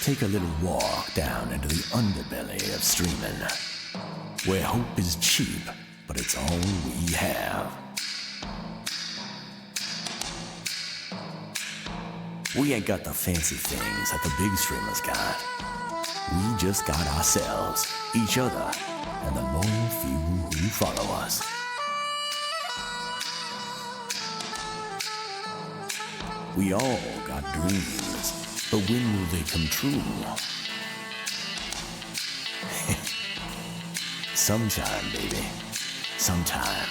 take a little walk down into the underbelly of streaming, where hope is cheap, but it's all we have. We ain't got the fancy things that the big streamers got. We just got ourselves, each other, and the loyal few who follow us. We all got dreams, but when will they come true? Sometime, baby. Sometime.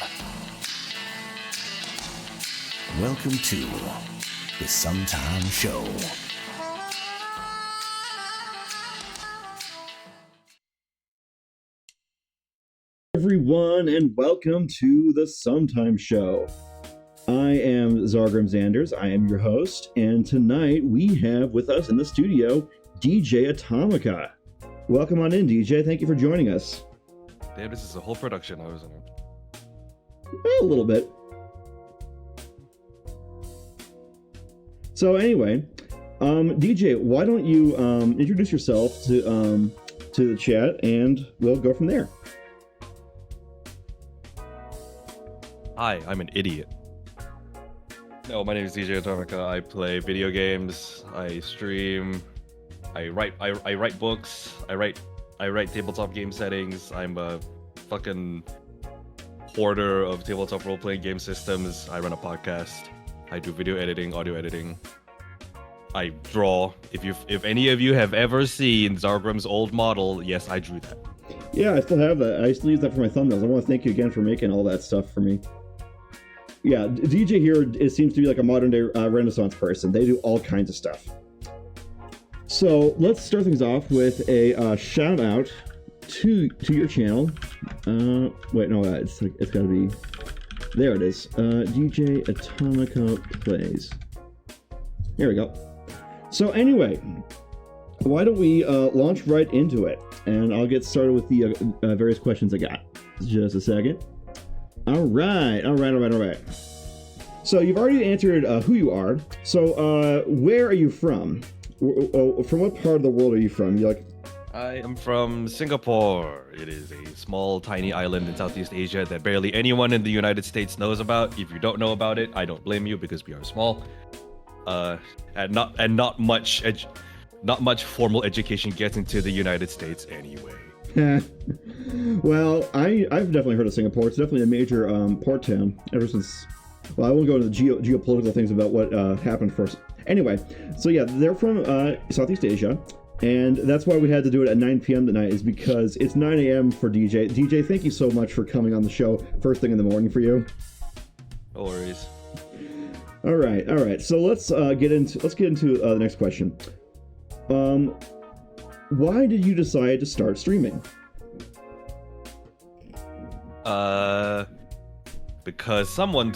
Welcome to the Sometime Show. Everyone, and welcome to the Sometime Show. I am Zargrim Zanders. I am your host, and tonight we have with us in the studio DJ Atomica. Welcome on in, DJ. Thank you for joining us. Damn, this is a whole production I was in. A little bit. So anyway, DJ, why don't you introduce yourself to the chat, and we'll go from there. Hi, I'm an idiot. No, my name is DJ Atomica. I play video games. I stream. I write books. I write tabletop game settings. I'm a fucking hoarder of tabletop role-playing game systems. I run a podcast. I do video editing, audio editing. I draw. If any of you have ever seen Zargrim's old model, yes, I drew that. Yeah, I still have that. I still use that for my thumbnails. I want to thank you again for making all that stuff for me. Yeah, DJ here, it seems to be like a modern-day Renaissance person. They do all kinds of stuff. So let's start things off with a shout-out to your channel. Wait, no, it's got to be... There it is. DJ Atomica Plays. There we go. So anyway, why don't we launch right into it? And I'll get started with the various questions I got. Just a second. All right. So you've already answered who you are. So where are you from? From what part of the world are you from? I am from Singapore. It is a small, tiny island in Southeast Asia that barely anyone in the United States knows about. If you don't know about it, I don't blame you because we are small. And not much formal education gets into the United States anyway. Well, I've definitely heard of Singapore. It's definitely a major port town ever since. Well, I won't go into the geopolitical things about what happened first. Anyway, so yeah, they're from Southeast Asia, and that's why we had to do it at 9 p.m. tonight, is because it's 9 a.m. for DJ. DJ, thank you so much for coming on the show first thing in the morning for you. No worries. All right. So let's get into the next question. Why did you decide to start streaming? Because someone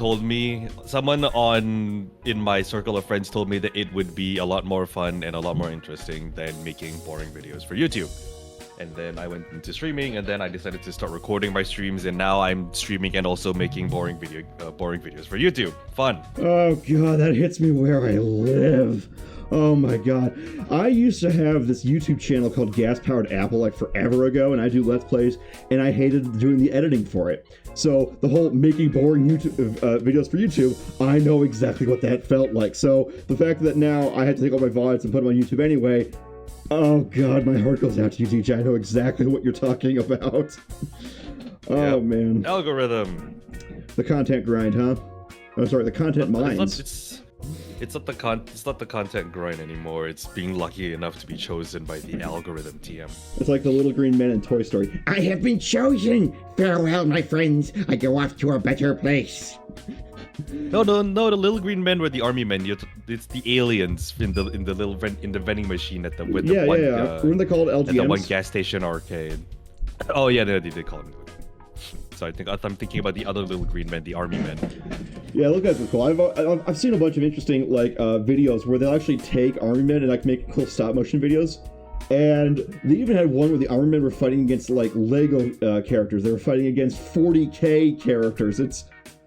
in my circle of friends told me that it would be a lot more fun and a lot more interesting than making boring videos for YouTube. And then I went into streaming, and then I decided to start recording my streams, and now I'm streaming and also making boring videos for YouTube. Fun. Oh god, that hits me where I live. Oh my god. I used to have this YouTube channel called Gas Powered Apple like forever ago, and I do Let's Plays, and I hated doing the editing for it. So the whole making boring YouTube videos for YouTube, I know exactly what that felt like. So the fact that now I had to take all my VODs and put them on YouTube anyway, oh god, my heart goes out to you, DJ. I know exactly what you're talking about. Oh yep. Man. Algorithm. The content grind, huh? Oh, sorry, the content mines. It's not the content grind anymore. It's being lucky enough to be chosen by the algorithm TM. It's like the little green man in Toy Story. I have been chosen. Farewell, my friends. I go off to a better place. No, the little green men were the army men. It's the aliens in the vending machine at the Weren't they called LGMs? At the one gas station arcade. Oh yeah, they did call them. So I'm thinking about the other little green men, the army men. Yeah, those guys are cool. I've seen a bunch of interesting videos where they'll actually take army men and make cool stop motion videos. And they even had one where the army men were fighting against Lego characters. They were fighting against 40k characters. It's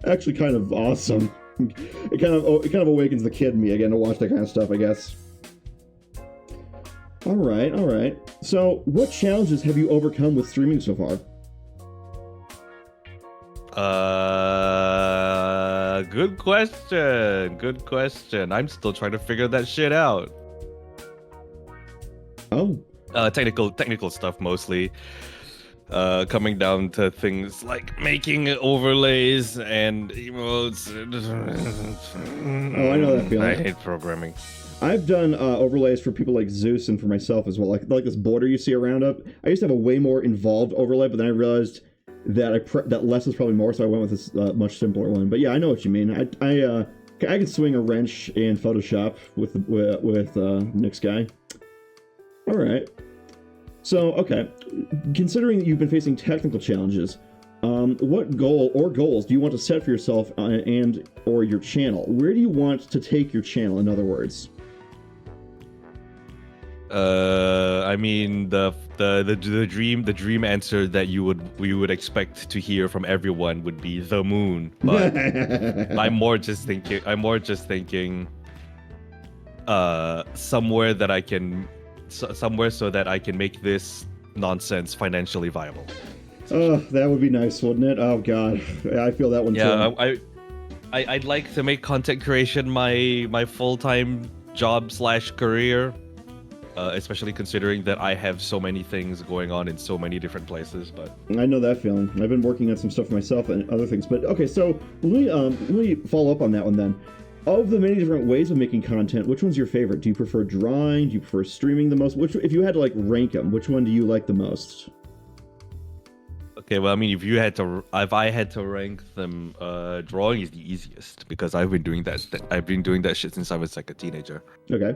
actually kind of awesome. It kind of awakens the kid in me again to watch that kind of stuff, I guess. All right, all right. So, what challenges have you overcome with streaming so far? Good question. Good question. I'm still trying to figure that shit out. Oh. Technical stuff mostly. Coming down to things like making overlays and emotes. Oh, I know that feeling. I hate programming. I've done overlays for people like Zeus and for myself as well. Like this border you see around up. I used to have a way more involved overlay, but then I realized that that less is probably more, so I went with this much simpler one. But yeah, I know what you mean. I can swing a wrench in Photoshop with Nick's guy. All right. So, okay, considering that you've been facing technical challenges, what goal or goals do you want to set for yourself and or your channel? Where do you want to take your channel, in other words? I mean, the dream answer that we would expect to hear from everyone would be the moon, but I'm more just thinking somewhere that I can somewhere so that I can make this nonsense financially viable. Oh, that would be nice, wouldn't it? Oh god, I feel that one too. Yeah, I'd like to make content creation my full-time job / career, especially considering that I have so many things going on in so many different places. But I know that feeling. I've been working on some stuff for myself and other things. But okay, so let me follow up on that one then. Of the many different ways of making content, which one's your favorite? Do you prefer drawing? Do you prefer streaming the most? If you had to like rank them, which one do you like the most? Okay, well, I mean, if I had to rank them, drawing is the easiest because I've been doing that. I've been doing that shit since I was like a teenager. Okay.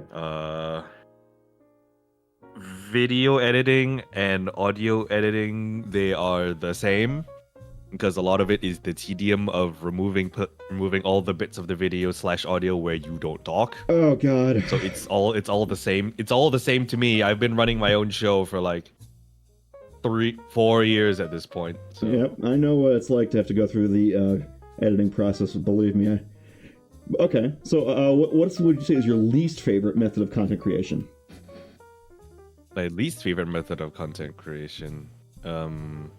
Video editing and audio editing, they are the same because a lot of it is the tedium of removing all the bits of the video / audio where you don't talk. Oh god. So it's all the same. It's all the same to me. I've been running my own show for like 3-4 years at this point. So. Yep, I know what it's like to have to go through the editing process. Believe me. Okay, so what would you say is your least favorite method of content creation? My least favorite method of content creation. What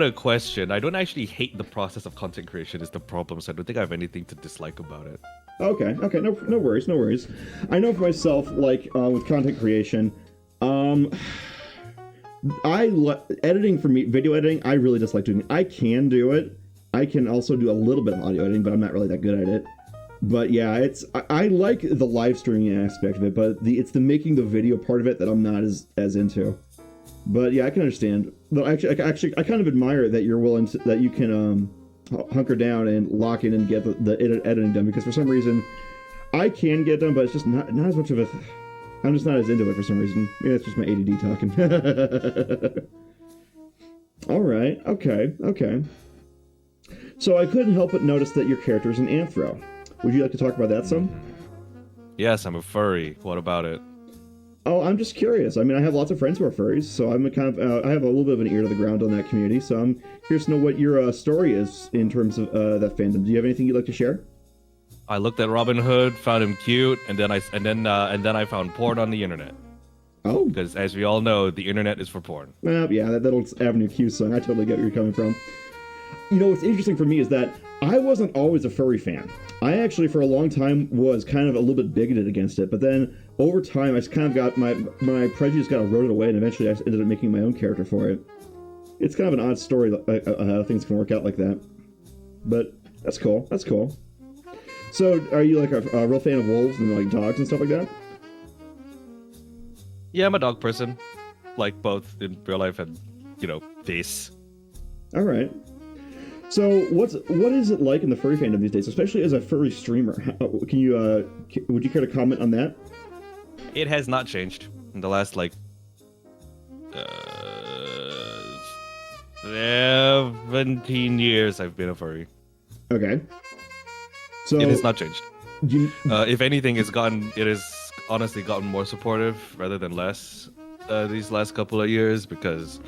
a question. I don't actually hate the process of content creation is the problem, so I don't think I have anything to dislike about it. Okay, no worries. I know for myself, like with content creation, editing for me, video editing, I really dislike doing. I can do it. I can also do a little bit of audio editing, but I'm not really that good at it. But yeah, I like the live streaming aspect of it, but it's the making the video part of it that I'm not as into. But yeah, I can understand. But actually, I kind of admire that you're willing to, that you can hunker down and lock in and get the editing done, because for some reason I can get done, but it's just not as much of a. I'm just not as into it for some reason. Maybe that's just my ADD talking. All right. Okay. So I couldn't help but notice that your character is an anthro. Would you like to talk about that some? Yes, I'm a furry. What about it? Oh, I'm just curious. I mean, I have lots of friends who are furries, so I'm kind of I have a little bit of an ear to the ground on that community. So I'm curious to know what your story is in terms of that fandom. Do you have anything you'd like to share? I looked at Robin Hood, found him cute, and then I found porn on the internet. Oh, because as we all know, the internet is for porn. Well, yeah, that old Avenue Q song. I totally get where you're coming from. You know, what's interesting for me is that I wasn't always a furry fan. I actually, for a long time, was kind of a little bit bigoted against it. But then, over time, I just kind of got my prejudice got eroded away, and eventually I ended up making my own character for it. It's kind of an odd story how things can work out like that. But that's cool. That's cool. So, are you like a real fan of wolves and like dogs and stuff like that? Yeah, I'm a dog person. Like, both in real life and, this. All right. So what is it like in the furry fandom these days, especially as a furry streamer? Would you care to comment on that? It has not changed in the last 17 years I've been a furry. Okay. So it has not changed. If anything, it has honestly gotten more supportive rather than less these last couple of years because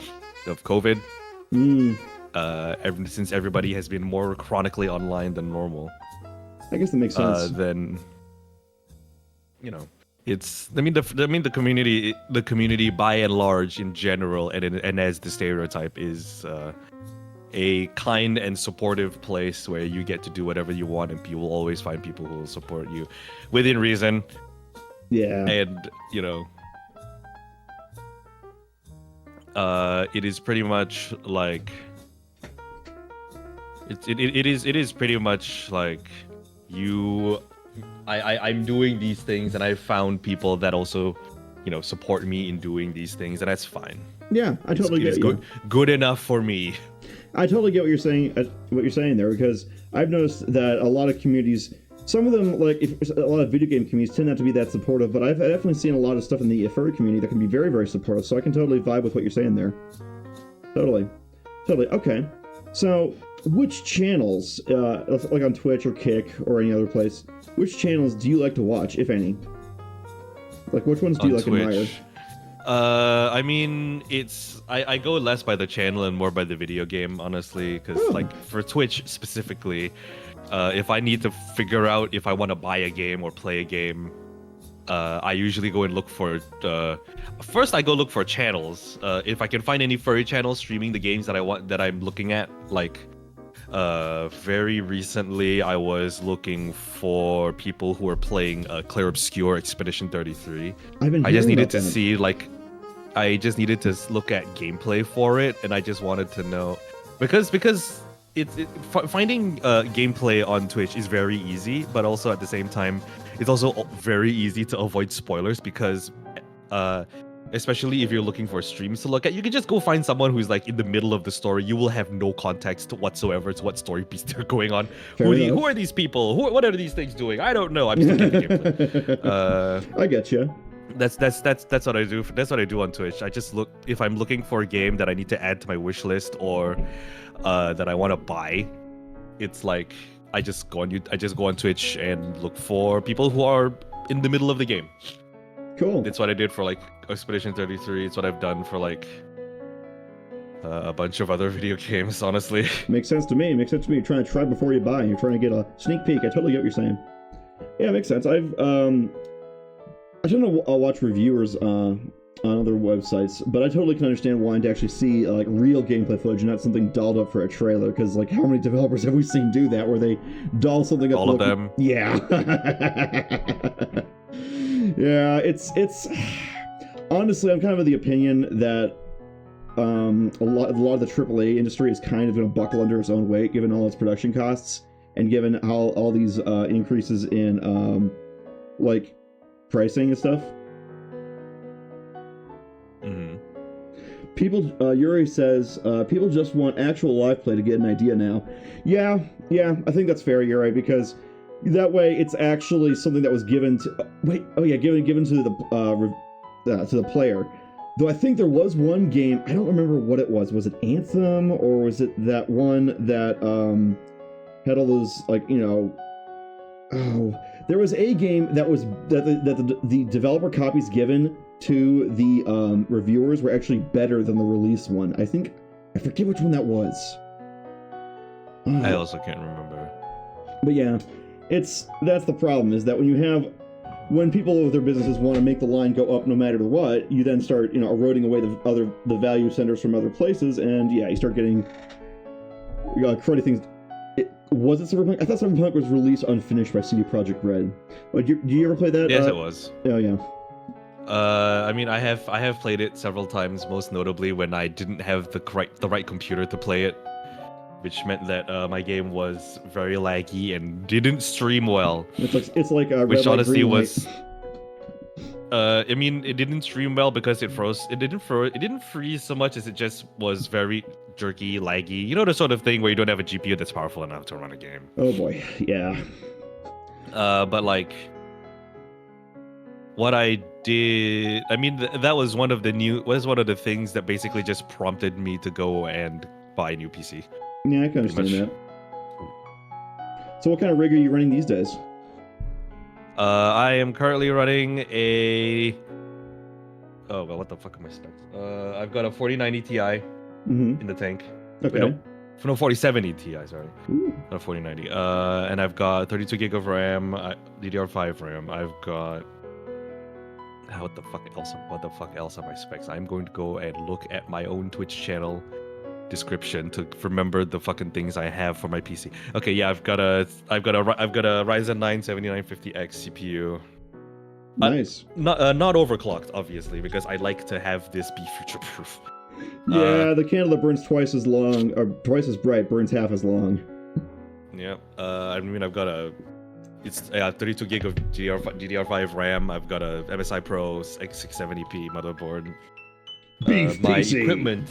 of COVID. since everybody has been more chronically online than normal. I guess that makes sense. Then, it's the community by and large in general, and as the stereotype is a kind and supportive place where you get to do whatever you want, and you will always find people who will support you within reason. Yeah. And it is pretty much like it is pretty much like I'm doing these things, and I found people that also support me in doing these things, and that's fine. Yeah, I totally get you. Good enough for me. I totally get what you're saying there, because I've noticed that a lot of communities, some of them, like a lot of video game communities, tend not to be that supportive, but I've definitely seen a lot of stuff in the furry community that can be very, very supportive, so I can totally vibe with what you're saying there. Totally. Okay. So, which channels, like on Twitch or Kick or any other place, which channels do you like to watch, if any? Like, which ones do you like admire? I mean, I go less by the channel and more by the video game, honestly, because like for Twitch specifically, if I need to figure out if I want to buy a game or play a game, I usually go and look for first I go look for channels. If I can find any furry channels streaming the games that I'm looking at, like very recently I was looking for people who are playing Clear Obscure Expedition 33. I just needed to see, like, I just needed to look at gameplay for it, and I just wanted to know because finding gameplay on Twitch is very easy, but also at the same time it's also very easy to avoid spoilers, because especially if you're looking for streams to look at, you can just go find someone who's like in the middle of the story. You will have no context whatsoever to what story piece they're going on. Who are these people? What are these things doing? I don't know. I'm just looking at the gameplay. I get you. That's what I do. That's what I do on Twitch. I just look, if I'm looking for a game that I need to add to my wish list or that I want to buy. It's like I just go on Twitch and look for people who are in the middle of the game. Cool. It's what I did for like Expedition 33. It's what I've done for like a bunch of other video games, honestly. Makes sense to me. You're trying to try before you buy. You're trying to get a sneak peek. I totally get what you're saying. Yeah, it makes sense. I tend to watch reviewers on other websites, but I totally can understand wanting to actually see like real gameplay footage and not something dolled up for a trailer, because like how many developers have we seen do that, where they doll something up? All of them. Yeah. Yeah, it's honestly, I'm kind of the opinion that a lot of the AAA industry is kind of going to buckle under its own weight, given all its production costs, and given how all these increases in like pricing and stuff. Mm-hmm. People, Yuri says, people just want actual live play to get an idea now. Yeah, I think that's fair, Yuri, because that way it's actually something that was given to given to the player. Though I think there was one game, I don't remember what it was. Was it Anthem, or was it that one that had all those, like, there was a game that was that the developer copies given to the reviewers were actually better than the release one. I forget which one that was. I also can't remember. But yeah, that's the problem, is that when people with their businesses want to make the line go up no matter what, you then start eroding away the value centers from other places, and yeah, you start getting cruddy things. Was it Cyberpunk? I thought Cyberpunk was released unfinished by CD Projekt Red. Do you ever play that? Yes, it was. Oh yeah. I mean, I have played it several times, most notably when I didn't have the right computer to play it, which meant that my game was very laggy and didn't stream well. It's like which honestly was. I mean, it didn't stream well because it froze. It didn't freeze so much as it just was very jerky, laggy. You know, the sort of thing where you don't have a GPU that's powerful enough to run a game. Oh boy, yeah. But like, what I did, I mean, that was one of the things that basically just prompted me to go and buy a new PC. Yeah, I can understand that. So what kind of rig are you running these days? I am currently running a... Oh, well, what the fuck am I specs? I've got a 4090 Ti in the tank. Okay. No, 4070 Ti, sorry. Ooh. Not 4090. And I've got 32 gig of RAM, DDR5 RAM. I've got what the fuck else are my specs? I'm going to go and look at my own Twitch channel description to remember the fucking things I have for my PC. Okay, yeah, I've got a Ryzen 9 7950X CPU. Nice. Not overclocked, obviously, because I like to have this be future-proof. Yeah, the candle that burns twice as long, or twice as bright, burns half as long. Yeah. I mean, I've got it's 32 gig of DDR5 RAM. I've got a MSI Pro X670p motherboard. My equipment,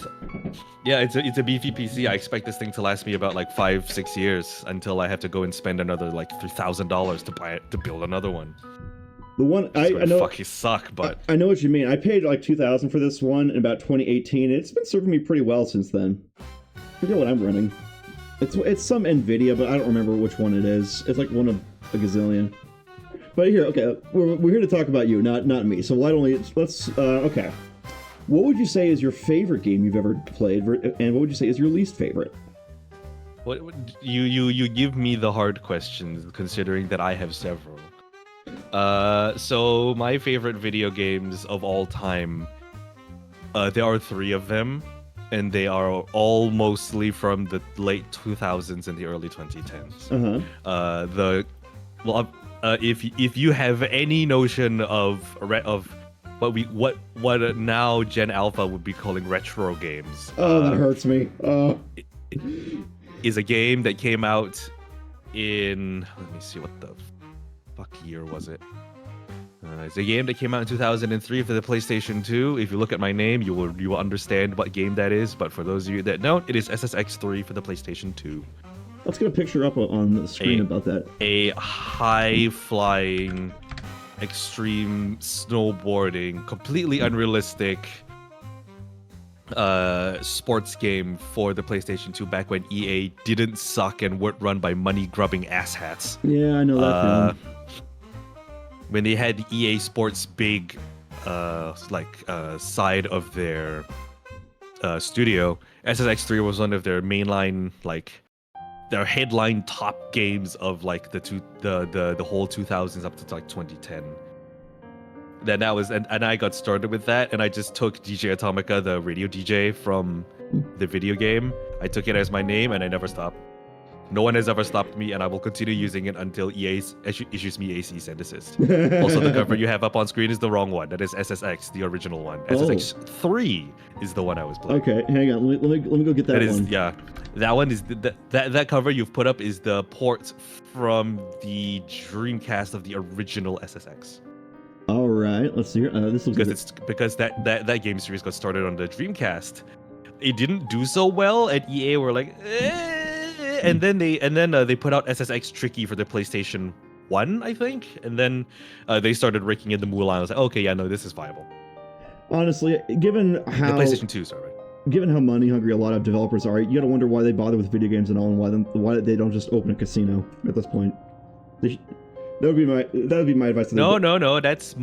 yeah, it's a beefy PC. I expect this thing to last me about like 5-6 years until I have to go and spend another like $3,000 to buy it to build another one. The one I know fucking suck, but I know what you mean. I paid like $2,000 for this one in about 2018. It's been serving me pretty well since then. I forget what I'm running. It's some Nvidia, but I don't remember which one it is. It's like one of a gazillion. But here, okay, we're here to talk about you, not me. So why don't we okay. What would you say is your favorite game you've ever played, and what would you say is your least favorite? What you give me the hard questions, considering that I have several. So my favorite video games of all time, there are 3 of them, and they are all mostly from the late 2000s and the early 2010s. If you have any notion of what now Gen Alpha would be calling retro games. Oh, that hurts me. Oh. Is a game that came out in, let me see, what the fuck year was it? It's a game that came out in 2003 for the PlayStation 2. If you look at my name, you will understand what game that is. But for those of you that don't, it is SSX3 for the PlayStation 2. Let's get a picture up on the screen about that. A high-flying, extreme snowboarding, completely unrealistic sports game for the PlayStation 2 back when EA didn't suck and weren't run by money-grubbing asshats. Yeah, I know that feeling. When they had EA Sports big side of their studio, SSX3 was one of their mainline, their headline top games of like the whole 2000s up to like 2010. Then that was and I got started with that, and I just took DJ Atomica, the radio DJ from the video game. I took it as my name, and I never stopped. No one has ever stopped me, and I will continue using it until EA issues me a cease and desist. Also, the cover you have up on screen is the wrong one. That is SSX, the original one. SSX3 is the one I was playing. Okay, hang on. Let me go get that one. Yeah, that one is that cover you've put up is the port from the Dreamcast of the original SSX. All right, let's see here. This looks because that game series got started on the Dreamcast. It didn't do so well, and EA were like, and then they put out SSX Tricky for the PlayStation 1, I think, and then they started raking in the moolah. I was like, okay, yeah, no, this is viable. Honestly, given how the PlayStation 2, sorry. Given how money hungry a lot of developers are, you gotta wonder why they bother with video games and all, and why they don't just open a casino at this point. That would be my advice to them. No. That's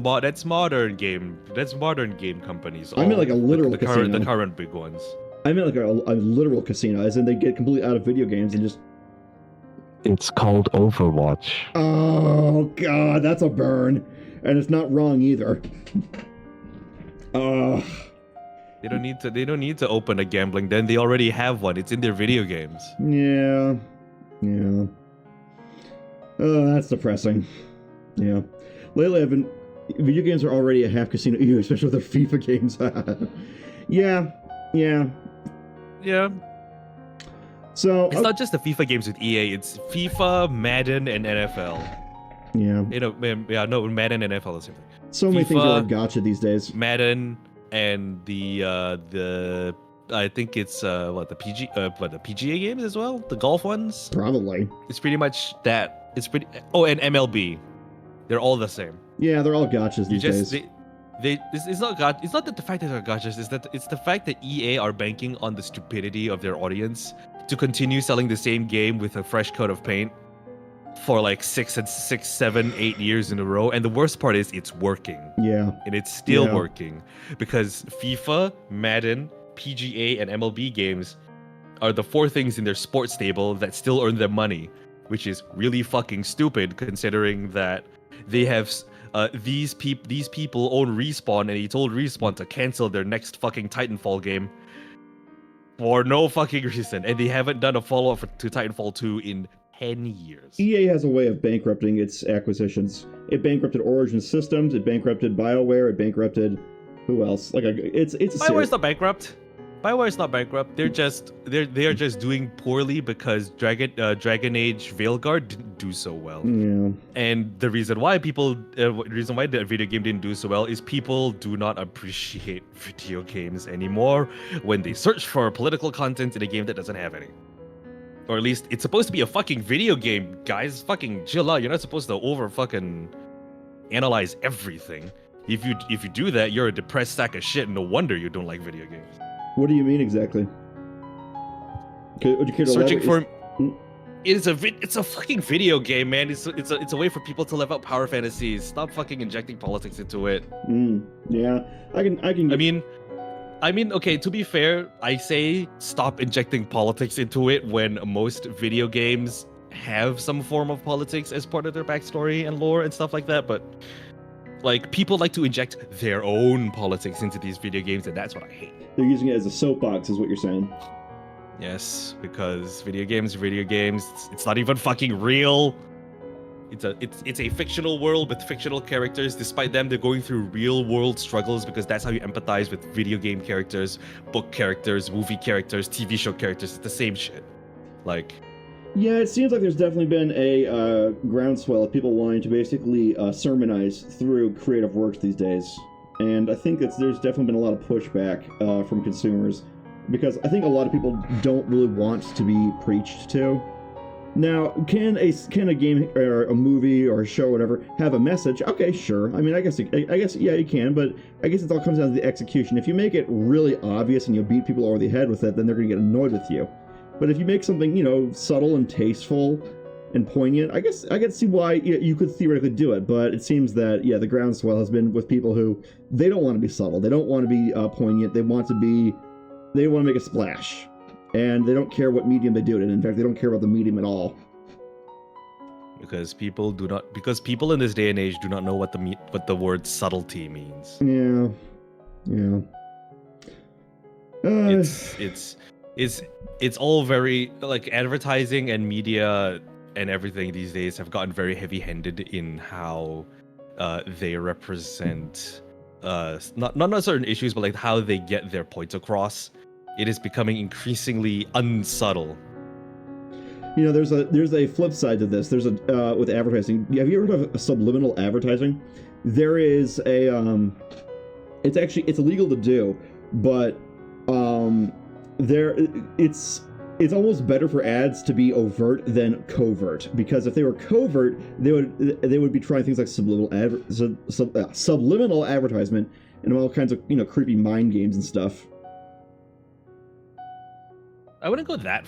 modern game. That's modern game companies. I mean, like a literal casino. The current big ones. I mean, like a literal casino, as in they get completely out of video games and just. It's called Overwatch. Oh God, that's a burn, and it's not wrong either. They don't need to open a gambling den. They already have one. It's in their video games. Yeah. Oh, that's depressing. Yeah. Lately, video games are already a half casino, especially with their FIFA games. Yeah. So it's not just the FIFA games with EA. It's FIFA, Madden, and NFL. Yeah. Madden and NFL is the same thing. So many things are like gacha these days. Madden and the I think it's the PGA games as well, the golf ones. Probably. It's pretty much that. And MLB, they're all the same. Yeah, they're all gachas these days. It's not that the fact that they're gachas, it's the fact that EA are banking on the stupidity of their audience to continue selling the same game with a fresh coat of paint for like 6, 7, 8 years in a row. And the worst part is it's working. Yeah. And it's still working because FIFA, Madden, PGA, and MLB games are the 4 things in their sports table that still earn them money, which is really fucking stupid considering that they have these people own Respawn, and he told Respawn to cancel their next fucking Titanfall game for no fucking reason, and they haven't done a follow-up to Titanfall 2 in 10 years. EA has a way of bankrupting its acquisitions. It bankrupted Origin Systems, it bankrupted BioWare, it bankrupted who else? Like it's a BioWare's not bankrupt. BioWare's not bankrupt. They are just doing poorly because Dragon Age Veilguard didn't do so well. Yeah. And the reason why the video game didn't do so well is people do not appreciate video games anymore when they search for political content in a game that doesn't have any. Or at least it's supposed to be a fucking video game, guys. Fucking chill out. You're not supposed to over fucking analyze everything. If you do that, you're a depressed sack of shit. No wonder you don't like video games. What do you mean exactly? Would you care to Searching for elaborate? it's a fucking video game, man. It's a way for people to live out power fantasies. Stop fucking injecting politics into it. Yeah, I can. I mean, okay, to be fair, I say stop injecting politics into it when most video games have some form of politics as part of their backstory and lore and stuff like that, but like people like to inject their own politics into these video games, and that's what I hate. They're using it as a soapbox, is what you're saying. Yes, because video games, it's not even fucking real. It's a fictional world with fictional characters. Despite them, they're going through real world struggles because that's how you empathize with video game characters, book characters, movie characters, TV show characters. It's the same shit. Like, yeah, it seems like there's definitely been a groundswell of people wanting to basically sermonize through creative works these days. And I think there's definitely been a lot of pushback from consumers because I think a lot of people don't really want to be preached to. Now, can a game or a movie or a show or whatever have a message? Okay, sure. I mean, I guess yeah, you can, but I guess it all comes down to the execution. If you make it really obvious and you beat people over the head with it, then they're going to get annoyed with you. But if you make something, subtle and tasteful and poignant, I can see why you could theoretically do it. But it seems that, the groundswell has been with people who, they don't want to be subtle. They don't want to be poignant. They want to make a splash. And they don't care what medium they do it in. In fact, they don't care about the medium at all. Because people in this day and age do not know what the word subtlety means. Yeah. It's all very, like, advertising and media and everything these days have gotten very heavy-handed in how they represent not certain issues, but like how they get their points across. It is becoming increasingly unsubtle. There's a flip side to this. There's with advertising. Have you ever heard of subliminal advertising? There is a it's illegal to do, but it's almost better for ads to be overt than covert, because if they were covert, they would be trying things like subliminal advertisement and all kinds of creepy mind games and stuff. I wouldn't go that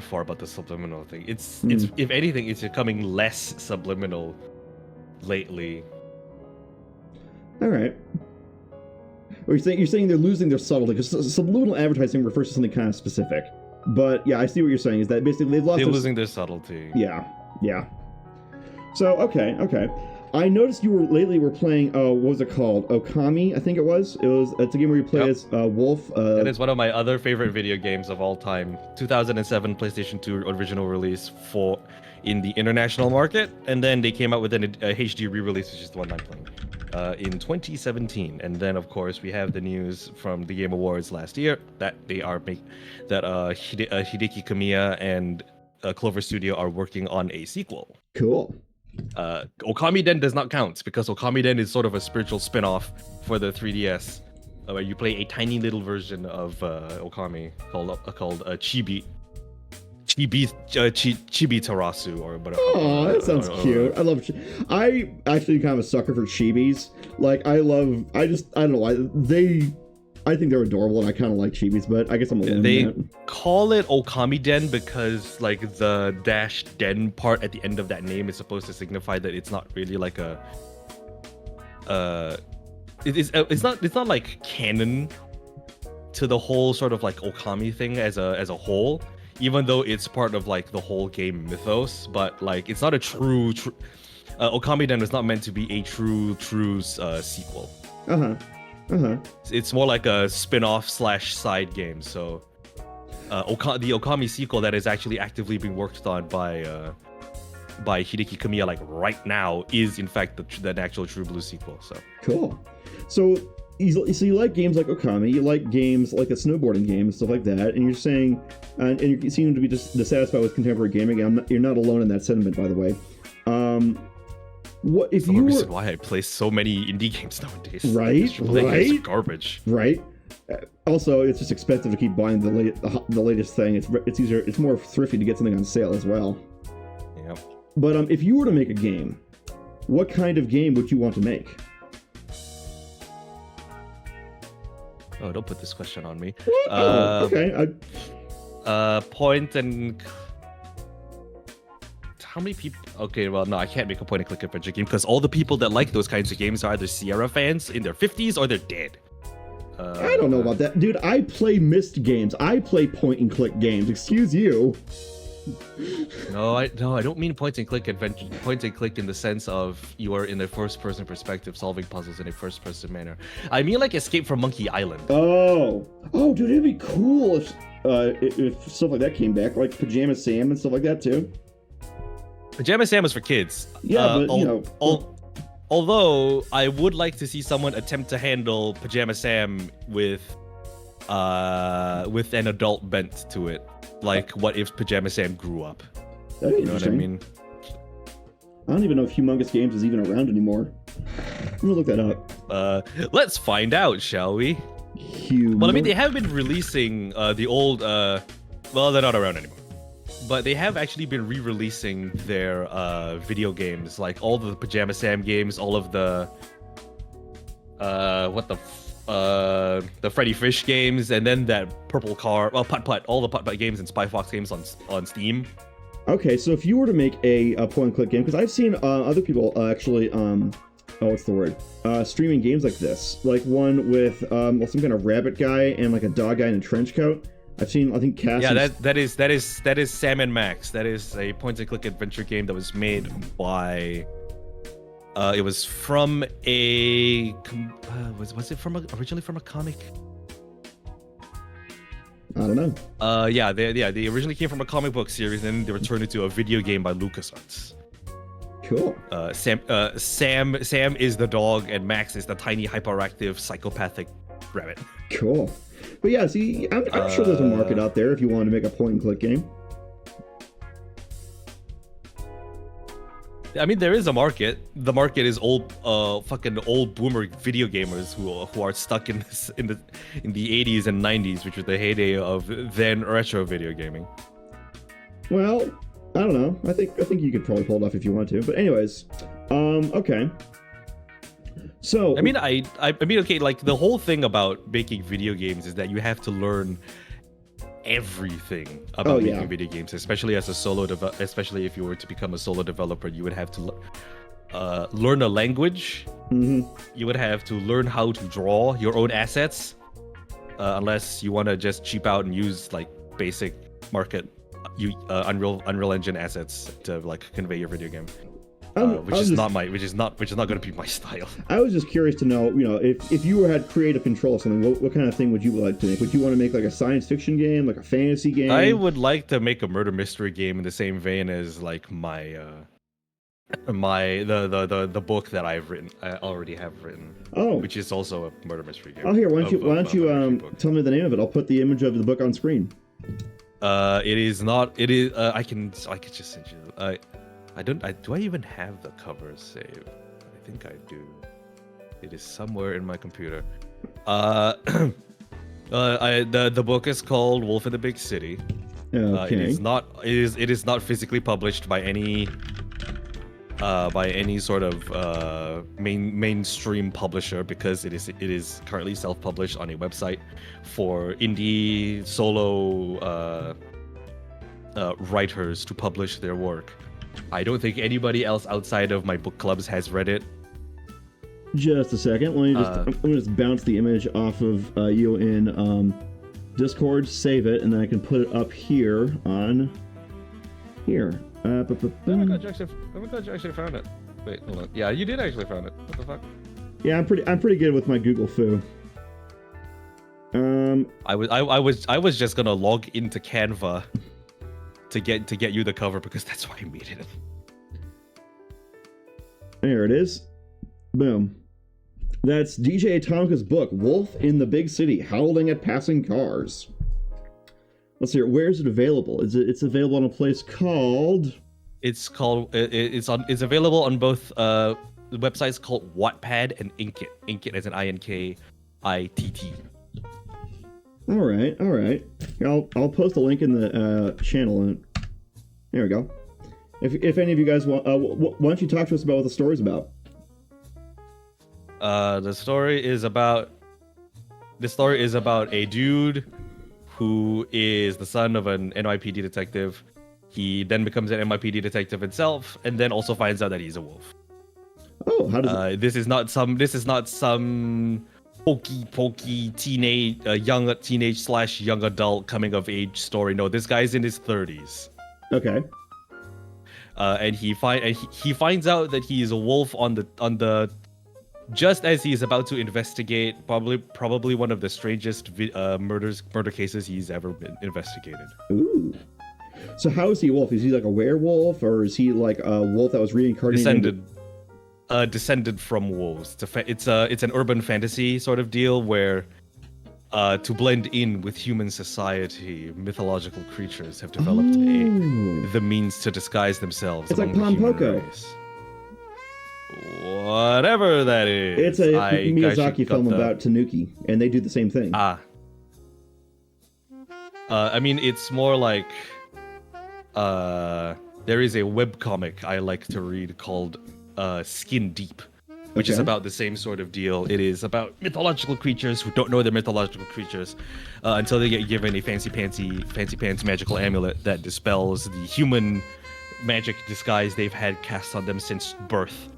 far about the subliminal thing. It's if anything, it's becoming less subliminal lately. All right. Or you're saying they're losing their subtlety, because subliminal advertising refers to something kind of specific. But yeah, I see what you're saying. Is that basically they're losing their subtlety? Yeah. So okay. I noticed you were playing. What was it called? Okami, I think it was. It's a game where you play as Wolf. That is one of my other favorite video games of all time. 2007 PlayStation 2 original release in the international market, and then they came out with a HD re-release, which is the one I'm playing, in 2017. And then of course we have the news from the Game Awards last year that Hideki Kamiya and Clover Studio are working on a sequel. Cool. Okami Den does not count because Okami Den is sort of a spiritual spin-off for the 3DS, where you play a tiny little version of Okami called Chibi Tarasu or whatever. Oh, that sounds cute. I actually kind of a sucker for chibis. Like I don't know why I think they're adorable, and I kind of like chibis, but I guess I'm alone. They call it Okami Den because like the dash den part at the end of that name is supposed to signify that it's not really like it's not like canon to the whole sort of like Okami thing as a whole, even though it's part of like the whole game mythos. But like it's not a true Okami Den was not meant to be a true sequel. It's more like a spin-off / side game. So the Okami sequel that is actually actively being worked on by Hideki Kamiya like right now is in fact the actual True Blue sequel. So cool. So you like games like Okami, you like games like a snowboarding game and stuff like that, and you're saying, and you seem to be dissatisfied with contemporary gaming. You're not alone in that sentiment, by the way. What if you? The reason why I play so many indie games nowadays, right? It's garbage, right? Also, it's just expensive to keep buying the latest thing. It's easier. It's more thrifty to get something on sale as well. Yep. But if you were to make a game, what kind of game would you want to make? Oh, don't put this question on me. Okay. Point and... How many people... Okay, well, no, I can't make a point-and-click adventure game because all the people that like those kinds of games are either Sierra fans in their 50s or they're dead. I don't know about that. Dude, I play Myst games. I play point-and-click games. Excuse you. No, I don't mean point-and-click adventure. Point-and-click in the sense of you are in a first-person perspective solving puzzles in a first-person manner. I mean like Escape from Monkey Island. Oh, dude, it'd be cool if stuff like that came back, like Pajama Sam and stuff like that too. Pajama Sam is for kids. Yeah, but although I would like to see someone attempt to handle Pajama Sam with an adult bent to it. Like, what if Pajama Sam grew up? That'd be you know what I mean? I don't even know if Humongous Games is even around anymore. I'm gonna look that up. Let's find out, shall we? Well, I mean, they have been releasing the old. Well, they're not around anymore. But they have actually been re-releasing their video games, like all the Pajama Sam games, all of the the Freddy Fish games, and then that Purple Car, Putt-Putt, all the Putt-Putt games and Spy Fox games on Steam. Okay, so if you were to make a point-and-click game, because I've seen other people actually, streaming games like this, like one with some kind of rabbit guy and like a dog guy in a trench coat. I think Cass. Yeah, that is Sam and Max. That is a point-and-click adventure game that was made by. It was from a. Was it originally from a comic? I don't know. They originally came from a comic book series, and then they were turned into a video game by LucasArts. Cool. Sam is the dog, and Max is the tiny hyperactive psychopathic rabbit. Cool. But yeah, see, I'm sure there's a market out there if you want to make a point-and-click game. I mean, there is a market. The market is fucking old boomer video gamers who are stuck in the 80s and 90s, which was the heyday of then retro video gaming. Well, I don't know. I think you could probably pull it off if you want to. But anyways, okay. So I mean, okay, like the whole thing about making video games is that you have to learn everything about making video games, especially as a especially if you were to become a solo developer. You would have to learn a language. Mm-hmm. You would have to learn how to draw your own assets, unless you want to just cheap out and use like basic market Unreal Engine assets to like convey your video game. Which is not going to be my style. I was just curious to know, if you had creative control of something, what kind of thing would you like to make? Would you want to make like a science fiction game, like a fantasy game? I would like to make a murder mystery game in the same vein as like my the book that I already have written. Oh, which is also a murder mystery game. Oh, here, why don't you tell me the name of it? I'll put the image of the book on screen. It is not. It is. I can just send you. Do I even have the cover saved? I think I do. It is somewhere in my computer. The book is called Wolf in the Big City. Okay. It is not physically published by any sort of mainstream publisher, because it is currently self-published on a website for indie solo writers to publish their work. I don't think anybody else outside of my book clubs has read it. Just a second. I'm gonna just bounce the image off of you in Discord, save it, and then I can put it up here on here. Oh my god, you actually found it. Wait, hold on. Yeah, you did actually find it. What the fuck? Yeah, I'm pretty good with my Google Foo. I was just gonna log into Canva to get you the cover because that's why I made it. There it is. Boom. That's DJ Atomika's book, Wolf in the Big City, Howling at Passing Cars. Let's see, where is it available? It's available on a place called... It's available on both websites called Wattpad and Inkit. Inkit as an INKITT. All right. I'll post a link in the channel. And there we go. If any of you guys want, why don't you talk to us about what the story's about? The story is about a dude who is the son of an NYPD detective. He then becomes an NYPD detective himself, and then also finds out that he's a wolf. Oh, how does this is not some pokey teenage young teenage / young adult coming of age story. No, this guy's in his 30s. Okay. And he finds out that he is a wolf on the just as he is about to investigate probably one of the strangest murder cases he's ever been investigated. Ooh. So how is he a wolf? Is he like a werewolf, or is he like a wolf that was reincarnated? Descended from wolves. It's an urban fantasy sort of deal where, to blend in with human society, mythological creatures have developed the means to disguise themselves. It's like Pon-Poko. Whatever that is. It's a Miyazaki film about Tanuki, and they do the same thing. I mean, it's more like there is a webcomic I like to read called Skin Deep, which is about the same sort of deal. It is about mythological creatures who don't know they're mythological creatures until they get given a fancy pants magical amulet that dispels the human magic disguise they've had cast on them since birth.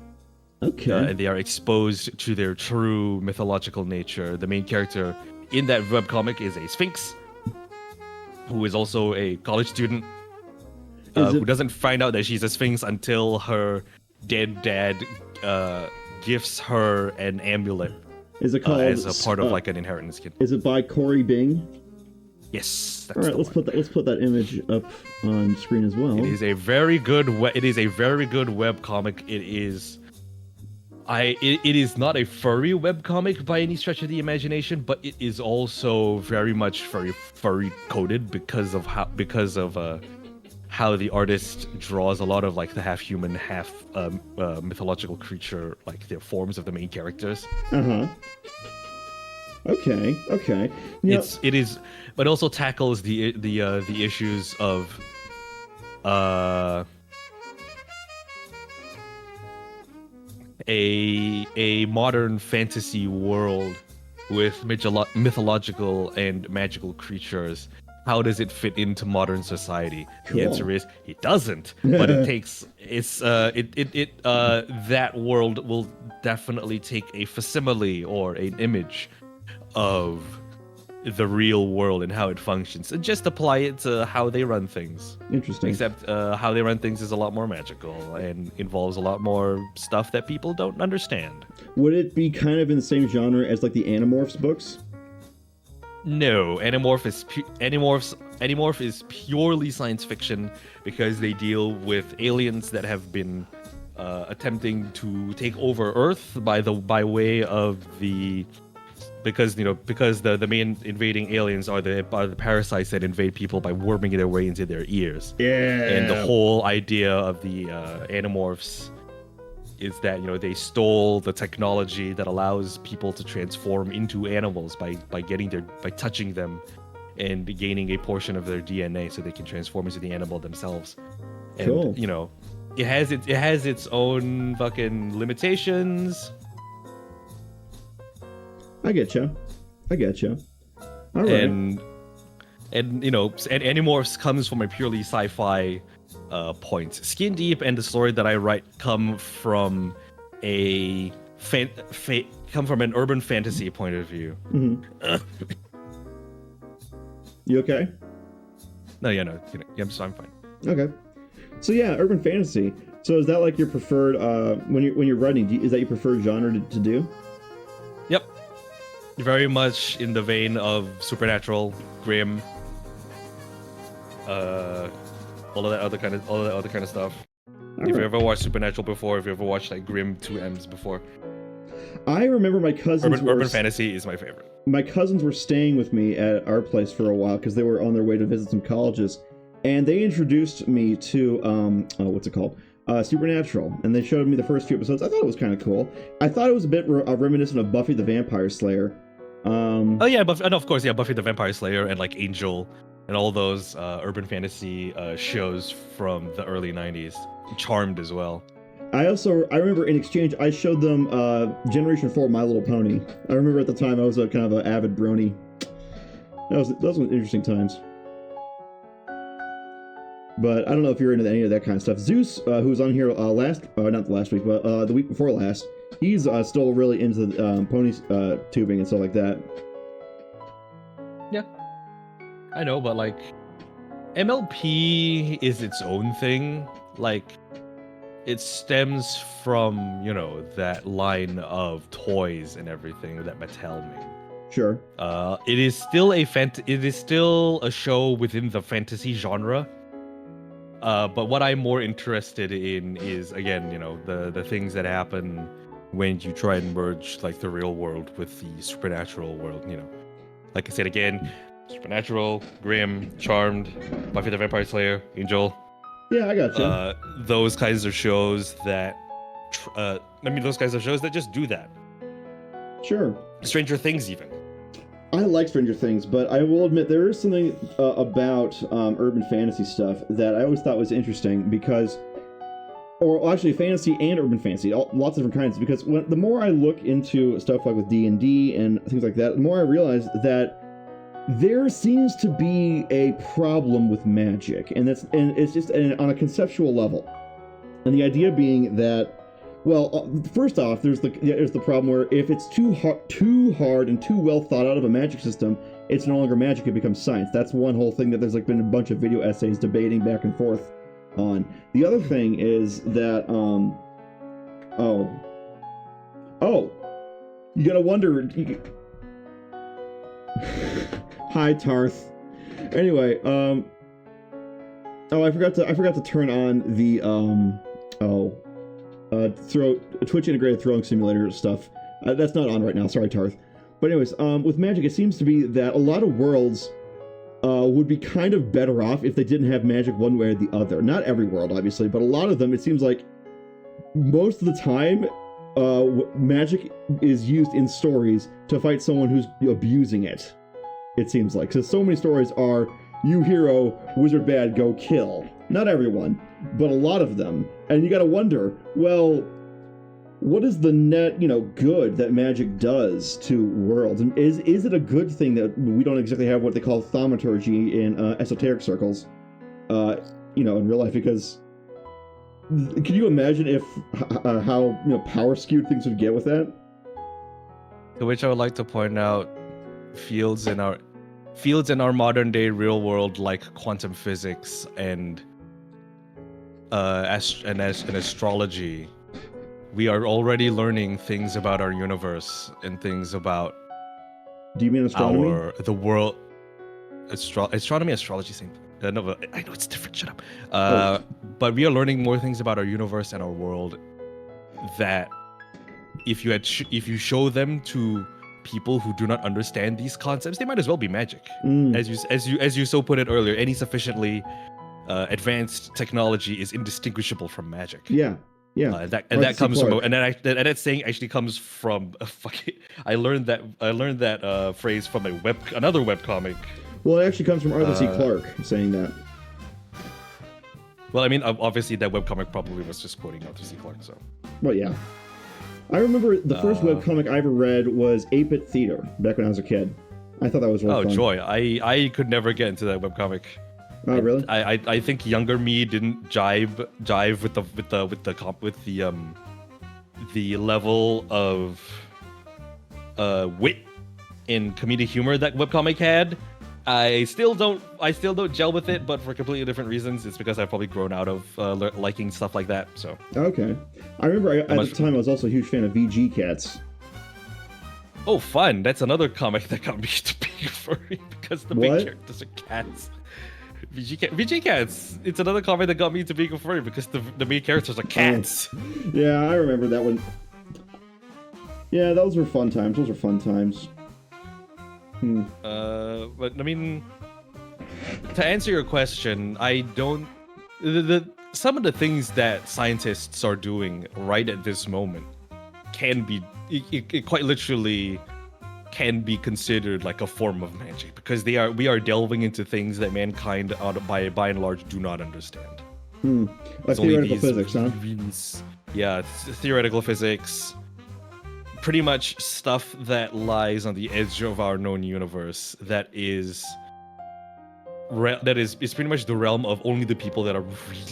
Okay. And they are exposed to their true mythological nature. The main character in that webcomic is a sphinx, who is also a college student, who doesn't find out that she's a sphinx until her dead dad gifts her an amulet. Is it called as a part of like an inheritance kit? Is it by Corey Bing? Yes. All right, let's put that image up on screen as well. It is a very good web comic. It is not a furry webcomic by any stretch of the imagination, but it is also very much furry coded because of how the artist draws a lot of like the half human, half mythological creature, like their forms of the main characters. Okay. It is, but also tackles the issues of a modern fantasy world with mythological and magical creatures. How does it fit into modern society? Cool. The answer is it doesn't. But it takes that world will definitely take a facsimile or an image of the real world and how it functions, and just apply it to how they run things. Interesting. Except how they run things is a lot more magical and involves a lot more stuff that people don't understand. Would it be kind of in the same genre as like the Animorphs books? No, Animorph is purely science fiction because they deal with aliens that have been attempting to take over Earth by way of because the main invading aliens are the parasites that invade people by worming their way into their ears. Yeah. And the whole idea of the Animorphs is that they stole the technology that allows people to transform into animals by touching them and gaining a portion of their DNA so they can transform into the animal themselves. And cool. It has its own fucking limitations. I get you. All right. And Animorphs comes from a purely sci-fi point. Skin Deep and the story that I write come from a come from an urban fantasy point of view. You okay? No, I'm fine. Okay. So yeah, urban fantasy. So is that like your preferred when you're writing? Is that your preferred genre to do? Yep. Very much in the vein of Supernatural, Grimm, all of that other kind of stuff. If you ever watched Supernatural before, if you ever watched like Grimm 2Ms before. I remember my cousins. Urban fantasy is my favorite. My cousins were staying with me at our place for a while because they were on their way to visit some colleges, and they introduced me to what's it called? Supernatural, and they showed me the first few episodes. I thought it was kind of cool. I thought it was a bit reminiscent of Buffy the Vampire Slayer. Oh yeah, and of course, yeah, Buffy the Vampire Slayer and like Angel and all those urban fantasy shows from the early 90s. Charmed as well. I remember in exchange, I showed them Generation 4 My Little Pony. I remember at the time I was a kind of an avid brony. Those were interesting times. But I don't know if you're into any of that kind of stuff. Zeus, who was on here not last week, but the week before last, he's still really into pony tubing and stuff like that. Yeah. I know, but like, MLP is its own thing. Like, it stems from, that line of toys and everything that Mattel made. Sure. It is still a show within the fantasy genre. But what I'm more interested in is, again, the things that happen when you try and merge like the real world with the supernatural world. Like I said again, Supernatural, Grimm, Charmed, Buffy the Vampire Slayer, Angel. Yeah, I got you. Those kinds of shows that, those kinds of shows that just do that. Sure. Stranger Things, even. I like Stranger Things, but I will admit there is something about urban fantasy stuff that I always thought was interesting because, or actually fantasy and urban fantasy, lots of different kinds. Because the more I look into stuff like with D&D and things like that, the more I realize that there seems to be a problem with magic, and it's just on a conceptual level. And the idea being that, well, first off, there's the problem where if it's too hard and too well thought out of a magic system, it's no longer magic; it becomes science. That's one whole thing that there's like been a bunch of video essays debating back and forth on. The other thing is that you gotta wonder. Hi, Tarth. Anyway, I forgot to turn on the Twitch integrated throwing simulator stuff. That's not on right now. Sorry, Tarth. But anyways, with magic, it seems to be that a lot of worlds would be kind of better off if they didn't have magic one way or the other. Not every world, obviously, but a lot of them. It seems like most of the time, magic is used in stories to fight someone who's abusing it. It seems like. So many stories are, you hero, wizard bad, go kill. Not everyone, but a lot of them. And you gotta wonder, well, what is the net, good that magic does to worlds? And is it a good thing that we don't exactly have what they call thaumaturgy in esoteric circles, in real life? Because can you imagine if how power skewed things would get with that? To which I would like to point out, fields in our modern day real world, like quantum physics and astrology, we are already learning things about our universe and things about. Do you mean astronomy? The world. Astronomy, astrology, same thing. No, but I know it's different. Shut up. But we are learning more things about our universe and our world that if you show them to people who do not understand these concepts, they might as well be magic. As you so put it earlier, any sufficiently advanced technology is indistinguishable from magic. Yeah. That saying actually comes from I learned that phrase from another webcomic. Well, it actually comes from Arthur C. Clarke saying that. Well, I mean, obviously that webcomic probably was just quoting Arthur C. Clarke. So. Well, yeah. I remember the first webcomic I ever read was 8-Bit Theater, back when I was a kid. I thought that was really fun. Oh, joy. I could never get into that webcomic. Oh, really? I think younger me didn't jive with the level of wit and comedic humor that webcomic had. I still don't gel with it, but for completely different reasons. It's because I've probably grown out of liking stuff like that. So Okay. I remember at the time I was also a huge fan of VG Cats. oh, fun! That's another comic that got me to be a furry because the main characters are cats. VG Cats. It's another comic that got me to be a furry because the main characters are cats. Yeah, I remember that one. Yeah, those were fun times. But I mean, to answer your question, I don't. Some of the things that scientists are doing right at this moment can be, it quite literally can be considered like a form of magic because we are delving into things that mankind by and large do not understand. Like theoretical physics, huh? Yeah, theoretical physics. Pretty much stuff that lies on the edge of our known universe that is pretty much the realm of only the people that are really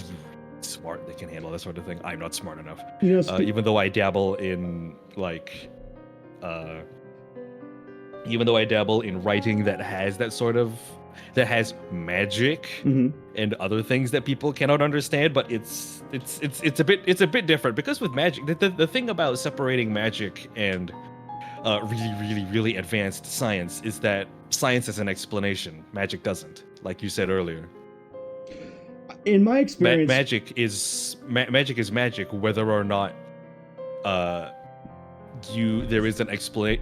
smart that can handle that sort of thing. I'm not smart enough. You know, even though I dabble in writing that has magic and other things that people cannot understand, but it's a bit different because with magic, the thing about separating magic and really advanced science is that science has an explanation, magic doesn't, like you said earlier. In my experience, magic is magic whether or not there is an explaining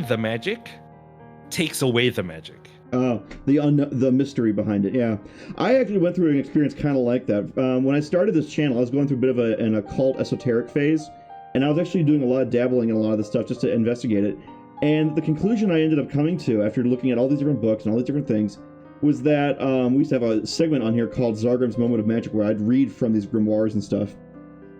the magic takes away the magic. The mystery behind it. Yeah, I actually went through an experience kind of like that. When I started this channel, I was going through a bit of an occult esoteric phase, and I was actually doing a lot of dabbling in a lot of this stuff just to investigate it. And the conclusion I ended up coming to after looking at all these different books and all these different things was that we used to have a segment on here called Zargrim's Moment of Magic where I'd read from these grimoires and stuff.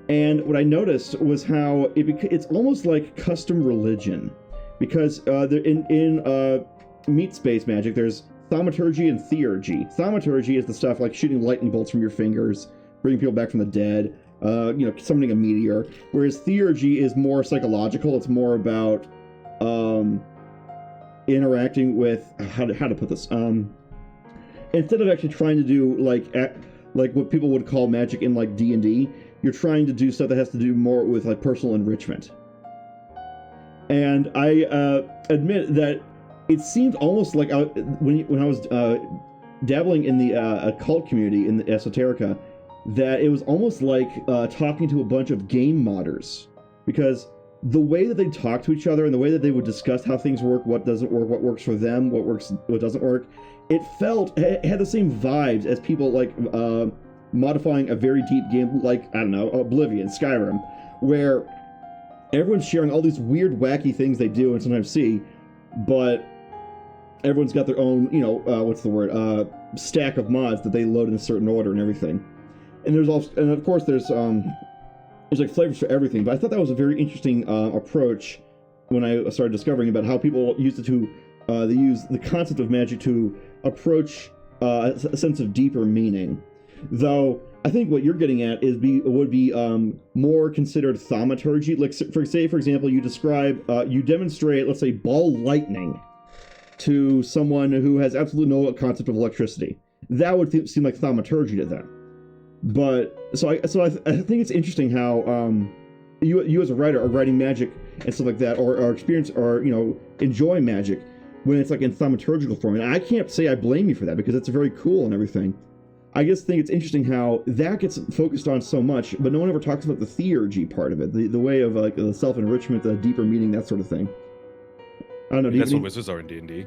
And what I noticed was how it's almost like custom religion, because in meat space magic, there's thaumaturgy and theurgy. Thaumaturgy is the stuff like shooting lightning bolts from your fingers, bringing people back from the dead, summoning a meteor. Whereas theurgy is more psychological. It's more about interacting with how to put this. Instead of actually trying to do like what people would call magic in like D&D, you're trying to do stuff that has to do more with like personal enrichment. And I admit that it seemed almost like when I was dabbling in the occult community in the esoterica, that it was almost like talking to a bunch of game modders, because the way that they talk to each other and the way that they would discuss how things work, what doesn't work, what works for them, what doesn't work, it had the same vibes as people like modifying a very deep game like, I don't know, Oblivion, Skyrim, where everyone's sharing all these weird, wacky things they do and sometimes see, but everyone's got their own, stack of mods that they load in a certain order and everything. And of course there's like flavors for everything. But I thought that was a very interesting approach when I started discovering about how people used it to they use the concept of magic to approach a sense of deeper meaning. Though I think what you're getting at would be more considered thaumaturgy. Like for example, you demonstrate, let's say, ball lightning to someone who has absolutely no concept of electricity. That would seem like thaumaturgy to them. But so I think it's interesting how you as a writer are writing magic and stuff like that, or experience or enjoy magic when it's like in thaumaturgical form. And I can't say I blame you for that because it's very cool and everything. I just think it's interesting how that gets focused on so much, but no one ever talks about the theurgy part of it, the way of like the self-enrichment, the deeper meaning, that sort of thing. I don't know. That's what wizards are in D&D.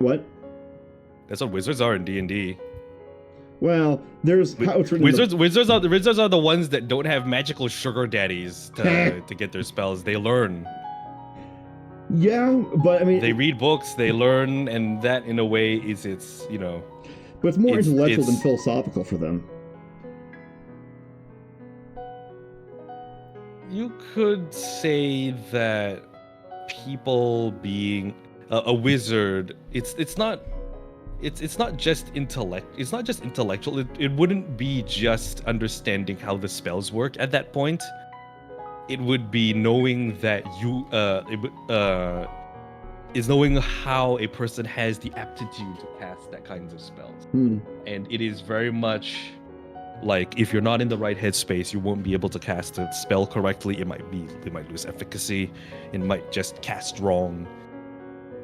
What? That's what wizards are in D&D. Well, there's how it's written. Wizards are the ones that don't have magical sugar daddies to get their spells. They learn. Yeah, but I mean, they read books, they learn, and that in a way is But it's more intellectual than philosophical for them. You could say that people being a wizard, it's not just intellect. It's not just intellectual. It wouldn't be just understanding how the spells work at that point. it would be knowing that is knowing how a person has the aptitude to cast that kinds of spells. And it is very much like, if you're not in the right headspace, you won't be able to cast a spell correctly. It might lose efficacy. It might just cast wrong.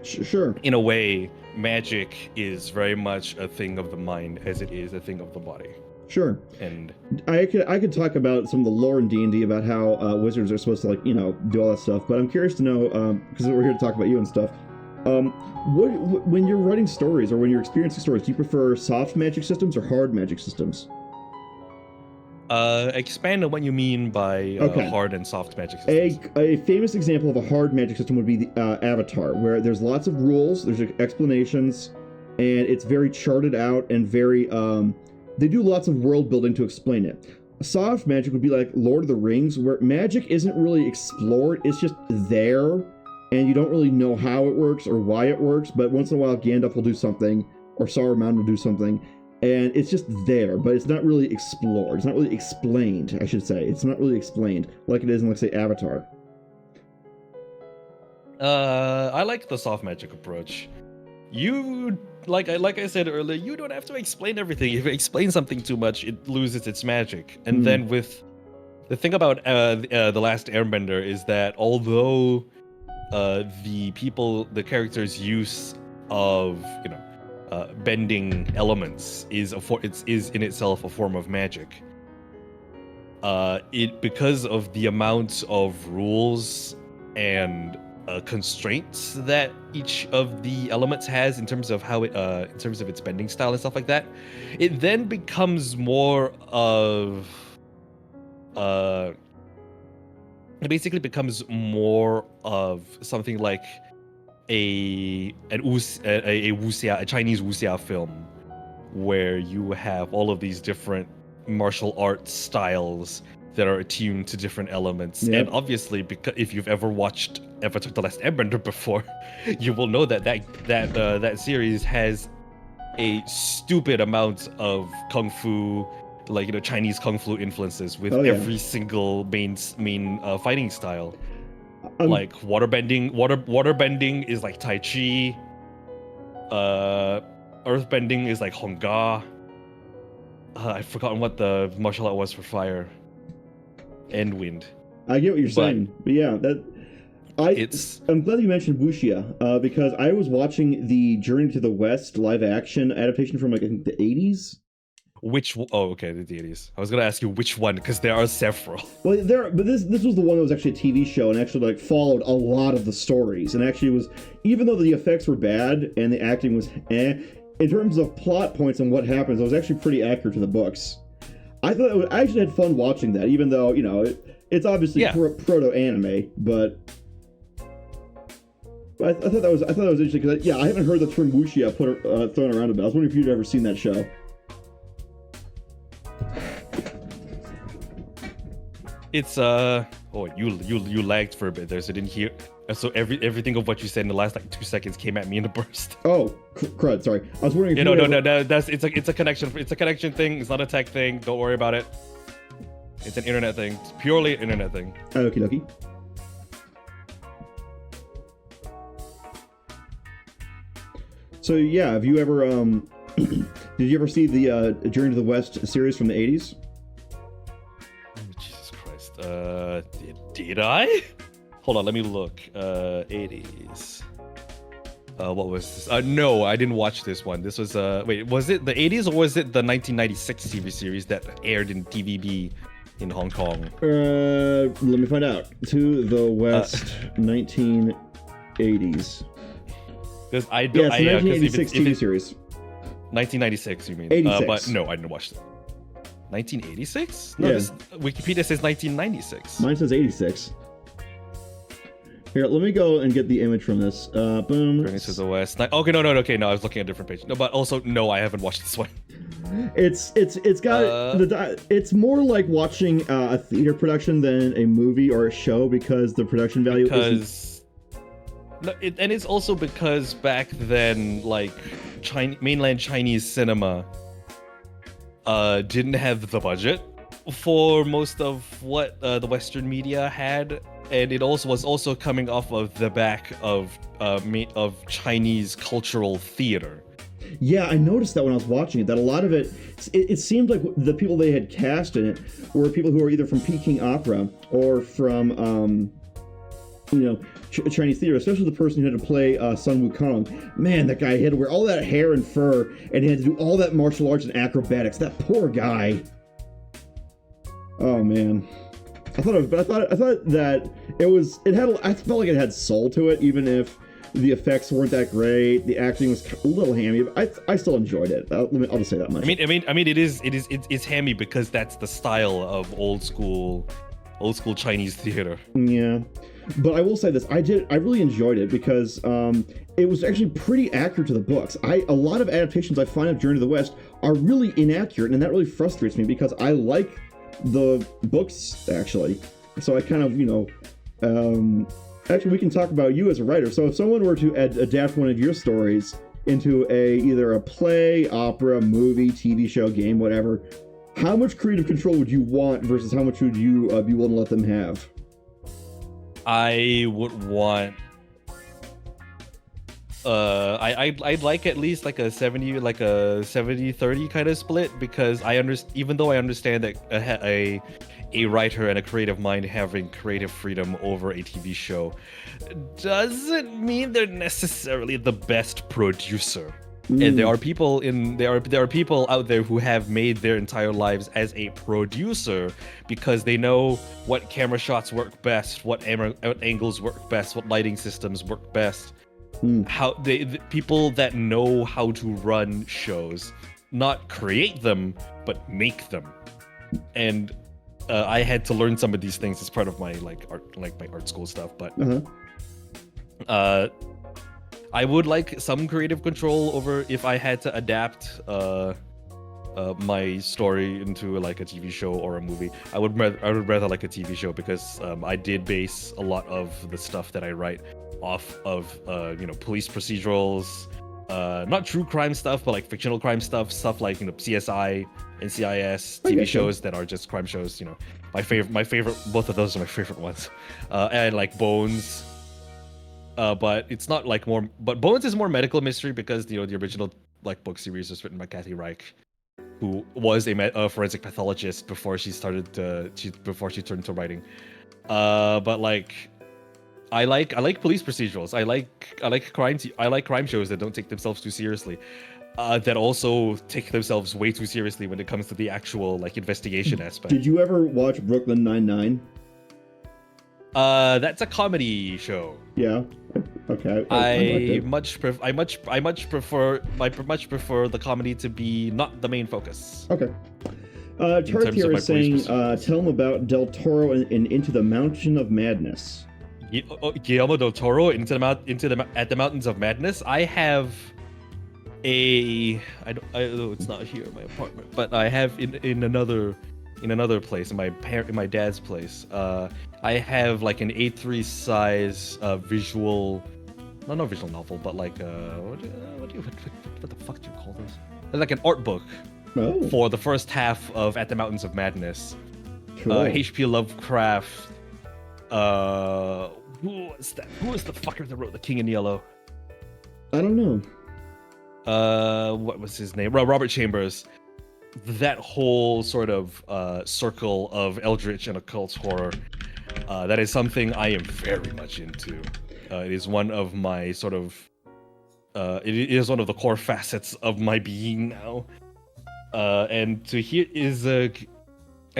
Sure. In a way, magic is very much a thing of the mind as it is a thing of the body. Sure. And I could talk about some of the lore in D&D about how wizards are supposed to, like, do all that stuff, but I'm curious to know, because we're here to talk about you and stuff, when you're writing stories or when you're experiencing stories, do you prefer soft magic systems or hard magic systems? Expand on what you mean by hard and soft magic systems. A famous example of a hard magic system would be the Avatar, where there's lots of rules, there's explanations, and it's very charted out and very they do lots of world building to explain it. Soft magic would be like Lord of the Rings, where magic isn't really explored, it's just there, and you don't really know how it works or why it works, but once in a while Gandalf will do something, or Saruman will do something, and it's just there, but it's not really explored. It's not really explained, I should say. It's not really explained like it is in, let's say, Avatar. I like the soft magic approach. You, like I said earlier, you don't have to explain everything. If you explain something too much, it loses its magic. And then with the thing about The Last Airbender is that although the character's use of bending elements is in itself a form of magic. Because of the amount of rules and constraints that each of the elements has in terms of how it in terms of its bending style and stuff like that, it then becomes more of it basically becomes more of something like a Chinese wuxia film, where you have all of these different martial arts styles that are attuned to different elements. Yep. And obviously, because if you've ever watched Avatar: The Last Airbender before, you will know that series has a stupid amount of kung fu, like Chinese kung fu influences with every single main fighting style. Like waterbending is like Tai Chi. Earthbending is like Hongga. I've forgotten what the martial art was for fire and wind. I get what you're saying, but yeah, I'm glad you mentioned wuxia, because I was watching the Journey to the West live action adaptation from, like, I think the 80s. The 80s. I was gonna ask you which one, because there are several. Well, but this was the one that was actually a TV show and actually, like, followed a lot of the stories, and actually was, even though the effects were bad and the acting was in terms of plot points and what happens, it was actually pretty accurate to the books. I actually had fun watching that, even though it's obviously proto anime, but I thought that was interesting because I haven't heard the term wuxia thrown around about. I was wondering if you'd ever seen that show. It's you lagged for a bit there, so I didn't hear. So everything of what you said in the last 2 seconds came at me in a burst. Oh, crud! Sorry, I was wondering. If It's a connection. It's a connection thing. It's not a tech thing. Don't worry about it. It's an internet thing. It's purely an internet thing. Okie dokie. So yeah, have you ever did you ever see the Journey to the West series from the 80s? Jesus Christ. Did I? Hold on, let me look. 80s. What was this? No, I didn't watch this one. This was wait, was it the 80s or was it the 1996 TV series that aired in TVB in Hong Kong? Let me find out. To the West, 1980s. Because I don't. Yeah, it's 1986 TV series. 1996, you mean? 86. But no, I didn't watch it. 1986? No, yeah. Wikipedia says 1996. Mine says 86. Here, let me go and get the image from this. Boom. Journey to the West. Okay, no. Okay, no, I was looking at a different page. No, but also, no, I haven't watched this one. It's got it's more like watching a theater production than a movie or a show because the production value and it's also because back then, like, mainland Chinese cinema didn't have the budget for most of what the Western media had, and it also was also coming off of the back of Chinese cultural theater. Yeah, I noticed that when I was watching it, that a lot of it seemed like the people they had cast in it were people who were either from Peking opera or from, Chinese theater, especially the person who had to play Sun Wukong. Man, that guy had to wear all that hair and fur, and he had to do all that martial arts and acrobatics. That poor guy. Oh man, I thought that I felt like it had soul to it, even if the effects weren't that great. The acting was a little hammy, but I still enjoyed it. I'll just say that much. I mean, it's hammy because that's the style of old school Chinese theater. Yeah, but I will say this: I really enjoyed it because it was actually pretty accurate to the books. A lot of adaptations I find of Journey to the West are really inaccurate, and that really frustrates me because I like the books actually. So I kind of actually, we can talk about you as a writer. So if someone were to adapt one of your stories into either a play, opera, movie, TV show, game, whatever, how much creative control would you want versus how much would you be willing to let them have? I would want. I'd like at least like a 70-30 kind of split, because even though I understand that a writer and a creative mind having creative freedom over a TV show doesn't mean they're necessarily the best producer. And there are people out there who have made their entire lives as a producer because they know what camera shots work best, what angles work best, what lighting systems work best. How the people that know how to run shows, not create them, but make them. And I had to learn some of these things as part of my my art school stuff, but I would like some creative control over if I had to adapt my story into like a TV show or a movie. I would rather like a TV show because I did base a lot of the stuff that I write off of police procedurals, not true crime stuff, but like fictional crime stuff like CSI, NCIS, TV shows that are just crime shows. My favorite, both of those are my favorite ones, and like Bones. But it's not like more. But Bones is more medical mystery because the original like book series was written by Kathy Reich, who was a forensic pathologist before she turned to writing. But like, I like police procedurals. I like crime shows that don't take themselves too seriously. That also take themselves way too seriously when it comes to the actual like investigation aspect. Did you ever watch Brooklyn Nine-Nine? That's a comedy show. Yeah. Okay. I much prefer the comedy to be not the main focus. Okay. Tarth here is saying, tell him about Del Toro and Into the Mountain of Madness. Guillermo del Toro at the Mountains of Madness. I have it's not here in my apartment, but I have in another place, in my dad's place. I have like an A3 size visual, not a visual novel, but like what the fuck do you call this? It's like an art book for the first half of At the Mountains of Madness. Cool. H.P. Lovecraft. Who was that? Who was the fucker that wrote The King in Yellow? I don't know. What was his name? Robert Chambers. That whole sort of circle of eldritch and occult horror, that is something I am very much into. It is one of my sort of it is one of the core facets of my being now. And to hear is I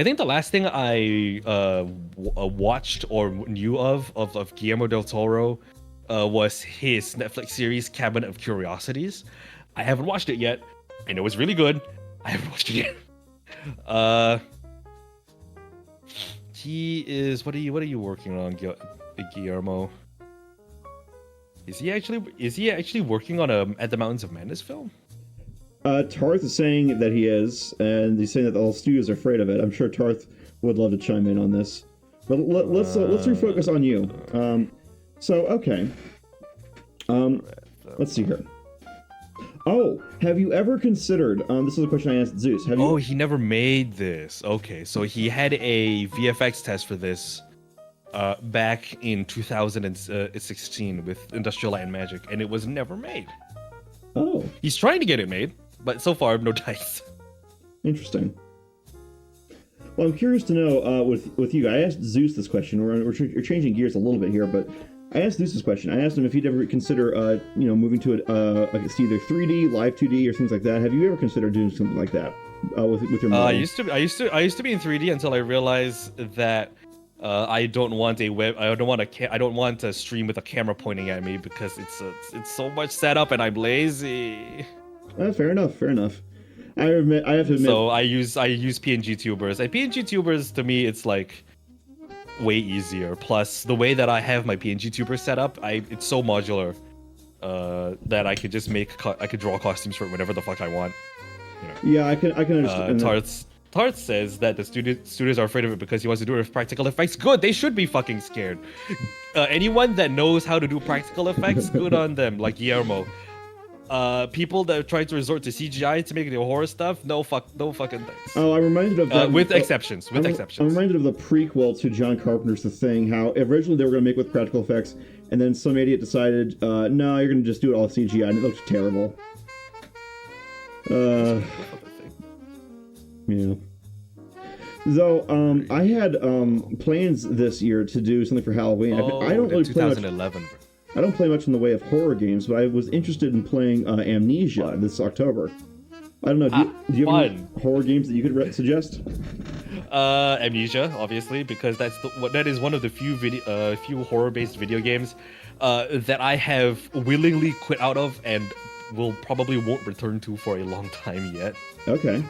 think the last thing I watched or knew of Guillermo del Toro was his Netflix series Cabinet of Curiosities. I haven't watched it yet. I know it's really good. I haven't watched it yet. He is. What are you working on, Guillermo? Is he actually working on a At the Mountains of Madness film? Tarth is saying that he is, and he's saying that all studios are afraid of it. I'm sure Tarth would love to chime in on this, but let's refocus on you. Okay. Let's see here. Oh, have you ever considered? This is a question I asked Zeus. Have you? Oh, he never made this. Okay, so he had a VFX test for this back in 2016 with Industrial Light and Magic, and it was never made. Oh, He's trying to get it made, but so far, no dice. interesting. Well, I'm curious to know with you. I asked Zeus this question. We're changing gears a little bit here, but I asked Zeus this question. I asked him if he'd ever consider, moving to it's either 3D, live 2D, or things like that. Have you ever considered doing something like that with your model? I used to be in 3D until I realized that I don't want to stream with a camera pointing at me because it's so much setup and I'm lazy. Fair enough. I have to admit. So I use png-tubers, and png-tubers to me it's like way easier. Plus the way that I have my png-tuber set up, it's so modular that I could just draw costumes for it whenever the fuck I want. Yeah, I can understand. Tarts says that the studios are afraid of it because he wants to do it with practical effects. Good, they should be fucking scared. Anyone that knows how to do practical effects, good on them. Like Guillermo. People that try to resort to CGI to make the horror stuff, no fucking thanks. Oh, I'm reminded of that. With exceptions. I'm reminded of the prequel to John Carpenter's The Thing. How originally they were going to make with practical effects, and then some idiot decided, no, you're going to just do it all CGI, and it looks terrible. Yeah. Though, I had plans this year to do something for Halloween. I don't really 2011. I don't play much in the way of horror games, but I was interested in playing Amnesia this October. I don't know. Do you have any horror games that you could suggest? Amnesia, obviously, because that is one of the few horror-based video games that I have willingly quit out of and probably won't return to for a long time yet. Okay.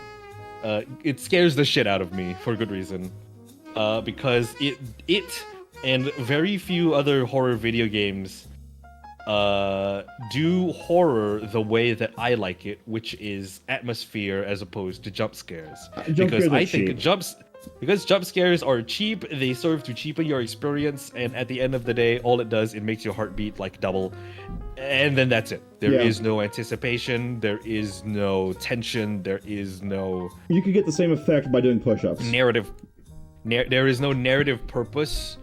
It scares the shit out of me for good reason, because it and very few other horror video games do horror the way that I like it, which is atmosphere as opposed to jump scares. Because I think jump scares are cheap, they serve to cheapen your experience, and at the end of the day, all it does, it makes your heart beat like double, and then that's it. There is no anticipation, there is no tension, there is no... You could get the same effect by doing push-ups. Narrative. There is no narrative purpose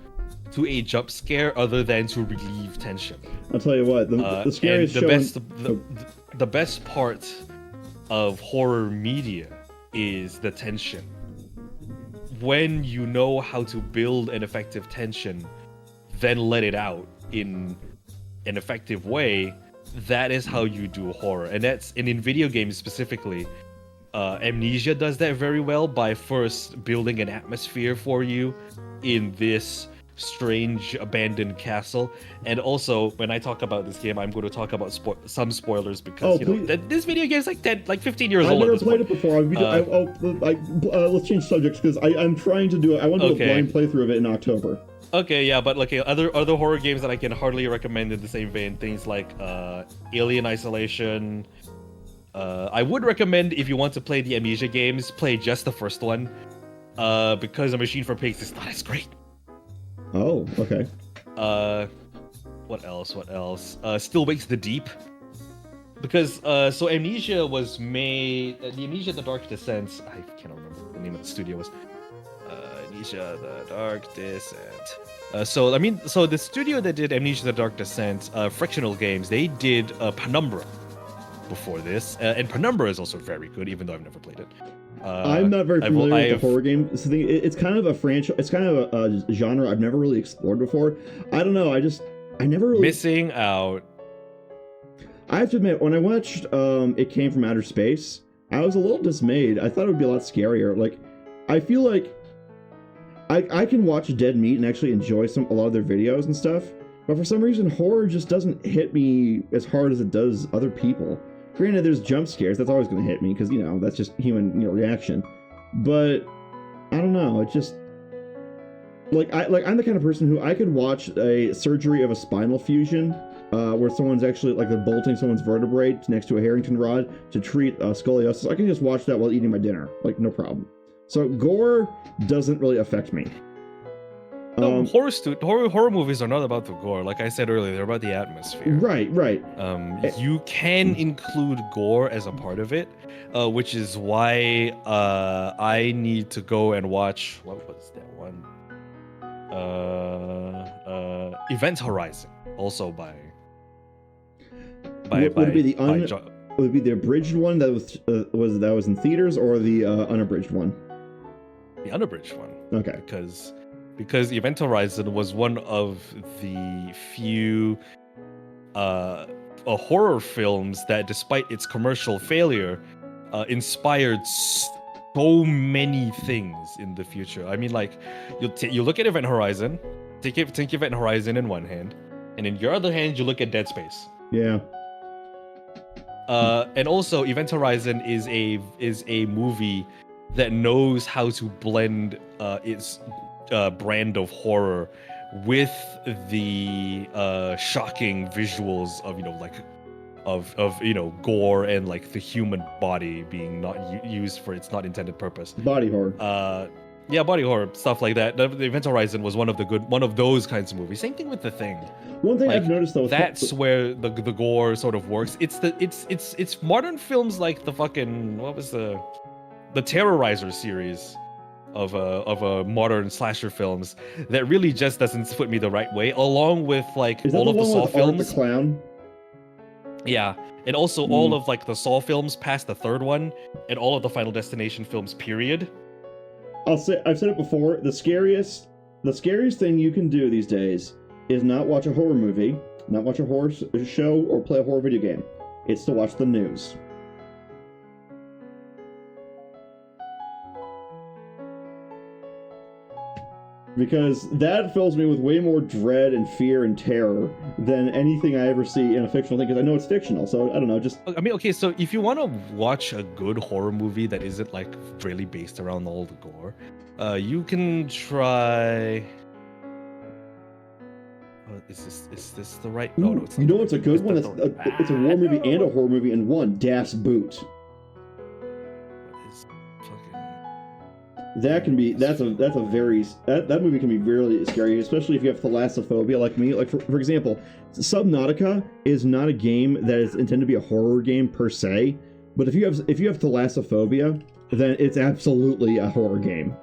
to a jump scare other than to relieve tension. I'll tell you what, the scariest the best part of horror media is the tension. When you know how to build an effective tension, then let it out in an effective way, that is how you do horror. And in video games specifically, Amnesia does that very well by first building an atmosphere for you in this strange abandoned castle. And also, when I talk about this game, I'm going to talk about some spoilers because this video game is like 15 years old. I've never played it before. Let's change subjects because I'm trying to do it. I want to do a blind playthrough of it in October. Okay, yeah, but other horror games that I can hardly recommend in the same vein, things like Alien Isolation. I would recommend, if you want to play the Amnesia games, play just the first one, because A Machine for Pigs is not as great. Oh, okay. What else? Still Wakes the Deep. Because, so Amnesia was made... the Amnesia The Dark Descent... I can't remember what the name of the studio was. Amnesia The Dark Descent. So the studio that did Amnesia The Dark Descent, Frictional Games, they did Penumbra before this. And Penumbra is also very good, even though I've never played it. I'm not very familiar with the horror game. It's kind of a franchise. It's kind of a genre I've never really explored before. I don't know. I never really... Missing out. I have to admit, when I watched It Came from Outer Space, I was a little dismayed. I thought it would be a lot scarier. Like, I feel like I can watch Dead Meat and actually enjoy a lot of their videos and stuff, but for some reason, horror just doesn't hit me as hard as it does other people. Granted, there's jump scares. That's always going to hit me because, that's just human reaction. But I don't know. It just... I'm the kind of person who I could watch a surgery of a spinal fusion where someone's actually, they're bolting someone's vertebrae next to a Harrington rod to treat scoliosis. I can just watch that while eating my dinner. No problem. So gore doesn't really affect me. No, horror movies are not about the gore. Like I said earlier, they're about the atmosphere. Right. You can include gore as a part of it, which is why I need to go and watch, what was that one? Event Horizon, also by Would it be the John. would it be the abridged one that was in theaters, or the unabridged one? The unabridged one. Okay. Because Event Horizon was one of the few horror films that, despite its commercial failure, inspired so many things in the future. I mean, like, you look at Event Horizon, take Event Horizon in one hand, and in your other hand, you look at Dead Space. Yeah. And also, Event Horizon is a movie that knows how to blend its brand of horror with the shocking visuals of gore and like the human body being not used for its not intended purpose. Body horror. Body horror stuff like that. The Event Horizon was one of those kinds of movies. Same thing with The Thing. One thing Like, I've noticed though, that's where the gore sort of works. It's modern films like the fucking, what was the Terrorizer series of modern slasher films that really just doesn't put me the right way, along with like is that all of the Saw Art films. the Clown? Yeah, and also all of like the Saw films past the third one, and all of the Final Destination films. Period. I've said it before. The scariest thing you can do these days is not watch a horror movie, not watch a horror show, or play a horror video game. It's to watch the news. Because that fills me with way more dread and fear and terror than anything I ever see in a fictional thing, because I know it's fictional, so I don't know, just... I mean, okay, so if you want to watch a good horror movie that isn't, like, really based around all the gore, you can try... Is this the right... No, it's not. You know what's a good one? It's a war movie and a horror movie in one, Das Boot. That movie can be really scary, especially if you have thalassophobia like me. Like for example, Subnautica is not a game that is intended to be a horror game per se, but if you have thalassophobia, then it's absolutely a horror game.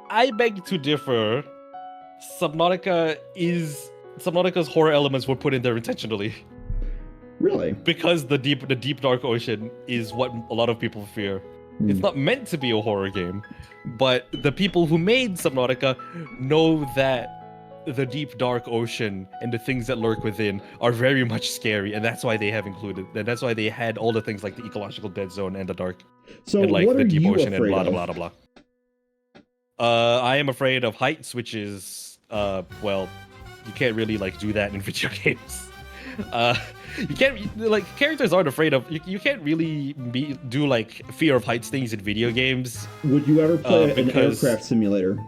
I beg to differ. Subnautica's horror elements were put in there intentionally. Really? Because the deep dark ocean is what a lot of people fear. It's not meant to be a horror game, but the people who made Subnautica know that the deep dark ocean and the things that lurk within are very much scary, and that's why they have included. And that's why they had all the things like the ecological dead zone and the dark, so and like what the are deep you ocean and afraid blah of? blah blah blah. I am afraid of heights, which is well, you can't really like do that in video games. You can't, like, characters aren't afraid of, you can't really do like fear of heights things in video games. Would you ever play an aircraft simulator?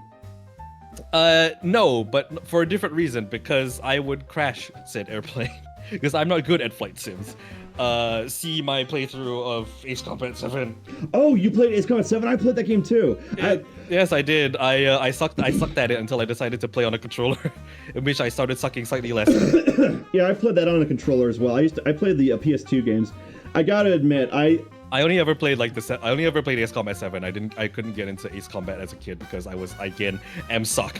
No, but for a different reason, because I would crash said airplane because I'm not good at flight sims. See my playthrough of Ace Combat 7. Oh, you played Ace Combat 7? I played that game too. Yes, I did. I sucked at it until I decided to play on a controller, in which I started sucking slightly less. Yeah, I played that on a controller as well. I played the PS2 games. I gotta admit, I only ever played Ace Combat 7. I couldn't get into Ace Combat as a kid because I was, again, suck.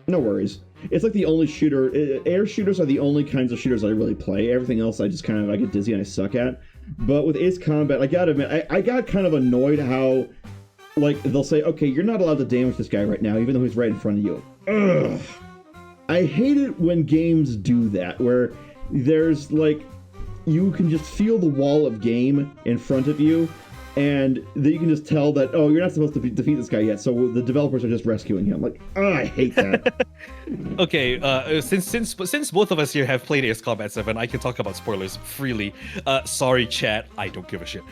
No worries. It's like the only shooter. Air shooters are the only kinds of shooters I really play. Everything else I just kind of, I get dizzy and I suck at. But with Ace Combat, I gotta admit, I got kind of annoyed how, like, they'll say, okay, you're not allowed to damage this guy right now, even though he's right in front of you. Ugh. I hate it when games do that, where there's, like, you can just feel the wall of game in front of you, and then you can just tell that, oh, you're not supposed to defeat this guy yet, so the developers are just rescuing him. Like, oh, I hate that. Okay, since both of us here have played Ace Combat 7, I can talk about spoilers freely. Sorry, chat, I don't give a shit.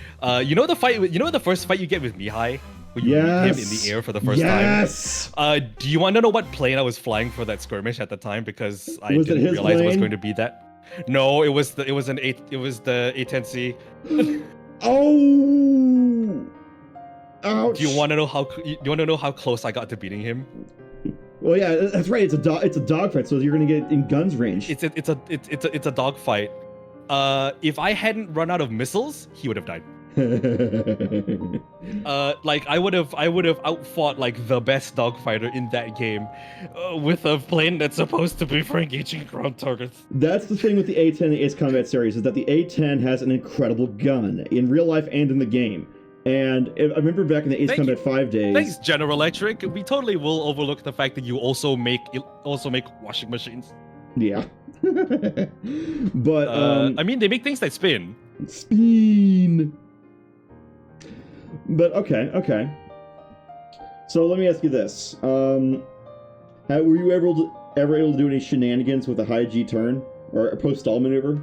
You know the first fight you get with Mihai? When you meet him in the air for the first time? Do you want to know what plane I was flying for that skirmish at the time? Because I didn't realize it was going to be that. No, it was the A10C. Oh! Ouch! Do you want to know how close I got to beating him? Well, yeah, that's right. It's a dog fight, so you're gonna get in guns range. It's a dog fight. If I hadn't run out of missiles, he would have died. Like I would have outfought like the best dogfighter in that game, with a plane that's supposed to be for engaging ground targets. That's the thing with the A10 and the Ace Combat series, is that the A10 has an incredible gun in real life and in the game. And I remember back in the Ace Combat 5 days. Thanks, General Electric. We totally will overlook the fact that you also make washing machines. Yeah. But I mean, they make things that spin. Spin. But okay. So let me ask you this: were you ever able to do any shenanigans with a high G turn or a post stall maneuver?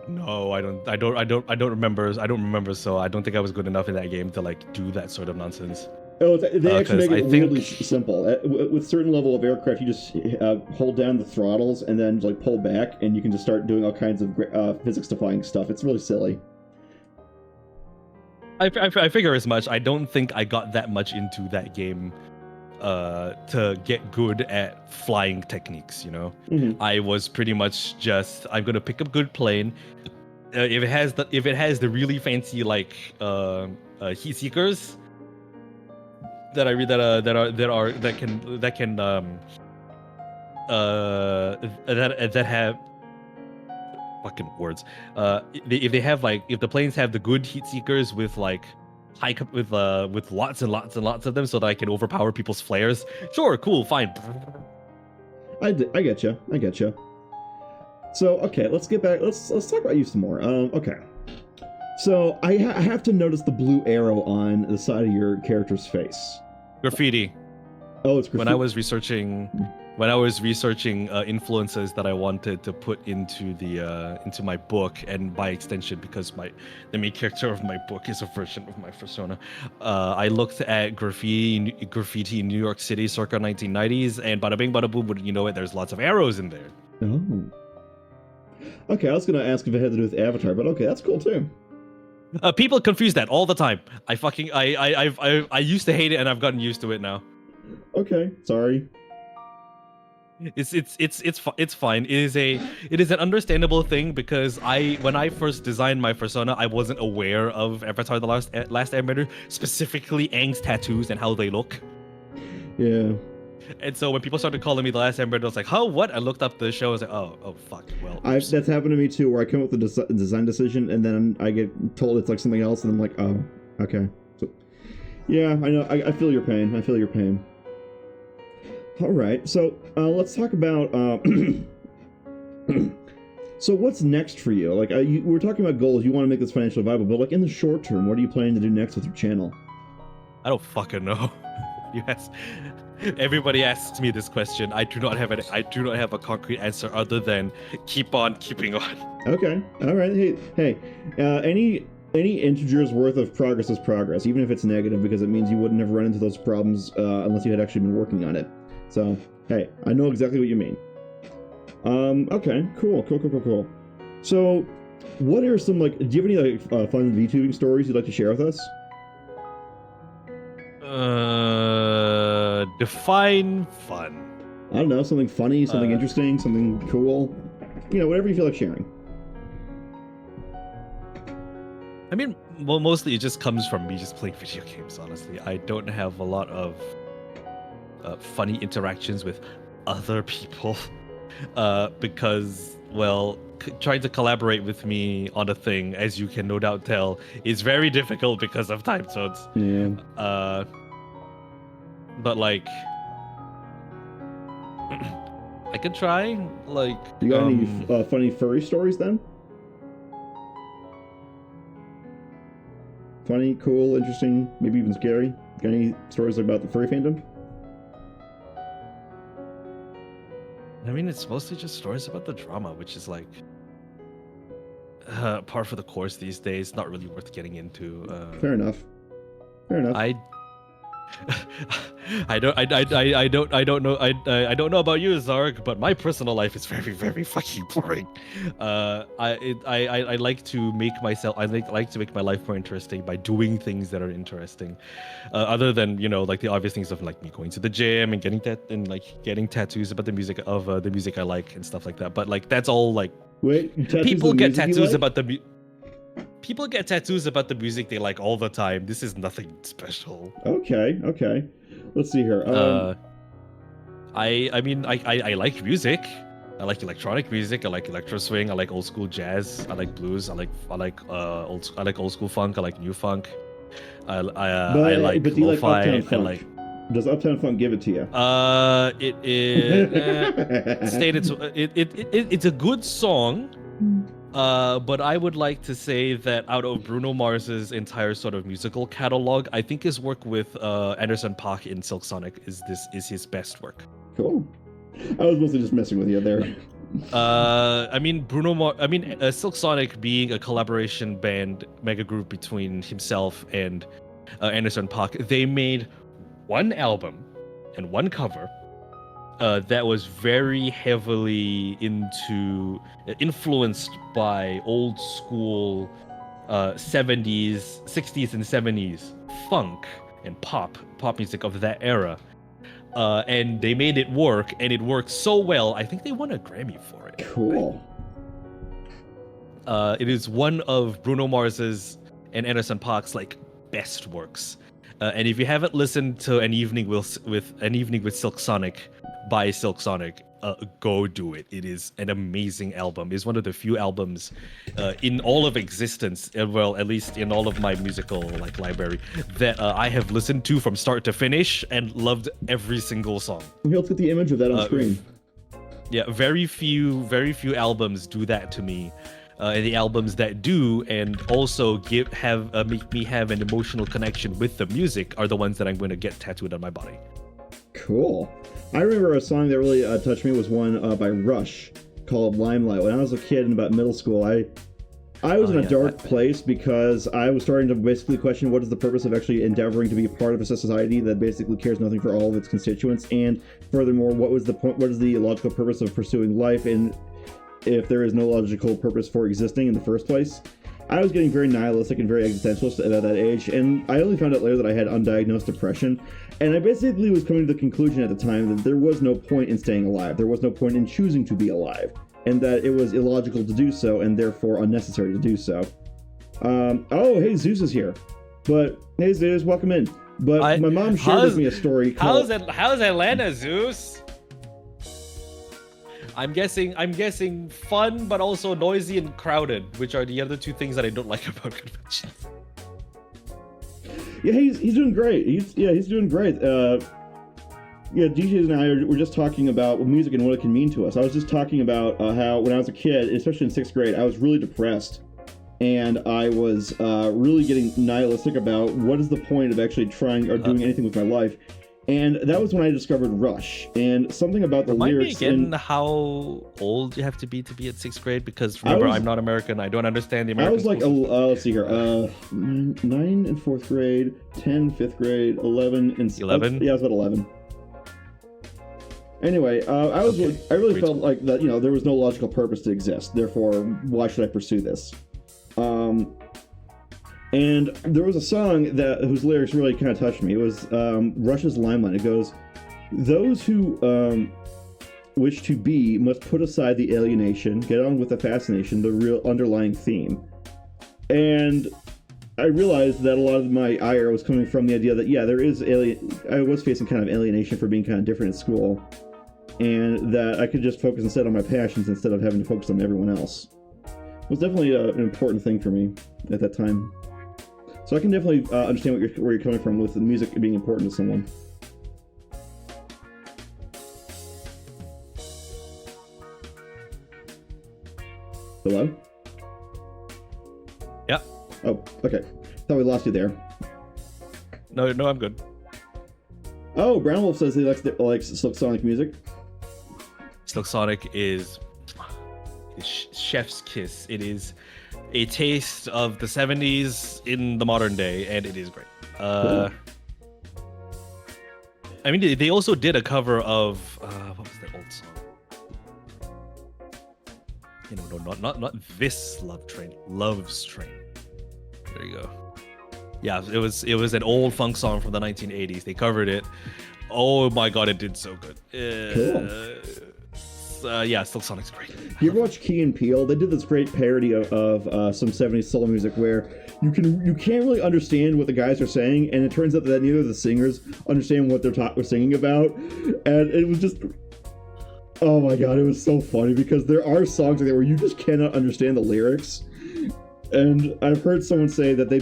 No, I don't remember. So I don't think I was good enough in that game to like do that sort of nonsense. Oh, they actually make it weirdly think... simple. With certain level of aircraft, you just hold down the throttles and then like pull back, and you can just start doing all kinds of physics-defying stuff. It's really silly. I figure as much. I don't think I got that much into that game to get good at flying techniques, you know? Mm-hmm. I was pretty much just, I'm gonna pick a good plane. If it has the really fancy like heat seekers that I read that have fucking words. If the planes have the good heat seekers with like with lots and lots and lots of them, so that I can overpower people's flares. Sure, cool, fine. I get you. So okay, let's get back. Let's talk about you some more. Okay. So I have to notice the blue arrow on the side of your character's face. Graffiti. Oh, it's graffiti. When I was researching influences that I wanted to put into my book, and by extension, because the main character of my book is a version of my persona, I looked at graffiti in New York City circa 1990s, and bada bing, bada boom, you know it, there's lots of arrows in there. Oh. Okay, I was gonna ask if it had to do with Avatar, but okay, that's cool too. People confuse that all the time. I used to hate it, and I've gotten used to it now. Okay, sorry. It's fine. It is an understandable thing, because when I first designed my persona, I wasn't aware of Avatar: The Last Airbender, specifically Aang's tattoos and how they look. Yeah. And so when people started calling me The Last Airbender, I was like, "Oh, what?" I looked up the show. I was like, "Oh, fuck." Well, that's happened to me too, where I come up with a design decision and then I get told it's like something else, and I'm like, "Oh, okay." So, yeah, I know. I feel your pain. All right, so let's talk about. So what's next for you? Like, we're talking about goals. You want to make this financially viable, but like in the short term, what are you planning to do next with your channel? I don't fucking know. Yes. Everybody asks me this question. I do not have a concrete answer other than keep on keeping on. Okay. All right. Hey. Any integer's worth of progress is progress, even if it's negative, because it means you wouldn't have run into those problems unless you had actually been working on it. So, hey, I know exactly what you mean. Okay, cool. So, what are some, like, do you have any, like, fun VTubing stories you'd like to share with us? Define fun. I don't know, something funny, something interesting, something cool. You know, whatever you feel like sharing. I mean, well, mostly it just comes from me just playing video games, honestly. I don't have a lot of funny interactions with other people because, well, trying to collaborate with me on a thing, as you can no doubt tell, is very difficult because of time zones. Yeah. But like, I could try. Like, you got any funny furry stories then? Funny, cool, interesting, maybe even scary. Got any stories about the furry fandom? I mean, it's mostly just stories about the drama, which is like par for the course these days. Not really worth getting into. Fair enough. I don't know about you, Zarg, but my personal life is very, very fucking boring. I like to make my life more interesting by doing things that are interesting, other than like the obvious things of like me going to the gym and getting tattoos about the music I like and stuff like that. But like that's all like people get tattoos about the people get tattoos about the music they like all the time. This is nothing special. Okay. Let's see here. I mean, I like music. I like electronic music. I like electro swing. I like old school jazz. I like blues. I like old school funk. I like new funk. I like but do you lo-fi. like Uptown Funk? Does Uptown Funk give it to you? It is it's a good song. But I would like to say that out of Bruno Mars's entire sort of musical catalog, I think his work with Anderson .Paak in Silk Sonic is his best work. Cool. I was mostly just messing with you there. I mean Silk Sonic being a collaboration band mega group between himself and Anderson .Paak, they made one album and one cover that was very heavily influenced by old school 70s, 60s, and 70s funk and pop music of that era. And they made it work, and it worked so well. I think they won a Grammy for it. Cool. It is one of Bruno Mars's and Anderson .Paak's like best works. And if you haven't listened to An Evening with Silk Sonic by Silk Sonic, go do it. It is an amazing album. It's one of the few albums in all of existence, well, at least in all of my musical like library, that I have listened to from start to finish and loved every single song. Okay, let's get the image of that on screen. Yeah, very few albums do that to me. And the albums that do and also make me have an emotional connection with the music are the ones that I'm going to get tattooed on my body. Cool. I remember a song that really touched me was one by Rush called Limelight. When I was a kid in about middle school, I was in a dark place because I was starting to basically question what is the purpose of actually endeavoring to be a part of a society that basically cares nothing for all of its constituents, and furthermore, what is the logical purpose of pursuing life, and if there is no logical purpose for existing in the first place. I was getting very nihilistic and very existentialist at that age, and I only found out later that I had undiagnosed depression, and I basically was coming to the conclusion at the time that there was no point in staying alive, there was no point in choosing to be alive, and that it was illogical to do so, and therefore unnecessary to do so. Oh, hey, Zeus is here. But, hey, Zeus, welcome in. But my mom shared with me a story called... How's Atlanta, Zeus? I'm guessing fun, but also noisy and crowded, which are the other two things that I don't like about conventions. Yeah, he's doing great. He's doing great. DJs and I were just talking about music and what it can mean to us. I was just talking about how when I was a kid, especially in 6th grade, I was really depressed. And I was really getting nihilistic about what is the point of actually trying or doing anything with my life. And that was when I discovered Rush, and something about the lyrics. Remind me again how old you have to be at 6th grade, because remember, I'm not American. I don't understand the American. I was like, let's see here, 9 in 4th grade, 10 5th grade, 11 and 11. Yeah, I was about 11. Anyway, I really felt like that. There was no logical purpose to exist. Therefore, why should I pursue this? And there was a song whose lyrics really kind of touched me. It was Rush's Limelight. It goes, "Those who wish to be must put aside the alienation, get on with the fascination, the real underlying theme." And I realized that a lot of my ire was coming from the idea that, I was facing kind of alienation for being kind of different at school, and that I could just focus instead on my passions instead of having to focus on everyone else. It was definitely an important thing for me at that time. So I can definitely understand where you're coming from with the music being important to someone. Hello? Yeah. Oh, okay. Thought we lost you there. No, I'm good. Oh, Brown Wolf says he likes Silk Sonic music. Silk Sonic is chef's kiss. It is a taste of the 70s in the modern day, and it is great. Cool. I mean, they also did a cover of what was the old song? You know, no, not this Love Train, Love's Train. There you go. Yeah, it was an old funk song from the 1980s. They covered it. Oh my god, it did so good. Yeah, Silk Sonic's great. You ever watch Key and Peele? They did this great parody of some 70s soul music where you can't really understand what the guys are saying, and it turns out that neither of the singers understand what they're singing about, and it was just, oh my god, it was so funny because there are songs like that where you just cannot understand the lyrics. And I've heard someone say that they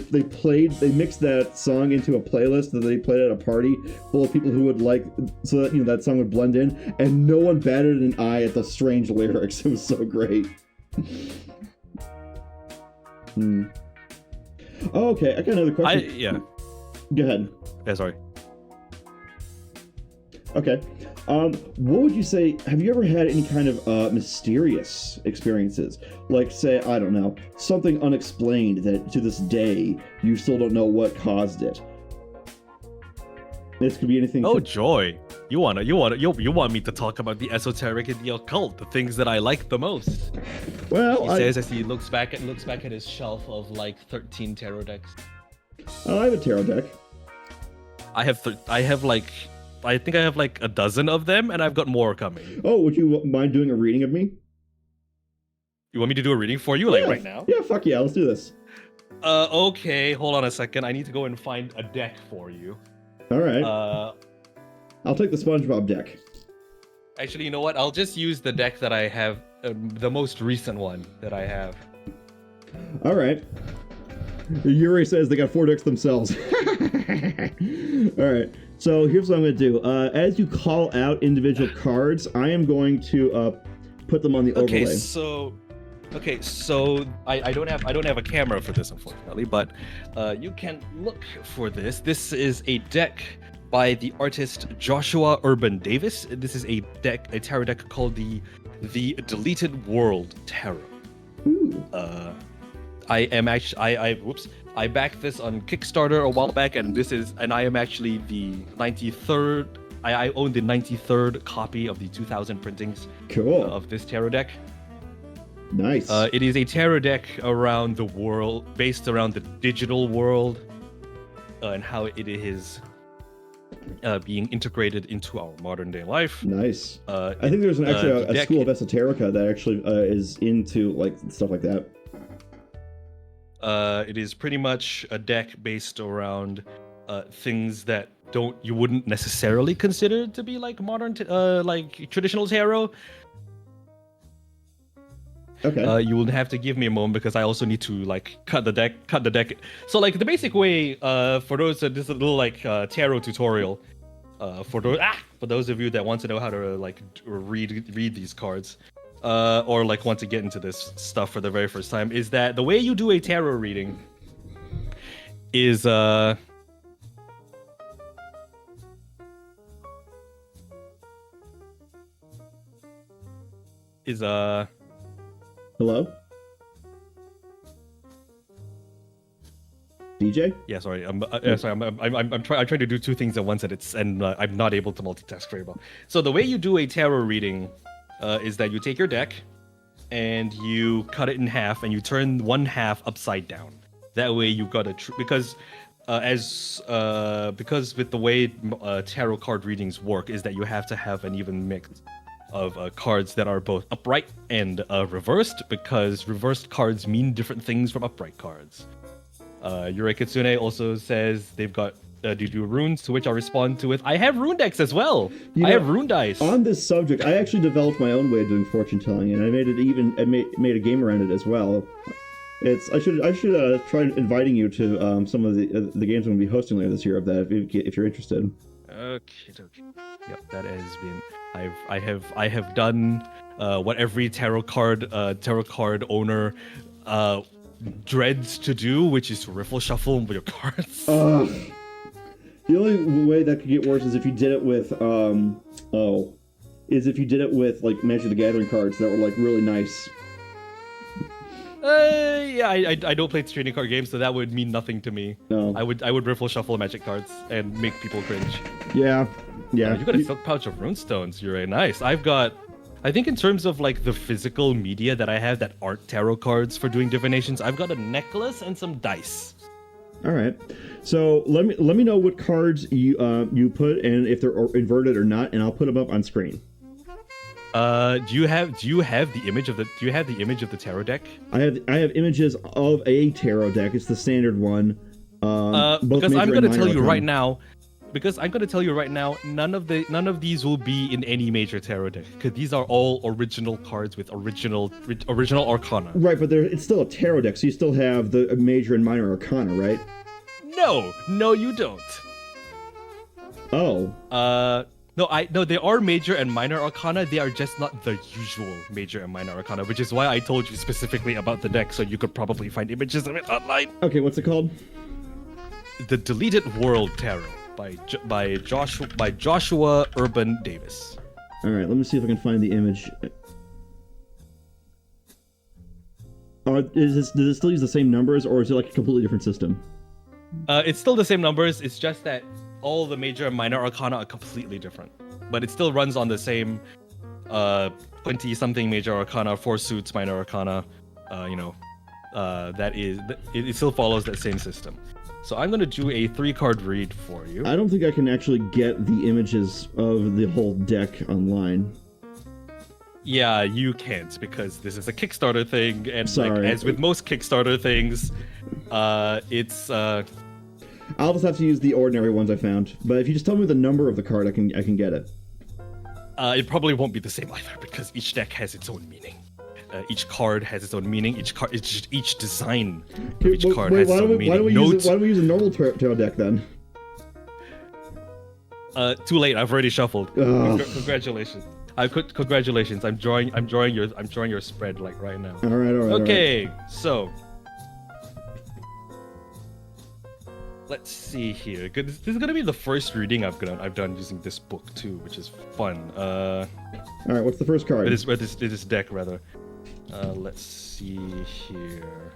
mixed that song into a playlist that they played at a party full of people who would like, so that, you know, that song would blend in, and no one batted an eye at the strange lyrics. It was so great. Oh, okay, I got another question. Yeah. Go ahead. Yeah, sorry. Okay. What would you say, have you ever had any kind of mysterious experiences? Like, say, I don't know, something unexplained that to this day you still don't know what caused it. This could be anything. Oh, joy. You want me to talk about the esoteric and the occult, the things that I like the most. Well, he says as he looks back at his shelf of like 13 tarot decks. Oh, I have a tarot deck. I think I have like a dozen of them, and I've got more coming. Oh, would you mind doing a reading of me? You want me to do a reading for you, like right now? Yeah, fuck yeah, let's do this. Okay, hold on a second. I need to go and find a deck for you. All right. I'll take the SpongeBob deck. Actually, you know what? I'll just use the deck that I have, the most recent one that I have. All right. Yuri says they got 4 decks themselves. All right. So here's what I'm going to do. As you call out individual cards, I am going to put them on the overlay. Okay, so I don't have a camera for this, unfortunately, but you can look for this. This is a deck by the artist Joshua Urban Davis. This is a tarot deck called the Deleted World Tarot. Ooh. I backed this on Kickstarter a while back, and I am actually the 93rd. I own the 93rd copy of the 2000 printings. Cool. Of this tarot deck. Nice. It is a tarot deck around the world, based around the digital world, and how it is being integrated into our modern day life. Nice. I think there's a school of esoterica that actually is into like stuff like that. It is pretty much a deck based around things that you wouldn't necessarily consider to be like modern, like traditional tarot. Okay. You will have to give me a moment because I also need to like cut the deck. So like the basic way, for those, this is a little like tarot tutorial. For those of you that want to know how to like read these cards, or like want to get into this stuff for the very first time, is that the way you do a tarot reading is Hello? DJ? Yeah, sorry. I'm trying to do two things at once, and I'm not able to multitask very well. So the way you do a tarot reading is that you take your deck and you cut it in half, and you turn one half upside down. That way you got because with the way tarot card readings work is that you have to have an even mix of cards that are both upright and reversed, because reversed cards mean different things from upright cards. Yurei Kitsune also says they've got do runes, to which I'll respond to with, I have rune decks as well. I have rune dice. On this subject, I actually developed my own way of doing fortune telling, and I made a game around it as well. I should try inviting you to some of the games I'm going to be hosting later this year of that if you're interested. Okay. Yep, that has been. I have done what every tarot card owner dreads to do, which is to riffle shuffle with your cards. The only way that could get worse is if you did it with like Magic the Gathering cards that were like really nice. Yeah, I don't play trading card games, so that would mean nothing to me. No. I would riffle shuffle Magic cards and make people cringe. Yeah. Yeah. You got a silk pouch of runestones. You're very nice. I think in terms of like the physical media that I have that aren't tarot cards for doing divinations, I've got a necklace and some dice. All right. So let me know what cards you put and if they're inverted or not, and I'll put them up on screen. Do you have the image of the tarot deck? I have images of a tarot deck. It's the standard one. Because I'm going to tell you right now. Because I'm going to tell you right now, none of these will be in any major tarot deck, because these are all original cards with original arcana. Right, but it's still a tarot deck, so you still have the major and minor arcana, right? No, you don't. Oh. No, they are major and minor arcana. They are just not the usual major and minor arcana, which is why I told you specifically about the deck, so you could probably find images of it online. Okay, what's it called? The Deleted World Tarot by Joshua Urban Davis. All right, let me see if I can find the image. Does it still use the same numbers, or is it like a completely different system? It's still the same numbers. It's just that all the major and minor arcana are completely different, but it still runs on the same 20-something major arcana, 4 suits minor arcana. It still follows that same system. So I'm going to do a 3-card read for you. I don't think I can actually get the images of the whole deck online. Yeah, you can't, because this is a Kickstarter thing, and Sorry. like, as with most Kickstarter things, it's I'll just have to use the ordinary ones I found. But if you just tell me the number of the card, I can get it. It probably won't be the same either, because each deck has its own meaning. Each card has its own meaning. Each design of each card has its own meaning. Why don't we use a normal tarot deck then? Too late. I've already shuffled. Congratulations. Congratulations. I'm drawing your spread like right now. All right. Okay, so let's see here. This is gonna be the first reading I've done using this book too, which is fun. All right. What's the first card? This deck rather. Let's see here.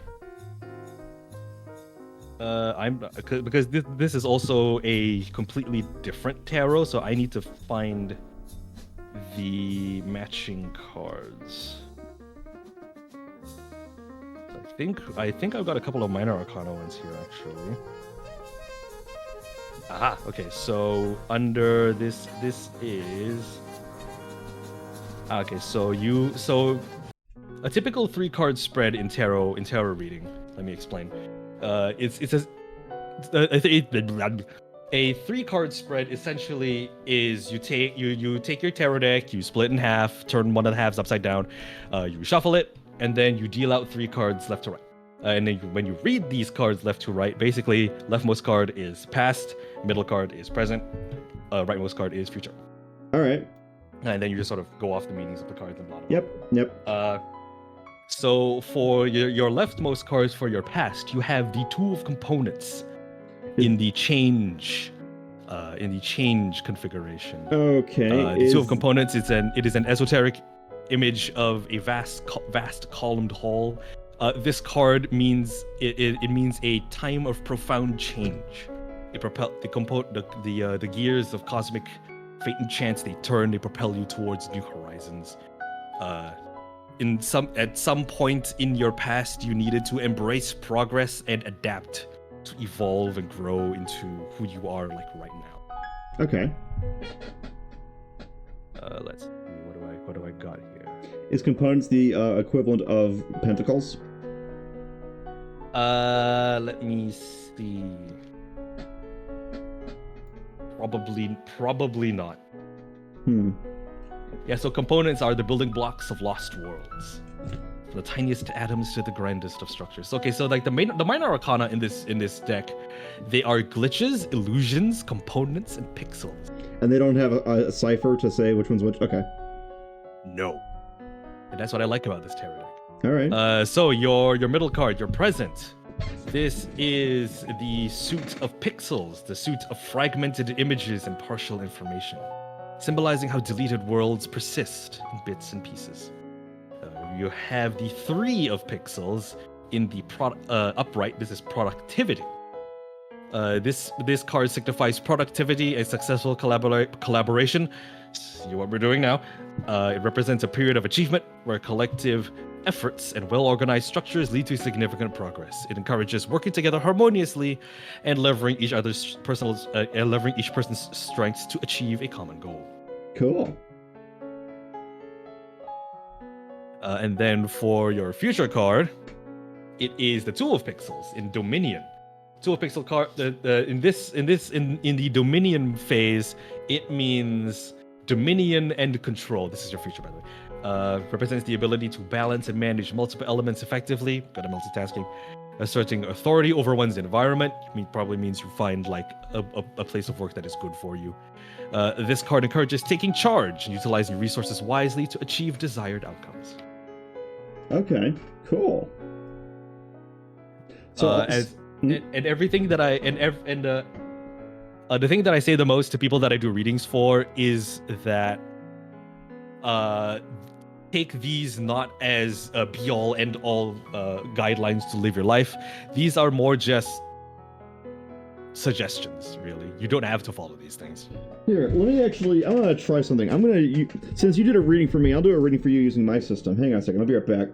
Because this is also a completely different tarot, so I need to find the matching cards. I think I've got a couple of minor arcana ones here actually. Aha, okay, so under this is okay, so a typical 3-card spread in tarot reading. Let me explain. It's a 3-card spread essentially is you take your tarot deck, you split it in half, turn one of the halves upside down, you shuffle it, and then you deal out 3 cards left to right. And then when you read these cards left to right, basically leftmost card is past, middle card is present, rightmost card is future. All right. And then you just sort of go off the meanings of the cards and blah blah. Yep. So for your leftmost cards for your past, you have the 2 of components in the change configuration. Okay. The 2 of components it is an esoteric image of a vast columned hall. This card means it means a time of profound change. The gears of cosmic fate and chance, they turn, they propel you towards new horizons. At some point in your past, you needed to embrace progress and adapt to evolve and grow into who you are like right now. Okay. Let's see, what do I got here? Is components the equivalent of pentacles? Let me see. Probably not. Yeah, so components are the building blocks of lost worlds. From the tiniest atoms to the grandest of structures. Okay, so like the minor arcana in this deck, they are glitches, illusions, components, and pixels. And they don't have a cipher to say which one's which? Okay. No. And that's what I like about this tarot deck. All right. So your middle card, your present. This is the suit of pixels, the suit of fragmented images and partial information, symbolizing how deleted worlds persist in bits and pieces. you have the 3 of pixels in the upright. This is productivity. This card signifies productivity and successful collaboration. See what we're doing now. It represents a period of achievement where collective efforts and well-organized structures lead to significant progress. It encourages working together harmoniously and leveraging each person's strengths to achieve a common goal. Cool. And then for your future card, it is the 2 of pixels in Dominion. 2 of pixel card. In the Dominion phase, it means dominion and control. This is your future, by the way. Represents the ability to balance and manage multiple elements effectively. Good at multitasking. Asserting authority over one's environment probably means you find like a place of work that is good for you. This card encourages taking charge and utilizing resources wisely to achieve desired outcomes. Okay, cool. So and everything that the thing that I say the most to people that I do readings for is that take these not as a be-all end-all guidelines to live your life. These are more just suggestions, really. You don't have to follow these things. Here, let me actually, I want to try something. Since you did a reading for me, I'll do a reading for you using my system. Hang on a second, I'll be right back.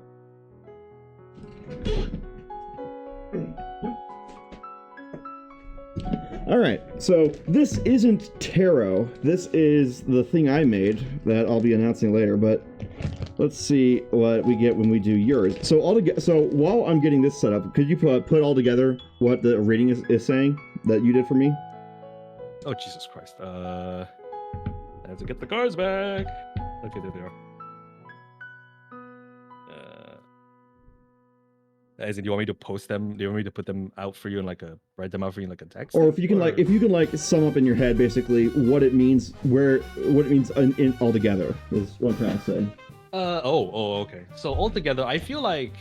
Alright, so this isn't tarot. This is the thing I made that I'll be announcing later, but let's see what we get when we do yours. So while I'm getting this set up, could you put all together what the reading is saying that you did for me? Oh, Jesus Christ. I have to get the cards back. Okay, there they are. As in, do you want me to post them? Do you want me to put them out for you and write them out for you in a text? Or if you can sum up in your head basically what it means, in all together is what I'm trying to say. Okay. So altogether, I feel like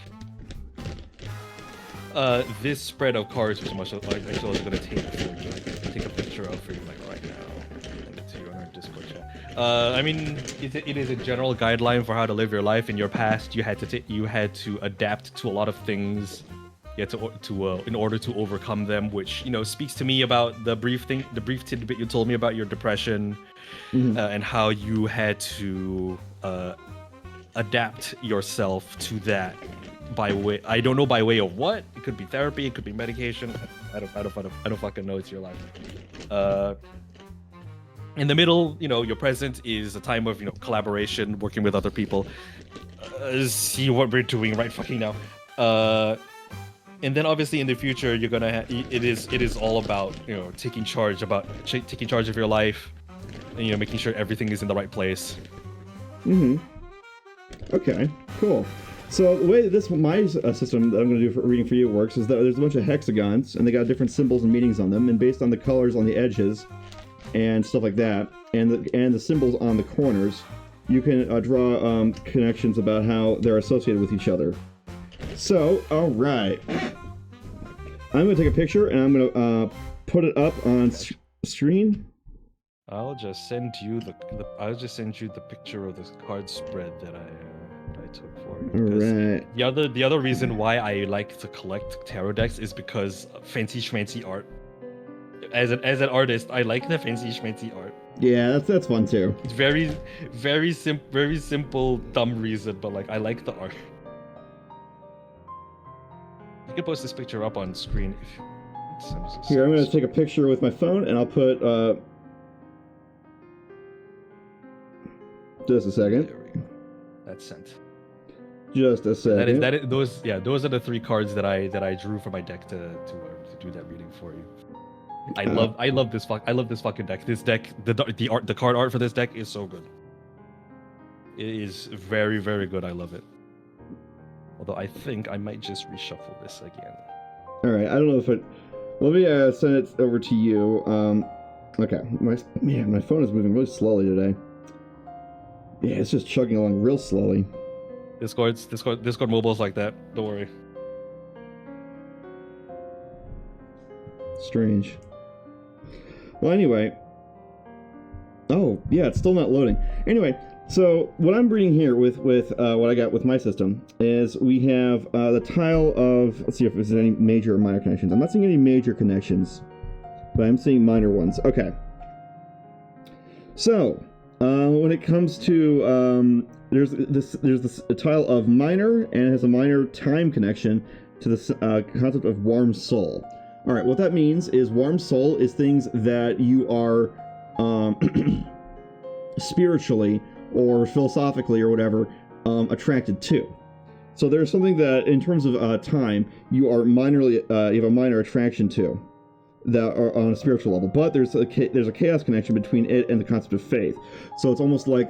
this spread of cards, which I'm actually going to take a picture of for you right now, send it to you on our Discord chat. I mean, it is a general guideline for how to live your life. In your past, you had to adapt to a lot of things. You had to in order to overcome them, which speaks to me about the brief tidbit you told me about your depression, and how you had to adapt yourself to that I don't know by way of what. It could be therapy, it could be medication. I don't fucking know. It's your life. In the middle, your present is a time of collaboration, working with other people. See what we're doing right fucking now. And then obviously in the future, you're gonna it is all about taking charge of your life, and making sure everything is in the right place. Okay, cool. So the way that my system that I'm going to do for reading for you works is that there's a bunch of hexagons, and they got different symbols and meanings on them, and based on the colors on the edges and stuff like that, and the symbols on the corners, you can draw connections about how they're associated with each other. So, all right, I'm going to take a picture and I'm going to put it up on screen. I'll just send you the picture of the card spread that I took for you. Alright. The other reason why I like to collect tarot decks is because fancy schmancy art. As an artist, I like the fancy schmancy art. Yeah, that's fun too. It's very simple, dumb reason, but I like the art. You can post this picture up on screen if you want. Here, I'm going to take a picture with my phone, and I'll put just a second. There we go. That's sent. Just a second. Those are the 3 cards that I drew for my deck to do that reading for you. I love this fucking deck. This deck, the card art for this deck is so good. It is very, very good. I love it. Although I think I might just reshuffle this again. All right, I don't know if it. Let me send it over to you. Okay, my phone is moving really slowly today. Yeah, it's just chugging along real slowly. Discord mobile's like that. Don't worry. Strange. Well, anyway. Oh, yeah, it's still not loading. Anyway, So what I'm reading here with what I got with my system is we have the tile of, let's see if there's any major or minor connections. I'm not seeing any major connections, but I'm seeing minor ones. Okay. So when it comes to there's this tile of minor, and it has a minor time connection to the concept of warm soul. All right, what that means is warm soul is things that you are spiritually or philosophically or whatever attracted to. So there's something that, in terms of time, you are minorly you have a minor attraction to, that are on a spiritual level. But there's a chaos connection between it and the concept of faith. So it's almost like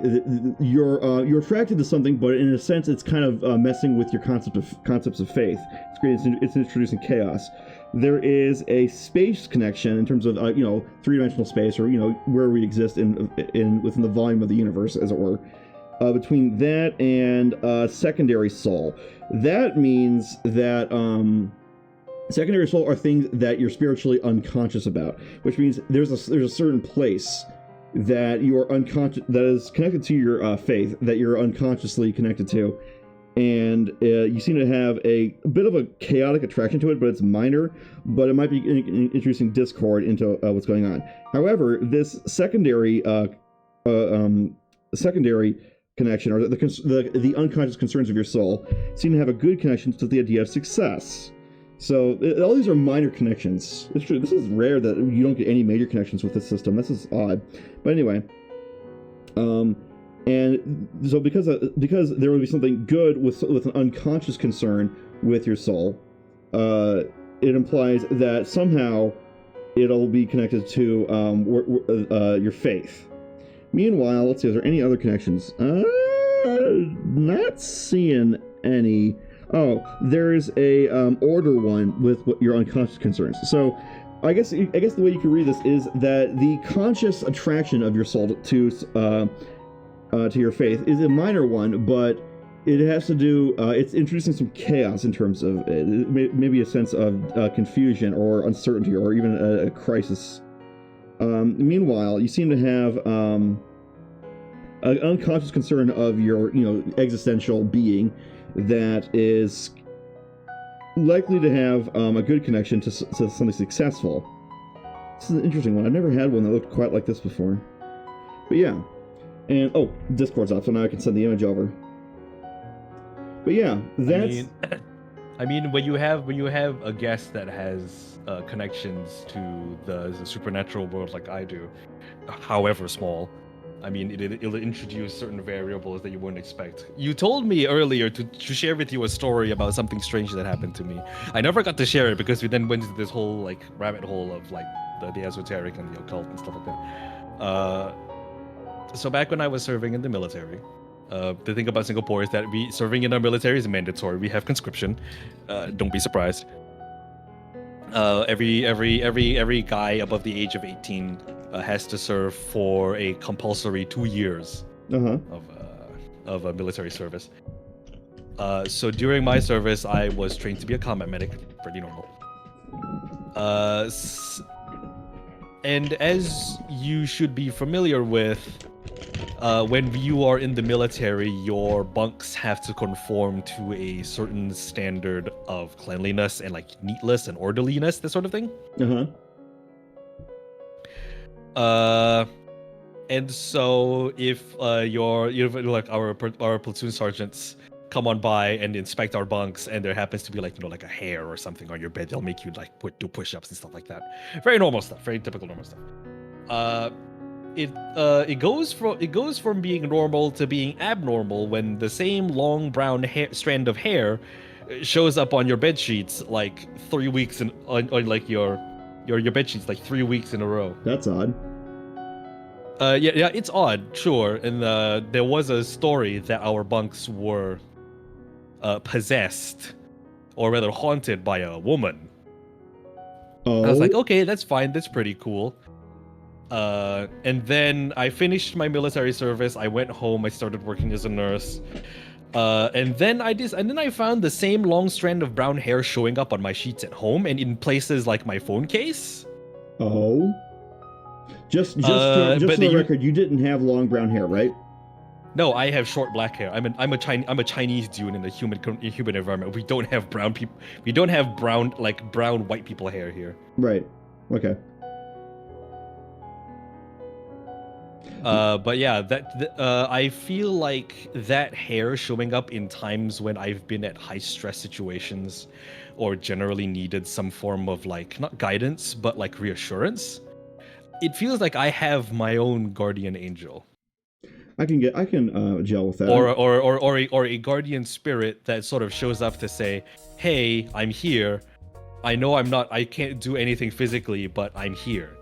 you're attracted to something, but in a sense, it's kind of messing with your concepts of faith. It's introducing chaos. There is a space connection in terms of three-dimensional space, or where we exist within the volume of the universe, as it were. Between that and secondary soul, that means that secondary soul are things that you're spiritually unconscious about, which means there's a certain place that you are unconscious, that is connected to your faith, that you're unconsciously connected to. And you seem to have a bit of a chaotic attraction to it, but it's minor, but it might be introducing discord into what's going on. However, this secondary connection, or the unconscious concerns of your soul, seem to have a good connection to the idea of success. So all these are minor connections. It's true. This is rare that you don't get any major connections with this system. This is odd. But anyway, and so because there would be something good with an unconscious concern with your soul, it implies that somehow it'll be connected to your faith. Meanwhile, let's see, is there any other connections? Not seeing any. Oh, there's a order one with your unconscious concerns. So I guess the way you can read this is that the conscious attraction of your soul to your faith is a minor one, but it has to do, it's introducing some chaos in terms of maybe a sense of confusion or uncertainty, or even a crisis. Meanwhile, you seem to have an unconscious concern of your existential being that is likely to have a good connection to something successful. This is an interesting one. I've never had one that looked quite like this before. But yeah. And Discord's off, so now I can send the image over. But yeah, that's. I mean, when you have a guest that has connections to the supernatural world like I do, however small, I mean, it'll introduce certain variables that you wouldn't expect. You told me earlier to share with you a story about something strange that happened to me. I never got to share it because we then went into this whole rabbit hole of the esoteric and the occult and stuff like that. So back when I was serving in the military, the thing about Singapore is that serving in our military is mandatory. We have conscription. Don't be surprised. Every guy above the age of 18 has to serve for a compulsory 2 years of a military service. So during my service, I was trained to be a combat medic. Pretty normal. And as you should be familiar with, when you are in the military, your bunks have to conform to a certain standard of cleanliness and neatness and orderliness, that sort of thing. And so if our platoon sergeants come on by and inspect our bunks, and there happens to be a hair or something on your bed, they'll make you do push-ups and stuff like that. Very normal stuff, very typical normal stuff. It goes from being normal to being abnormal when the same long brown strand of hair shows up on your bed sheets 3 weeks on your bed sheets 3 weeks in a row. That's odd. Yeah, it's odd, sure. And there was a story that our bunks were possessed, or rather haunted, by a woman. Oh. I was like, okay, that's fine. That's pretty cool. And then I finished my military service. I went home. I started working as a nurse. And then I found the same long strand of brown hair showing up on my sheets at home and in places like my phone case. Oh. Just for the record, you didn't have long brown hair, right? No, I have short black hair. I'm a Chinese dude in a human environment. We don't have brown people. We don't have brown white people hair here. Right. Okay. But yeah, I feel like that hair showing up in times when I've been at high stress situations, or generally needed some form of like not guidance but like reassurance. It feels like I have my own guardian angel. I can gel with that. Or a guardian spirit that sort of shows up to say, "Hey, I'm here. I know I can't do anything physically, but I'm here."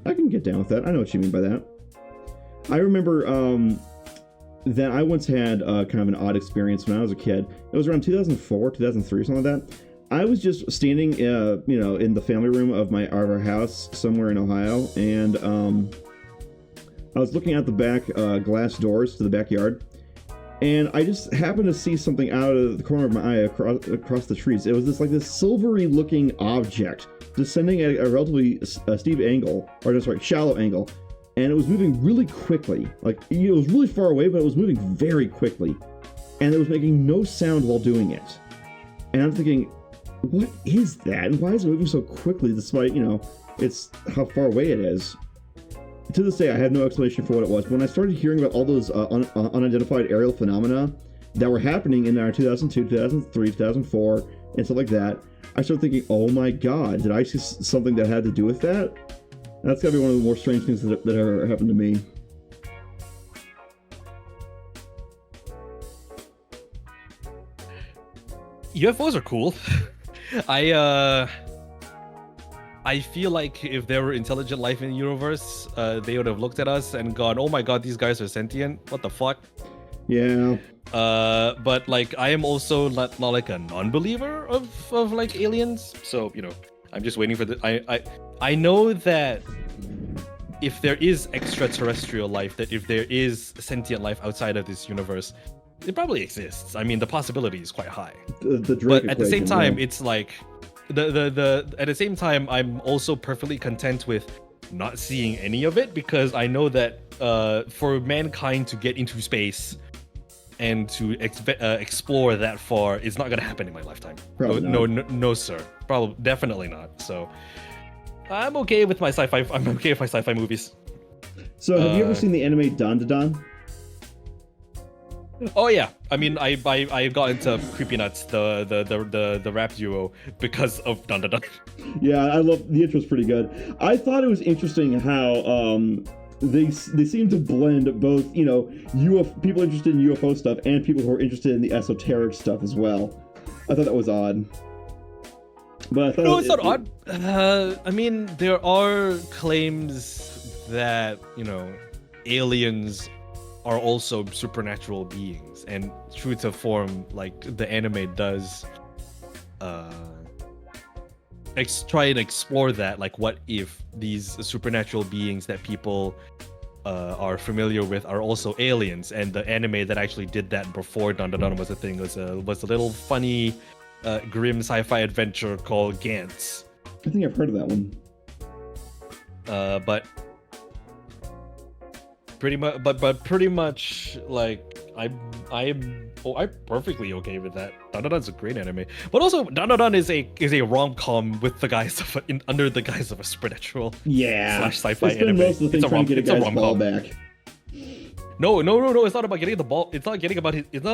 I can get down with that. I know what you mean by that. I remember that I once had kind of an odd experience when I was a kid. It was around 2004, 2003, something like that. I was just standing, in the family room of our house somewhere in Ohio, and I was looking out the back glass doors to the backyard, and I just happened to see something out of the corner of my eye across the trees. It was this silvery-looking object descending at a relatively steep angle, shallow angle, and it was moving really quickly. Like, it was really far away, but it was moving very quickly, and it was making no sound while doing it. And I'm thinking, what is that? And why is it moving so quickly despite, it's how far away it is? To this day, I have no explanation for what it was. When I started hearing about all those unidentified aerial phenomena that were happening in our 2002, 2003, 2004, and stuff like that, I started thinking, oh my god, did I see something that had to do with that? And that's got to be one of the more strange things that ever happened to me. UFOs are cool. I feel like if there were intelligent life in the universe, they would have looked at us and gone, "Oh my god, these guys are sentient. What the fuck?" Yeah. But like, I am also not like a non-believer of like aliens. So I'm just waiting for I know that if there is extraterrestrial life, that if there is sentient life outside of this universe, it probably exists. I mean, the possibility is quite high. But at the same time, it's like at the same time, I'm also perfectly content with not seeing any of it, because I know that for mankind to get into space and to explore that far is not gonna happen in my lifetime. No, sir. Probably, definitely not. So I'm okay with my sci-fi. I'm okay with my sci-fi movies. So have you ever seen the anime Dan Da Dan? Oh yeah, I mean, I got into Creepy Nuts, the rap duo, because of Dun Dun Dun. Yeah, I love the intro's pretty good. I thought it was interesting how they seem to blend both, people interested in UFO stuff and people who are interested in the esoteric stuff as well. I thought that was odd. But I thought no, it's not odd. I mean, there are claims that aliens are also supernatural beings, and true to form, like the anime does try and explore that, like what if these supernatural beings that people are familiar with are also aliens. And the anime that actually did that before Dun Dun Dun was a thing was a little funny grim sci-fi adventure called Gantz. I think I've heard of that one. But pretty much like I'm perfectly okay with that. Dun Dun Dun's a great anime, but also Dun Dun Dun is a rom-com with the guise of under the guise of a supernatural slash sci-fi anime. It's a rom-com. Back. No. It's not about getting the ball. It's not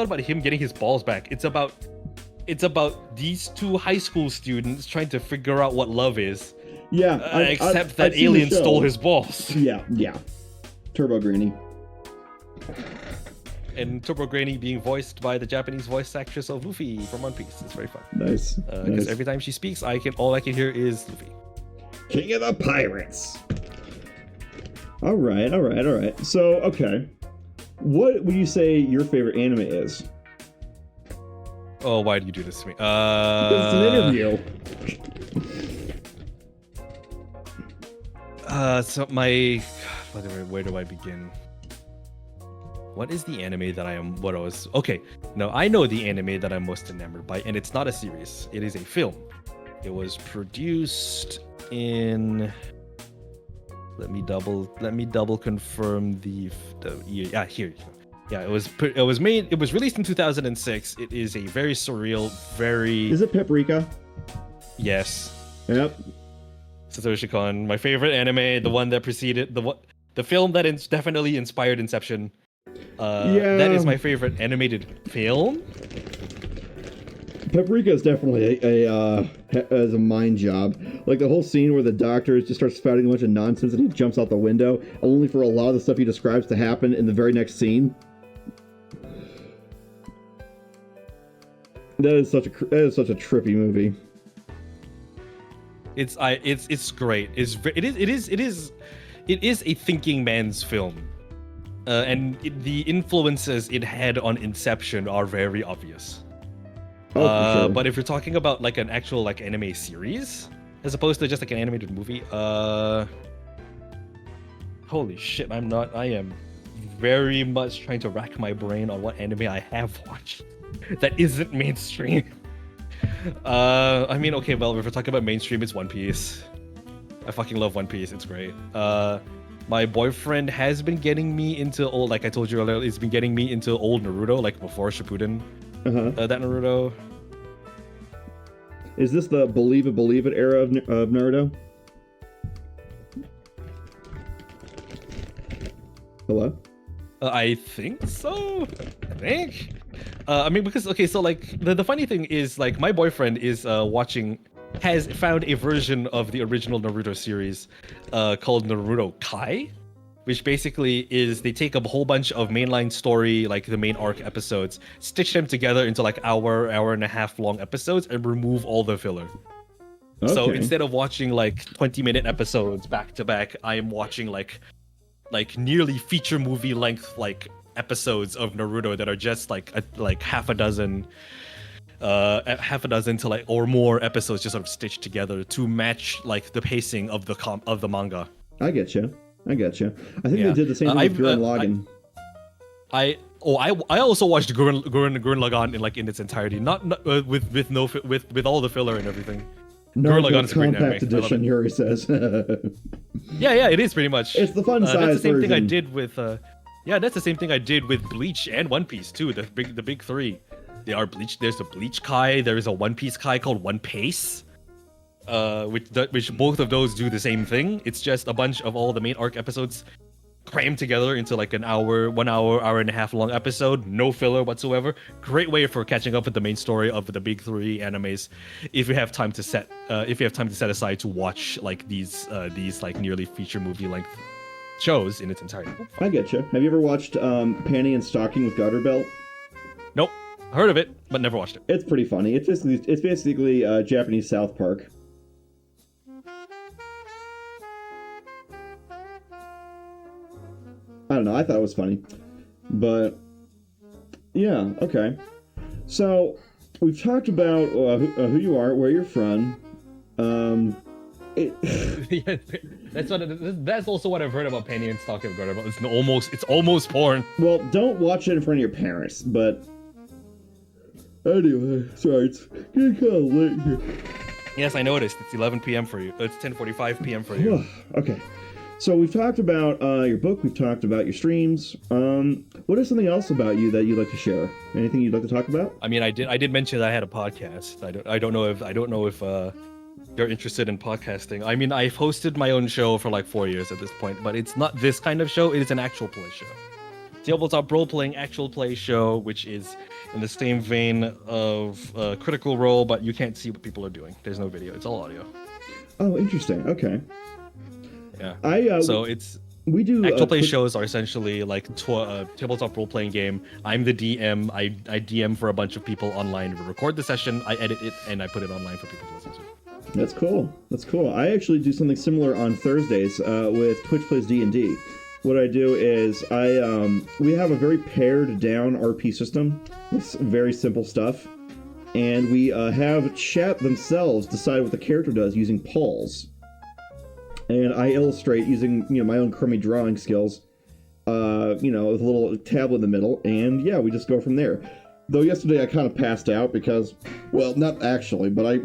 about him getting his balls back. It's about these two high school students trying to figure out what love is. Yeah. Except that aliens stole his balls. Yeah. Turbo Granny. And Turbo Granny being voiced by the Japanese voice actress of Luffy from One Piece. It's very fun. Nice. Because every time she speaks, all I can hear is Luffy. King of the Pirates. All right. So, okay. What would you say your favorite anime is? Oh, why do you do this to me? It's an interview. So where do I begin? What is the anime that I know the anime that I'm most enamored by, and it's not a series. It is a film. It was produced in Let me double confirm the year. Yeah, here. Yeah, it was released in 2006. It is a very surreal, very. Is it Paprika? Yes. Yep. Satoshi Kon, my favorite anime, the one that preceded the film that definitely inspired Inception. That is my favorite animated film. Paprika is definitely as a mind job. Like the whole scene where the doctor just starts spouting a bunch of nonsense and he jumps out the window, only for a lot of the stuff he describes to happen in the very next scene. That is such a trippy movie. It's great. It is a thinking man's film, and the influences it had on Inception are very obvious. Oh, for sure. But if you're talking about like an actual like anime series, as opposed to just like an animated movie, holy shit, I am very much trying to rack my brain on what anime I have watched that isn't mainstream. I mean, okay, well, if we're talking about mainstream, it's One Piece. I fucking love One Piece. It's great. My boyfriend has been getting me into old, like I told you earlier, he's been getting me into old Naruto, like before Shippuden. That Naruto. Is this the believe it era of Naruto? Hello? I think so. I think. I mean, because okay, so like the funny thing is like my boyfriend is has found a version of the original Naruto series called Naruto Kai, which basically is they take a whole bunch of mainline story, like the main arc episodes, stitch them together into like hour and a half long episodes and remove all the filler. Okay. So instead of watching like 20-minute episodes back to back, I am watching like nearly feature movie length like episodes of Naruto that are just like half a dozen to like or more episodes just sort of stitched together to match like the pacing of the manga. I get you. I think they did the same thing with Gurren Lagann. I also watched Gurren Lagann in its entirety, not with all the filler and everything. Gurren Lagann is a great compact edition, Yuri says. yeah, it is pretty much. It's the fun size That's the same version. thing I did with. That's the same thing I did with Bleach and One Piece too. The big three. They are Bleach. There's a Bleach Kai. There is a One Piece Kai called One Piece. Which both of those do the same thing. It's just a bunch of all the main arc episodes crammed together into like an hour, 1 hour and a half long episode, no filler whatsoever. Great way for catching up with the main story of the big three animes. If you have time to set aside to watch like these like nearly feature movie length shows in its entirety. I get you. Have you ever watched Panty and Stocking with Garter Belt? Nope. Heard of it, but never watched it. It's pretty funny. It's basically Japanese South Park. I don't know. I thought it was funny, but yeah, okay. So we've talked about who you are, where you're from. Yeah, that's also what I've heard about Penny and Stocking Garter. It's almost porn. Well, don't watch it in front of your parents. But anyway, sorry, it's getting kind of late here. Yes, I noticed. It's 11 p.m. for you. It's 10:45 p.m. for you. Okay. So we've talked about your book. We've talked about your streams. What is something else about you that you'd like to share? Anything you'd like to talk about? I mean, I did mention that I had a podcast. I don't know if you're interested in podcasting. I mean, I've hosted my own show for like 4 years at this point, but it's not this kind of show. It is an actual play show. Tabletop role-playing actual play show, which is in the same vein of Critical Role, but you can't see what people are doing. There's no video. It's all audio. Oh, interesting. Okay. Yeah. So we do actual play shows are essentially like tabletop role playing game. I'm the DM. I DM for a bunch of people online. We record the session. I edit it and I put it online for people to listen to. That's cool. I actually do something similar on Thursdays with Twitch Plays D&D. What I do is we have a very pared down RP system with very simple stuff, and we have chat themselves decide what the character does using polls. And I illustrate using my own crummy drawing skills, with a little tablet in the middle, and yeah, we just go from there. Though yesterday I kind of passed out because, well, not actually, but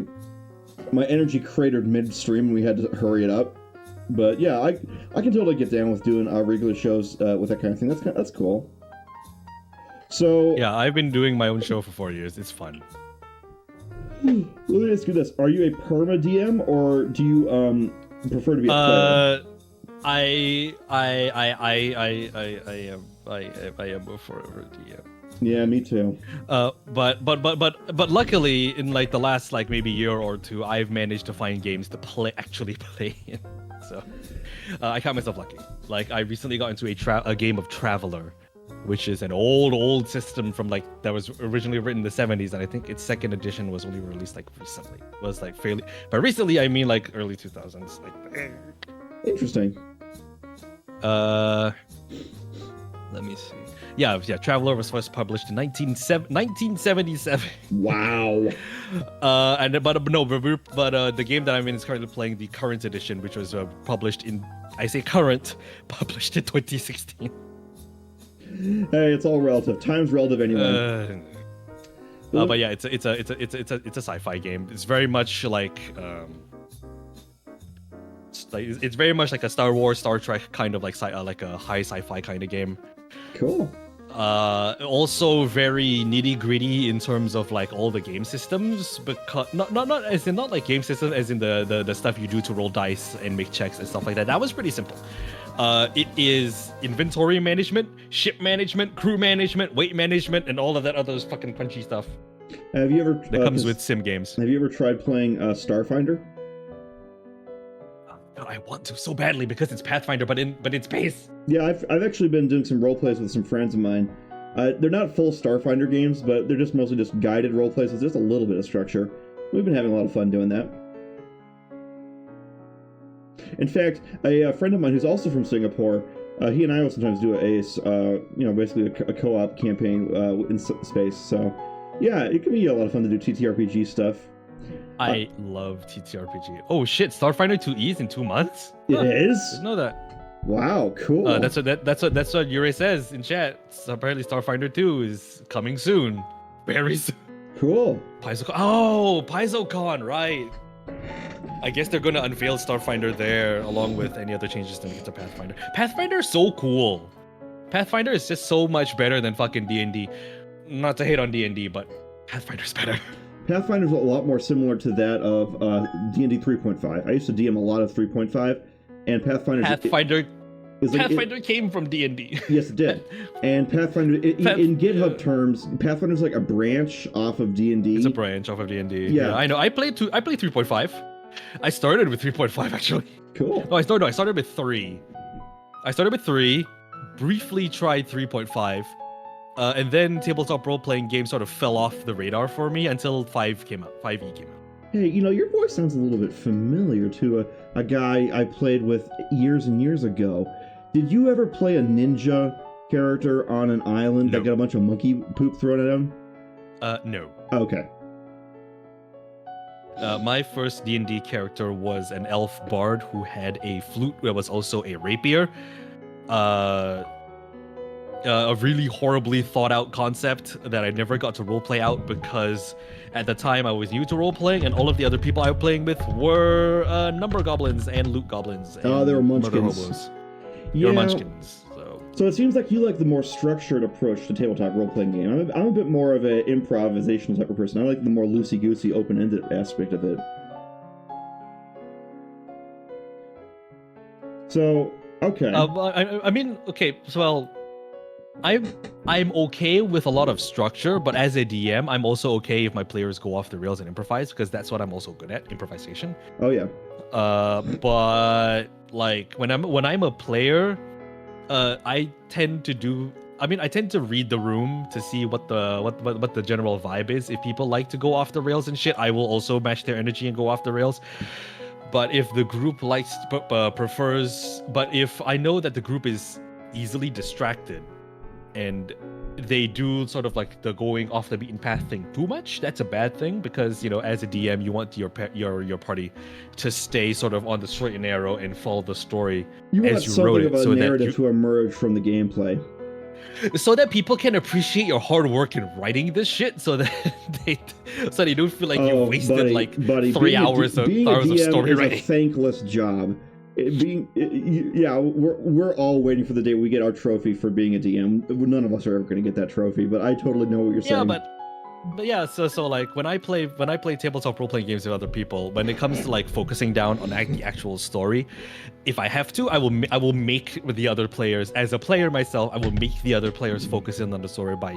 my energy cratered midstream and we had to hurry it up. But yeah, I can totally get down with doing regular shows with that kind of thing. That's cool. So Yeah, I've been doing my own show for 4 years. It's fun. Let me ask you this: are you a perma DM or do you prefer to be a player? I am a forever DM. Yeah, me too. But luckily, in like the last like maybe year or two, I've managed to find games to actually play in. So I count myself lucky. Like I recently got into a game of Traveler, which is an old system from like that was originally written in the 70s, and I think its second edition was only released like recently. Was like fairly, but recently I mean like early 2000s. Like Interesting. Let me see. Yeah. Traveler was first published in 1977. Wow. The game that I'm in is currently playing the current edition, which was published in 2016. Hey, it's all relative. Time's relative anyway. But yeah, it's a sci-fi game. It's very much like it's very much like a Star Wars, Star Trek kind of like a high sci-fi kind of game. Cool. Also very nitty gritty in terms of like all the game systems, because not like game systems as in the stuff you do to roll dice and make checks and stuff like that. That was pretty simple. It is inventory management, ship management, crew management, weight management, and all of that other fucking punchy stuff. Have you ever that comes with sim games? Have you ever tried playing Starfinder? God, I want to so badly because it's Pathfinder, but in space. Yeah, I've actually been doing some role plays with some friends of mine. They're not full Starfinder games, but they're just mostly just guided role plays with just a little bit of structure. We've been having a lot of fun doing that. In fact, a friend of mine who's also from Singapore, he and I will sometimes do basically a co-op campaign in space. So, yeah, it can be a lot of fun to do TTRPG stuff. I love TTRPG. Oh shit, Starfinder 2E is in 2 months? It is? Didn't know that. Wow, cool. That's what Yuri says in chat. So apparently Starfinder 2 is coming soon. Very soon. Cool. PaizoCon, right. I guess they're gonna unveil Starfinder there along with any other changes to make it to Pathfinder. Pathfinder is so cool. Pathfinder is just so much better than fucking D&D. Not to hate on D&D, but Pathfinder's better. Pathfinder's a lot more similar to that of D&D 3.5. I used to DM a lot of 3.5, and Pathfinder came from D&D. Yes, it did. And Pathfinder, in GitHub terms, Pathfinder's like a branch off of D&D. It's a branch off of D&D. Yeah, I know. I played 3.5. I started with 3.5 actually. Cool. No, I started with 3. I started with 3, briefly tried 3.5. And then tabletop role-playing games sort of fell off the radar for me until 5E came out. Hey, your voice sounds a little bit familiar to a guy I played with years and years ago. Did you ever play a ninja character on an island that got a bunch of monkey poop thrown at him? No. Okay. My first D&D character was an elf bard who had a flute that was also a rapier. A really horribly thought out concept that I never got to roleplay out because at the time I was new to roleplaying and all of the other people I was playing with were number goblins and loot goblins. Oh, they were munchkins. Murder hobos. They Yeah. were munchkins. So it seems like you like the more structured approach to tabletop role-playing game. I'm a bit more of an improvisational type of person. I like the more loosey-goosey, open-ended aspect of it. So, okay. I mean, okay, so well, I'm okay with a lot of structure, but as a DM, I'm also okay if my players go off the rails and improvise because that's what I'm also good at, improvisation. Oh yeah. But like when I'm a player, I tend to read the room to see what the general vibe is. If people like to go off the rails and shit, I will also match their energy and go off the rails. But if the group prefers, but if I know that the group is easily distracted and they do sort of like the going off the beaten path thing too much, that's a bad thing because, as a DM, you want your party to stay sort of on the straight and narrow and follow the story as you wrote it. You want something of a narrative to emerge from the gameplay. So that people can appreciate your hard work in writing this shit, so that they don't feel like you wasted 3 hours of story writing. Being a DM is a thankless job. we're all waiting for the day we get our trophy for being a DM. None of us are ever going to get that trophy, but I totally know what you're saying. But yeah, so like when I play tabletop role playing games with other people, when it comes to like focusing down on the actual story, if I have to, I will make with the other players, as a player myself, I will make the other players focus in on the story by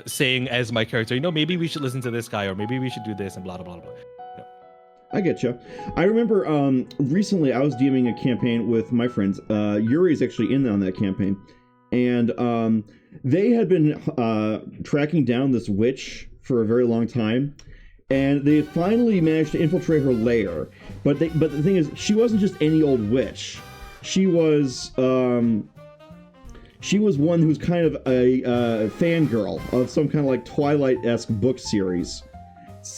saying as my character, maybe we should listen to this guy, or maybe we should do this, and blah blah blah blah. I get you. I remember recently I was DMing a campaign with my friends. Yuri is actually in on that campaign, and they had been tracking down this witch for a very long time, and they had finally managed to infiltrate her lair. But the thing is, she wasn't just any old witch. She was one who's kind of a fangirl of some kind of like Twilight-esque book series.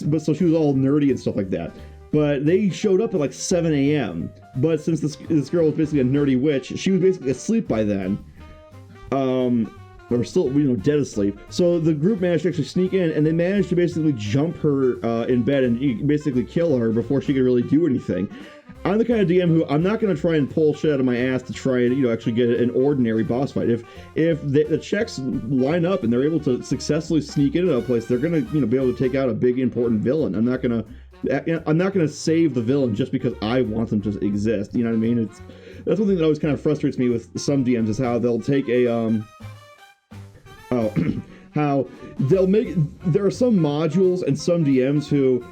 But so she was all nerdy and stuff like that. But they showed up at like 7 a.m. But since this girl was basically a nerdy witch, she was basically asleep by then. Or still, dead asleep. So the group managed to actually sneak in, and they managed to basically jump her in bed and basically kill her before she could really do anything. I'm the kind of DM who I'm not going to try and pull shit out of my ass to try and actually get an ordinary boss fight. If the checks line up and they're able to successfully sneak into a place, they're going to be able to take out a big important villain. I'm not going to save the villain just because I want them to exist. You know what I mean? That's one thing that always kind of frustrates me with some DMs, is how they'll take how there are some modules and some DMs who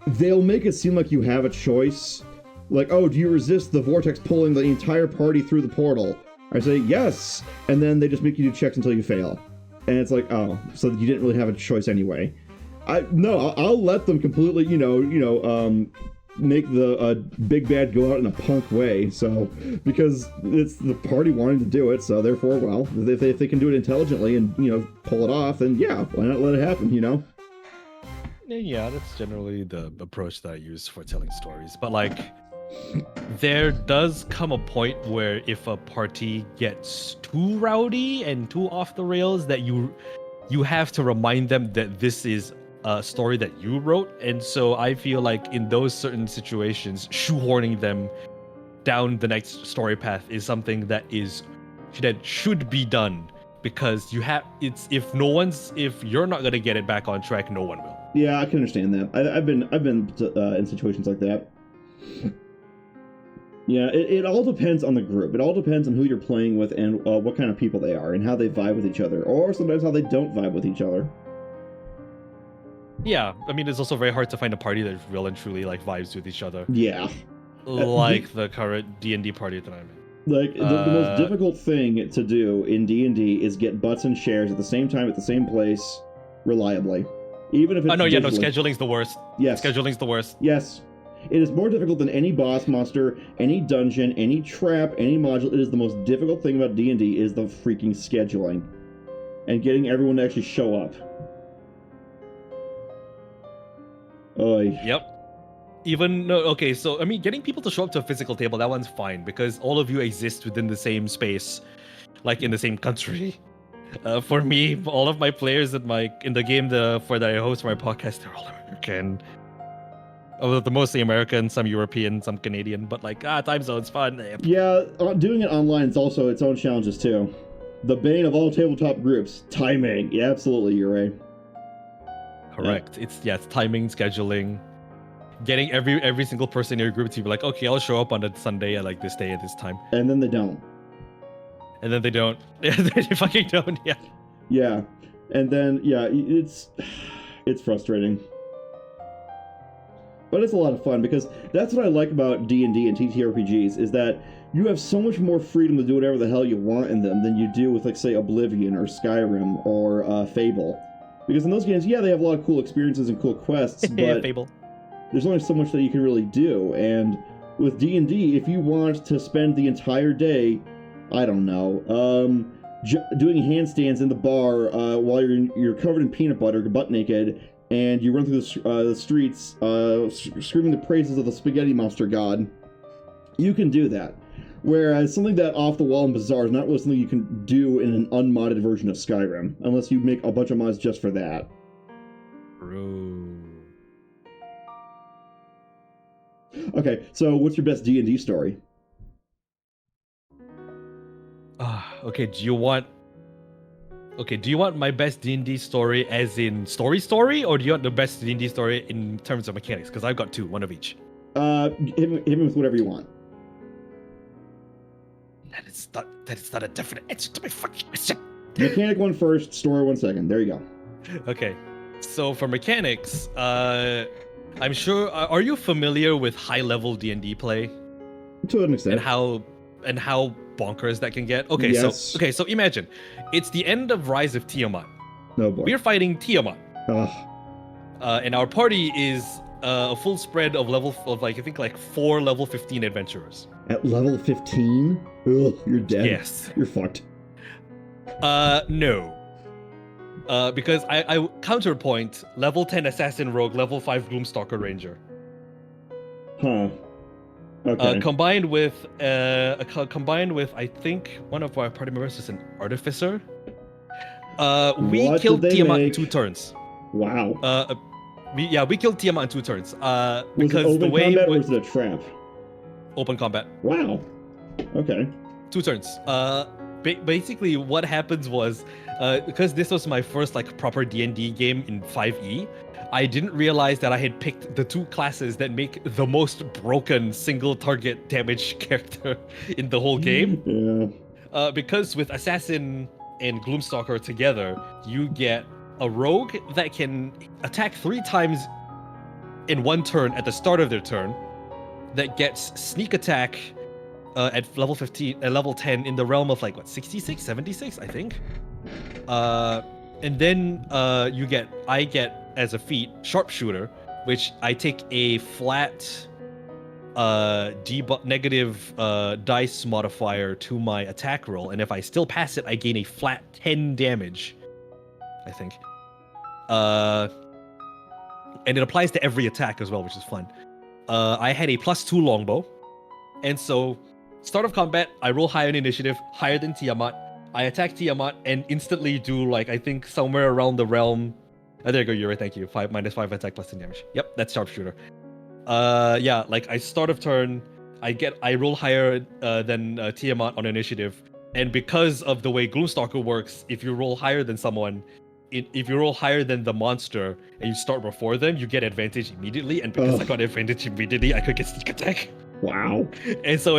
they'll make it seem like you have a choice. Like, oh, do you resist the vortex pulling the entire party through the portal? I say yes, and then they just make you do checks until you fail. And it's like, oh, so you didn't really have a choice anyway. I'll let them completely, make the big bad go out in a punk way. So, because it's the party wanting to do it, so therefore, well, if they can do it intelligently and, pull it off, then yeah, why not let it happen, Yeah, that's generally the approach that I use for telling stories. But like, there does come a point where if a party gets too rowdy and too off the rails, that you have to remind them that this is a story that you wrote. And so I feel like in those certain situations, shoehorning them down the next story path is something that should be done, because if you're not gonna get it back on track, no one will. Yeah, I can understand that. I've been in situations like that. Yeah, it all depends on the group. It all depends on who you're playing with and what kind of people they are and how they vibe with each other, or sometimes how they don't vibe with each other. Yeah, I mean, it's also very hard to find a party that real and truly like vibes with each other. Yeah, like the current D&D party that I'm in. Like the most difficult thing to do in D&D is get butts and shares at the same time at the same place reliably, even if it's scheduling's the worst. Yes, scheduling's the worst. Yes. It is more difficult than any boss monster, any dungeon, any trap, any module. It is the most difficult thing about D&D is the freaking scheduling. And getting everyone to actually show up. Oy. Yep. So, I mean, getting people to show up to a physical table, that one's fine, because all of you exist within the same space, like in the same country. For me, all of my players in the game that I host for my podcast, they're all American. Although mostly American, some European, some Canadian, but like, time zone's fun. Yeah, doing it online is also its own challenges too. The bane of all tabletop groups, timing. Yeah, absolutely, you're right. Correct. It's timing, scheduling, getting every single person in your group to be like, okay, I'll show up on a Sunday at like this day at this time. And then they don't. They fucking don't. Yeah. Yeah, and then it's frustrating. But it's a lot of fun, because that's what I like about D&D and TTRPGs, is that you have so much more freedom to do whatever the hell you want in them than you do with, like, say, Oblivion or Skyrim or Fable. Because in those games, yeah, they have a lot of cool experiences and cool quests, but Fable. There's only so much that you can really do. And with D&D, if you want to spend the entire day, I don't know, doing handstands in the bar while you're covered in peanut butter, butt naked, and you run through the streets screaming the praises of the spaghetti monster god, you can do that. Whereas something that off the wall and bizarre is not really something you can do in an unmodded version of Skyrim, unless you make a bunch of mods just for that. True. Okay, so what's your best D&D story? Okay, do you want my best D&D story as in story, or do you want the best D&D story in terms of mechanics? Because I've got two, one of each. Hit me with whatever you want. That is not a definite answer to my fucking question. Mechanic one first, story one second. There you go. Okay, so for mechanics, I'm sure. Are you familiar with high-level D&D play To an extent. and how bonkers that can get? Okay, Yes. so imagine it's the end of Rise of Tiamat. Oh boy. We're fighting Tiamat. Ugh. And our party is a full spread of I think 4 level 15 adventurers. At level 15? Ugh, you're dead. Yes. You're fucked. No. Because I counterpoint level 10 assassin rogue, level 5 gloomstalker ranger. Huh. Okay. Combined with I think one of our party members is an artificer. We What killed did they Tiamat in make? 2 turns. Wow. We killed Tiamat in 2 turns. Was Because it open the way combat or was it a trap? open combat. Wow. Okay. 2 turns. Basically what happens was because this was my first proper D&D game in 5e, I didn't realize that I had picked the 2 classes that make the most broken single target damage character in the whole game. Yeah. Because with assassin and gloomstalker together, you get a rogue that can attack 3 times in 1 turn at the start of their turn, that gets sneak attack at level 15 at level 10 in the realm of 66 76 I think, and then I get as a feat sharpshooter, which I take a flat negative dice modifier to my attack roll, and if I still pass it I gain a flat 10 damage, I think, and it applies to every attack as well, which is fun. I had a +2 longbow, and so start of combat, I roll high on initiative, higher than Tiamat. I attack Tiamat and instantly do I think somewhere around the realm. Oh, there you go, Yuri, thank you. -5 attack +10 damage. Yep, that's sharpshooter. Yeah, I start of turn, I roll higher than Tiamat on initiative, and because of the way Gloomstalker works, if you roll higher than someone, if you roll higher than the monster and you start before them, you get advantage immediately, and because I got advantage immediately, I could get sneak attack. Wow. And so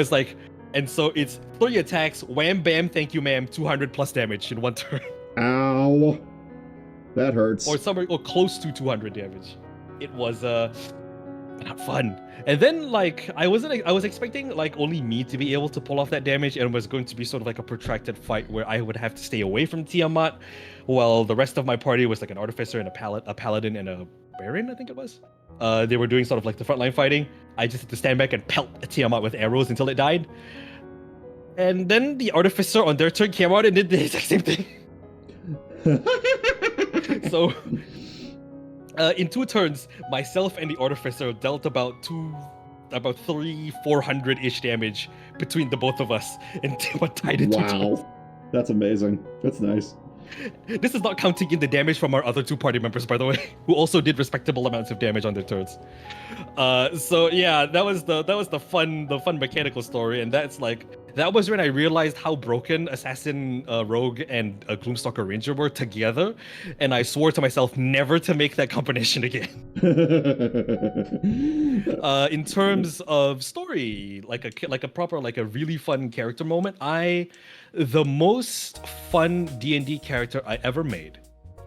it's 3 attacks, wham bam, thank you ma'am, 200+ damage in 1 turn. Ow. That hurts. Or close to 200 damage. It was not fun. And then I was expecting only me to be able to pull off that damage, and it was going to be sort of a protracted fight where I would have to stay away from Tiamat, while the rest of my party was an artificer and a paladin and a baron, I think it was. They were doing sort of the frontline fighting. I just had to stand back and pelt Tiamat with arrows until it died. And then the artificer on their turn came out and did the exact same thing. So in 2 turns, myself and the artificer dealt about 300-400-ish damage between the both of us, and Tiamat died in 2 turns. Wow. That's amazing. That's nice. This is not counting in the damage from our other 2 party members, by the way, who also did respectable amounts of damage on their turns. So yeah, that was the fun mechanical story, and that was when I realized how broken Assassin Rogue and Gloomstalker Ranger were together, and I swore to myself never to make that combination again. In terms of story, like a proper a really fun character moment, the most fun D&D character I ever made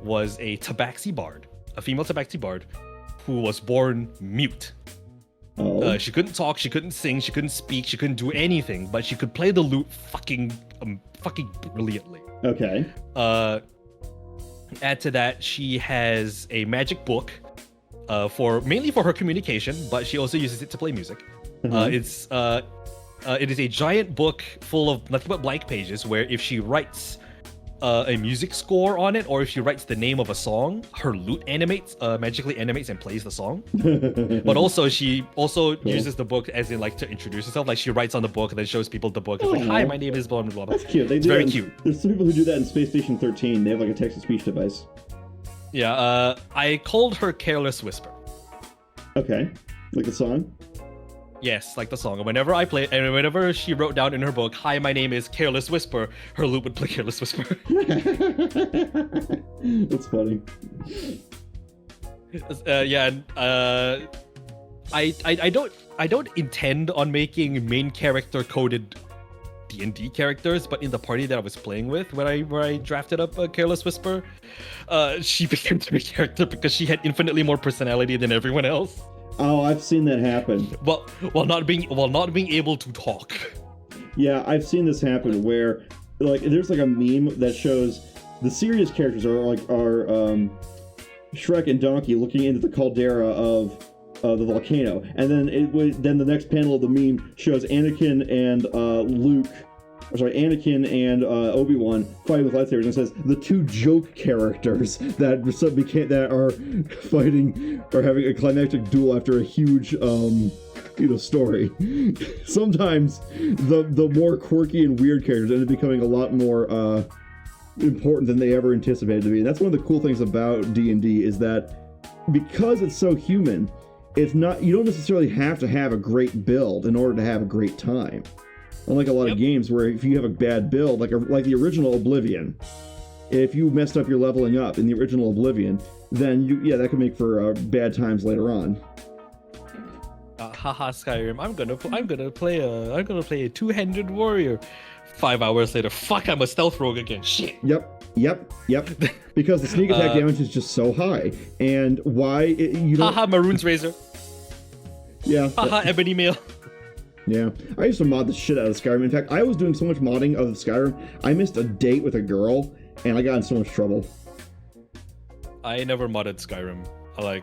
was a Tabaxi Bard, a female Tabaxi Bard, who was born mute. Oh. She couldn't talk, she couldn't sing, she couldn't speak, she couldn't do anything, but she could play the lute fucking brilliantly. Okay. Add to that, she has a magic book, mainly for her communication, but she also uses it to play music. It is a giant book full of nothing but blank pages, where if she writes a music score on it, or if she writes the name of a song, her lute magically animates and plays the song. But also she uses the book as in to introduce herself. She writes on the book and then shows people the book. It's hi, my name is blah blah blah. That's cute. It's very cute. There's some people who do that in Space Station 13. They have a text-to-speech device. Yeah, I called her Careless Whisper. Okay, like the song. Yes, like the song. And whenever I play, and whenever she wrote down in her book, "Hi, my name is Careless Whisper," her loop would play Careless Whisper. That's funny. Yeah, and I don't intend on making main character coded D&D characters, but in the party that I was playing with, where I drafted up a Careless Whisper, she became the main character because she had infinitely more personality than everyone else. Oh, I've seen that happen. While not being able to talk. Yeah, I've seen this happen where, like, there's like a meme that shows the serious characters are Shrek and Donkey looking into the caldera of the volcano, and then then the next panel of the meme shows Anakin and Obi-Wan fighting with lightsabers, and it says the two joke characters that are fighting or having a climactic duel after a huge story. Sometimes the more quirky and weird characters end up becoming a lot more important than they ever anticipated to be. And that's one of the cool things about D&D is that because it's so human, you don't necessarily have to have a great build in order to have a great time. Unlike a lot of games where if you have a bad build, like the original Oblivion, if you messed up your leveling up in the original Oblivion, then that could make for bad times later on. Haha, Skyrim! I'm gonna play a two-handed warrior. 5 hours later, fuck! I'm a stealth rogue again. Shit. Yep. Because the sneak attack damage is just so high, and why Haha, Maroon's Razor. Yeah. Haha, Ebony Mail. Yeah, I used to mod the shit out of Skyrim. In fact, I was doing so much modding of Skyrim, I missed a date with a girl, and I got in so much trouble. I never modded Skyrim. I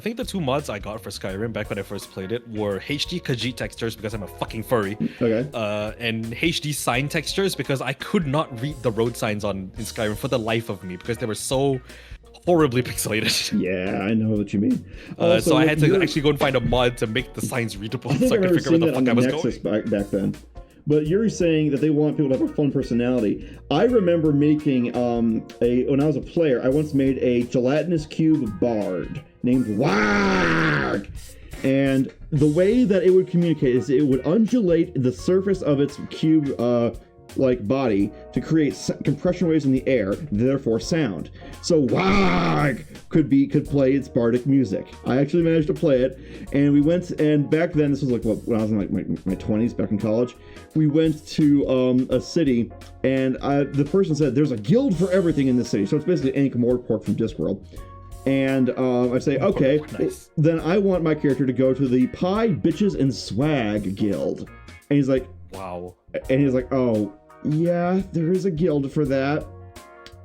think the two mods I got for Skyrim back when I first played it were HD Khajiit textures because I'm a fucking furry. Okay. And HD sign textures because I could not read the road signs in Skyrim for the life of me because they were so horribly pixelated. Yeah, I know what you mean. So I had to actually go and find a mod to make the signs readable so I could figure out where the fuck I was Nexus going. back then. But you're saying that they want people to have a fun personality. I remember making when I was a player, I once made a gelatinous cube bard named Warg. And the way that it would communicate is it would undulate the surface of its cube body to create compression waves in the air, therefore sound. So Warg could play its bardic music. I actually managed to play it, and we went, and back then, this was when I was in my 20s, back in college, we went to a city, and the person said, there's a guild for everything in this city. So it's basically any commodity port from Discworld. And I say, okay, nice. Then I want my character to go to the Pie, Bitches, and Swag Guild. And he's like, wow. And he's like, oh, yeah, there is a guild for that.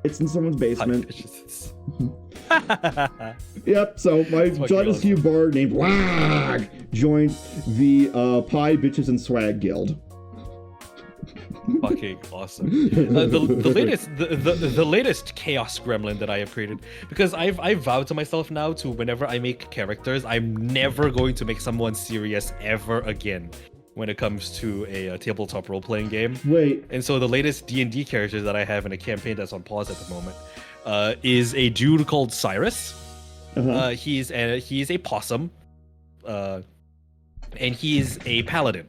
It's in someone's basement. Yep, so my gelatinous cube bard named Wag joined the Pie, Bitches, and Swag Guild. Fucking awesome. The latest chaos gremlin that I have created, because I've vowed to myself now to whenever I make characters, I'm never going to make someone serious ever again when it comes to a tabletop role-playing game. Wait. And so the latest D&D characters that I have in a campaign that's on pause at the moment is a dude called Cyrus. Uh-huh. He's a possum, and he's a paladin.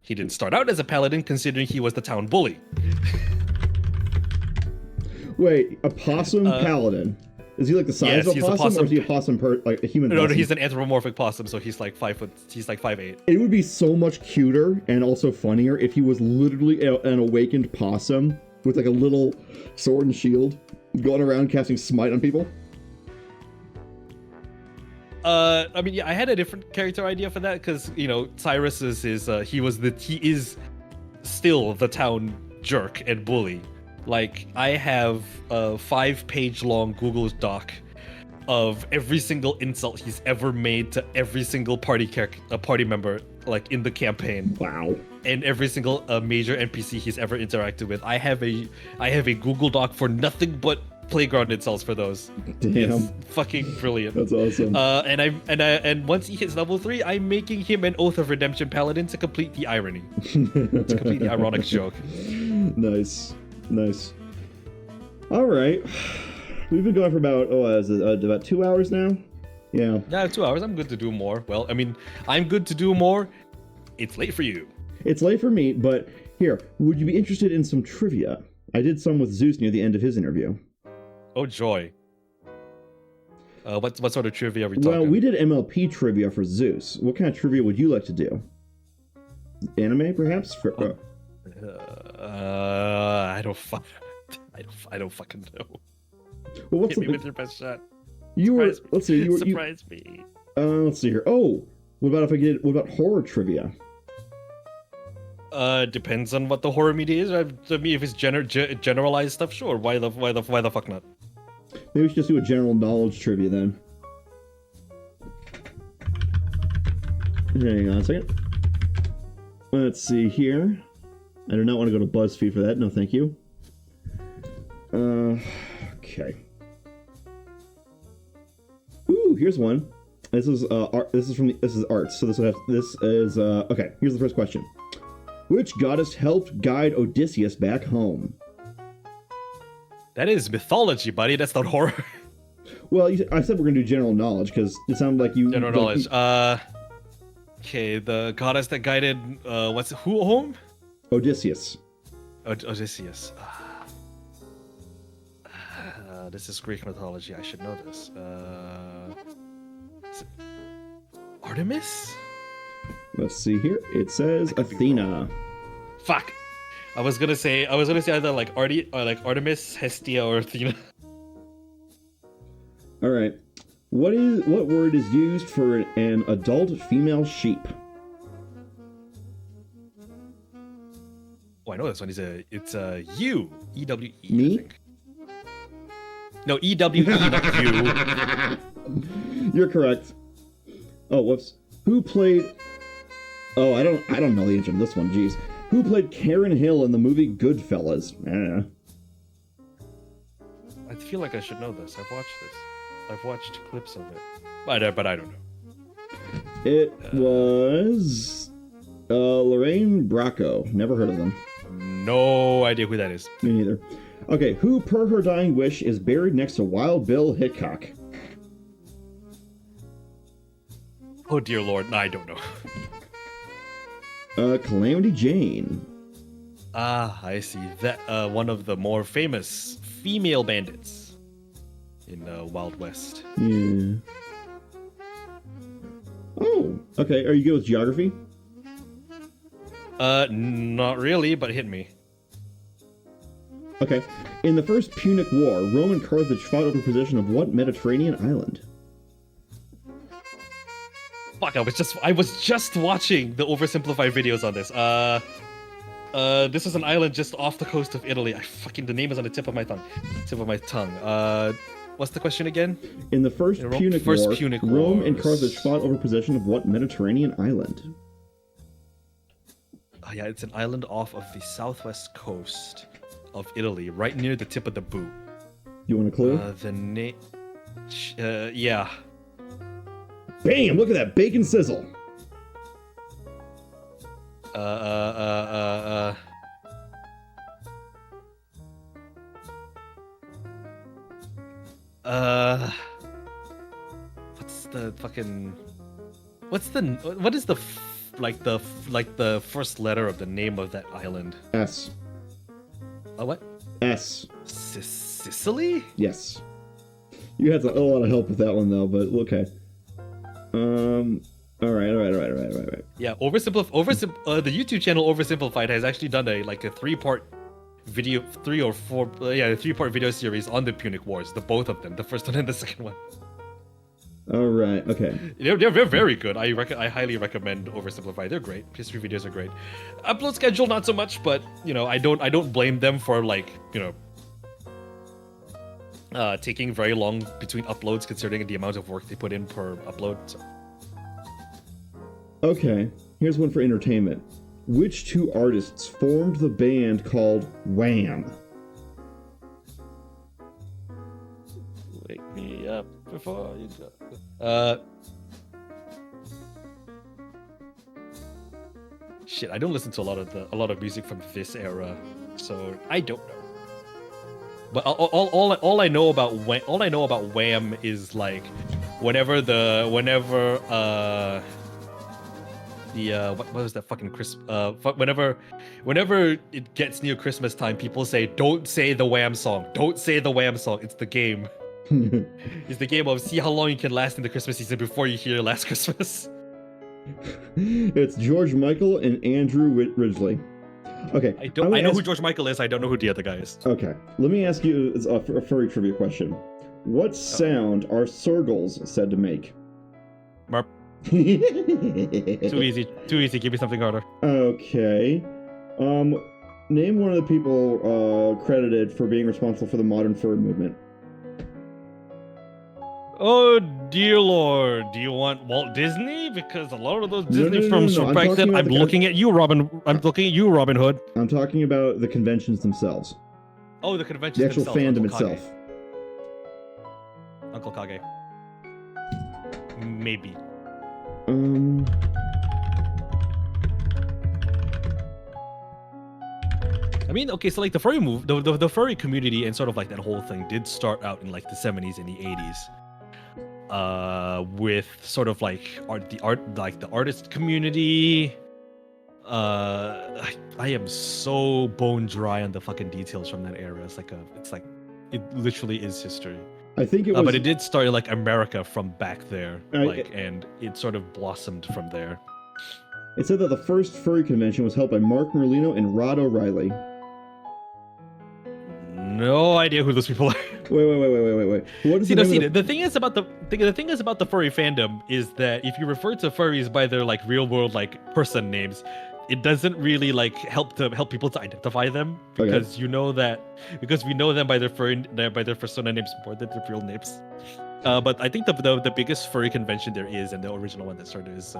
He didn't start out as a paladin, considering he was the town bully. Wait, a possum paladin? Is he like the size of a possum, or is he a possum like a human? No, possum? he's an anthropomorphic possum, so he's like 5 foot. He's like 5'8". It would be so much cuter and also funnier if he was literally an awakened possum with like a little sword and shield, going around casting smite on people. I mean, yeah, I had a different character idea for that because Cyrus he is still the town jerk and bully. Like, I have a 5-page long Google Doc of every single insult he's ever made to every single party member, like in the campaign. Wow. And every single major NPC he's ever interacted with. I have a Google Doc for nothing but playground insults for those. Damn. It's fucking brilliant. That's awesome. And once he hits level 3, I'm making him an Oath of Redemption paladin to complete the irony. To complete the ironic joke. Nice. All right. We've been going for about 2 hours now. Yeah. Yeah, 2 hours. I'm good to do more. Well, I mean, I'm good to do more. It's late for you. It's late for me, but here, would you be interested in some trivia? I did some with Zeus near the end of his interview. Oh, joy. What sort of trivia are we talking? Well, we did MLP trivia for Zeus. What kind of trivia would you like to do? Anime, perhaps? I don't fucking know. Well, what's Hit me with your best shot. You were. Surprise me. Let's see. Surprise me. Let's see here. Oh, what about horror trivia? Depends on what the horror media is. I mean, if it's generalized stuff, sure. Why the fuck not? Maybe we should just do a general knowledge trivia then. Hang on a second. Let's see here. I do not want to go to BuzzFeed for that. No, thank you. Okay. Ooh, here's one. This is art. This is arts. So this is okay. Here's the first question. Which goddess helped guide Odysseus back home? That is mythology, buddy. That's not horror. Well, I said we're gonna do general knowledge because it sounded like you. General knowledge. Okay, the goddess that guided who home? Odysseus. Odysseus. This is Greek mythology. I should know this. Is it Artemis? Let's see here. It says Athena. Fuck. I was gonna say either like Artemis, Hestia, or Athena. All right. What word is used for an adult female sheep? Oh, I know this one. It's a U. E-W-E, Me? I think. No, E-W-E, not you. You're correct. Oh, whoops. Who played... Oh, I don't know the answer to this one. Jeez. Who played Karen Hill in the movie Goodfellas? I feel like I should know this. I've watched this. I've watched clips of it. But I don't know. It was... Lorraine Bracco. Never heard of them. No idea who that is. Me neither. Okay, who, per her dying wish, is buried next to Wild Bill Hickok? Oh dear lord, no, I don't know. Calamity Jane. Ah, I see. That one of the more famous female bandits in Wild West. Yeah. Oh, okay. Are you good with geography? Not really, but hit me. Okay. In the First Punic War, Rome and Carthage fought over possession of what Mediterranean island? Fuck, I was just watching the oversimplified videos on this. This is an island just off the coast of Italy. The name is on the tip of my tongue. What's the question again? In the First Punic War, Rome and Carthage fought over possession of what Mediterranean island? Oh yeah, it's an island off of the southwest coast of Italy, right near the tip of the boot. You want a clue? The name... yeah. Bam! Look at that bacon sizzle. What is the first letter of the name of that island? S. What? S. Sicily? Yes. You had a lot of help with that one though, but okay. All right. Yeah, the YouTube channel Oversimplified has actually done a three-part video series on the Punic Wars, the both of them, the first one and the second one. All right. Okay. They're very good. I highly recommend Oversimplified. They're great. History videos are great. Upload schedule not so much, but I don't blame them for taking very long between uploads considering the amount of work they put in per upload. So. Okay, here's one for entertainment. Which two artists formed the band called Wham? Wake me up before you go. Shit, I don't listen to a lot of music from this era, so I don't know. But all I know about Wham is whenever what was that fucking whenever it gets near Christmas time, people say, "Don't say the Wham song. Don't say the Wham song." It's the game. It's the game of see how long you can last in the Christmas season before you hear Last Christmas. It's George Michael and Andrew Ridgely. Okay. I know who George Michael is. I don't know who the other guy is. Okay. Let me ask you a furry trivia question. What sound are Sergals said to make? Marp. Too easy. Give me something harder. Okay. Name one of the people credited for being responsible for the modern furry movement. Oh dear Lord! Do you want Walt Disney? Because a lot of those Disney films from back then. I'm looking at you, Robin. I'm looking at you, Robin Hood. I'm talking about the conventions themselves. Oh, the conventions. The actual themselves. fandom itself. Uncle Kage. Maybe. I mean, okay, so like the furry the furry community and sort of like that whole thing did start out in like the 70s and the 80s, with sort of like the artist community. I am so bone dry on the fucking details from that era. It's like it literally is history. I think it was, but it did start like America from back there, and it sort of blossomed from there. It said that the first furry convention was held by Mark Merlino and Rod O'Reilly. No idea who those people are. Wait. What is the thing is about the furry fandom is that if you refer to furries by their like real world like person names, it doesn't really like help people to identify them because we know them by their persona names more than their real names. But I think the biggest furry convention there is, and the original one that started is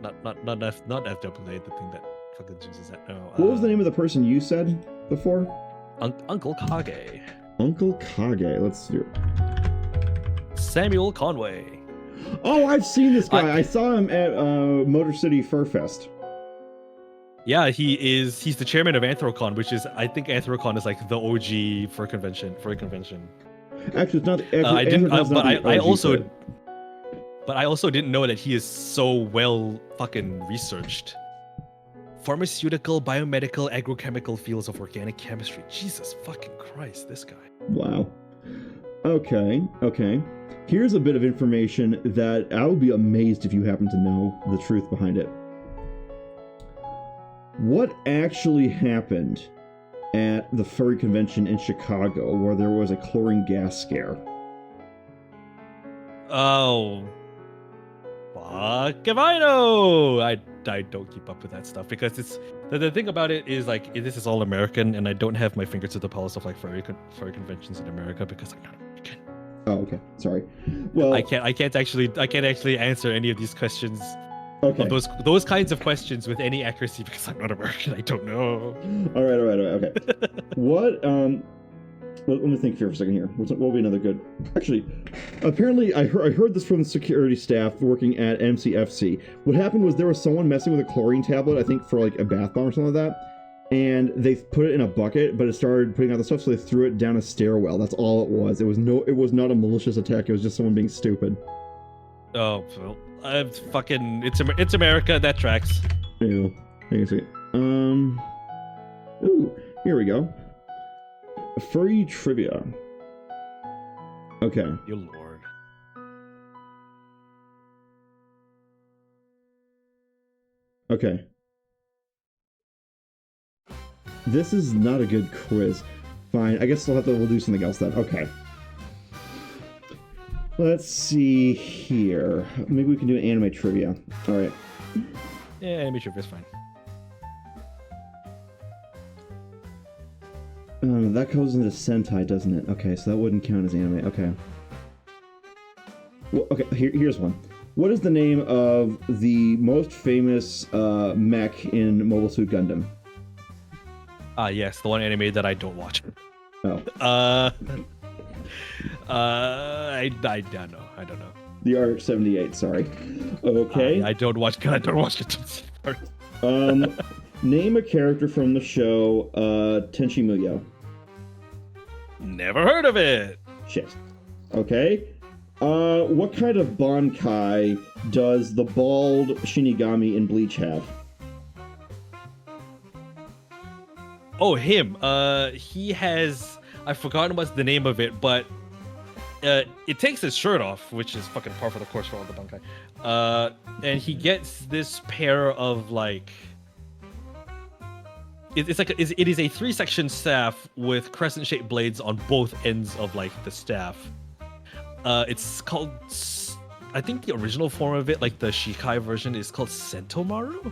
not FWA, the thing that fucking chooses that. No. What was the name of the person you said before? Uncle Kage. Uncle Kage. Let's do it. Samuel Conway. Oh, I've seen this guy. I saw him at Motor City Fur Fest. Yeah, he's the chairman of Anthrocon, which is, I think Anthrocon is like the OG fur convention. Actually, it's not. But I also didn't know that he is so well fucking researched. Pharmaceutical, biomedical, agrochemical fields of organic chemistry. Jesus fucking Christ, this guy. Wow. Okay. Here's a bit of information that I would be amazed if you happen to know the truth behind it. What actually happened at the furry convention in Chicago where there was a chlorine gas scare? Oh. Fuck if I know! I don't keep up with that stuff because it's the thing about it is like this is all American and I don't have my fingers to the pulse of like furry conventions in America because I'm not American. Oh, okay. Sorry. Well, I can't actually answer any of these questions. Okay. Those kinds of questions with any accuracy because I'm not American. I don't know. All right. Okay. What? Let me think here for a second here. What will be another good? Actually, apparently I heard this from the security staff working at MCFC. What happened was there was someone messing with a chlorine tablet, I think for like a bath bomb or something like that, and they put it in a bucket, but it started putting out the stuff, so they threw it down a stairwell. That's all it was. It was not a malicious attack. It was just someone being stupid. Oh, well, it's America. That tracks. Yeah. I can see it. Ooh, here we go. Furry trivia. Okay. Your lord. Okay. This is not a good quiz. Fine. I guess we'll do something else then. Okay. Let's see here. Maybe we can do anime trivia. All right. Yeah, anime trivia is fine. That goes into Sentai, doesn't it? Okay, so that wouldn't count as anime. Okay. Well, okay, here's one. What is the name of the most famous mech in Mobile Suit Gundam? Yes, the one anime that I don't watch. Oh. I don't know. The RX-78, sorry. Okay. I don't watch it. Name a character from the show Tenchi Muyo. Never heard of it. Shit. Okay. What kind of Bankai does the bald Shinigami in Bleach have? Oh, him. He has. I've forgotten what's the name of it, but it takes his shirt off, which is fucking par for the course for all the Bankai. And he gets this pair of like. It is a 3-section staff with crescent-shaped blades on both ends of like the staff. It's called. I think the original form of it, like the Shikai version, is called Sentomaru.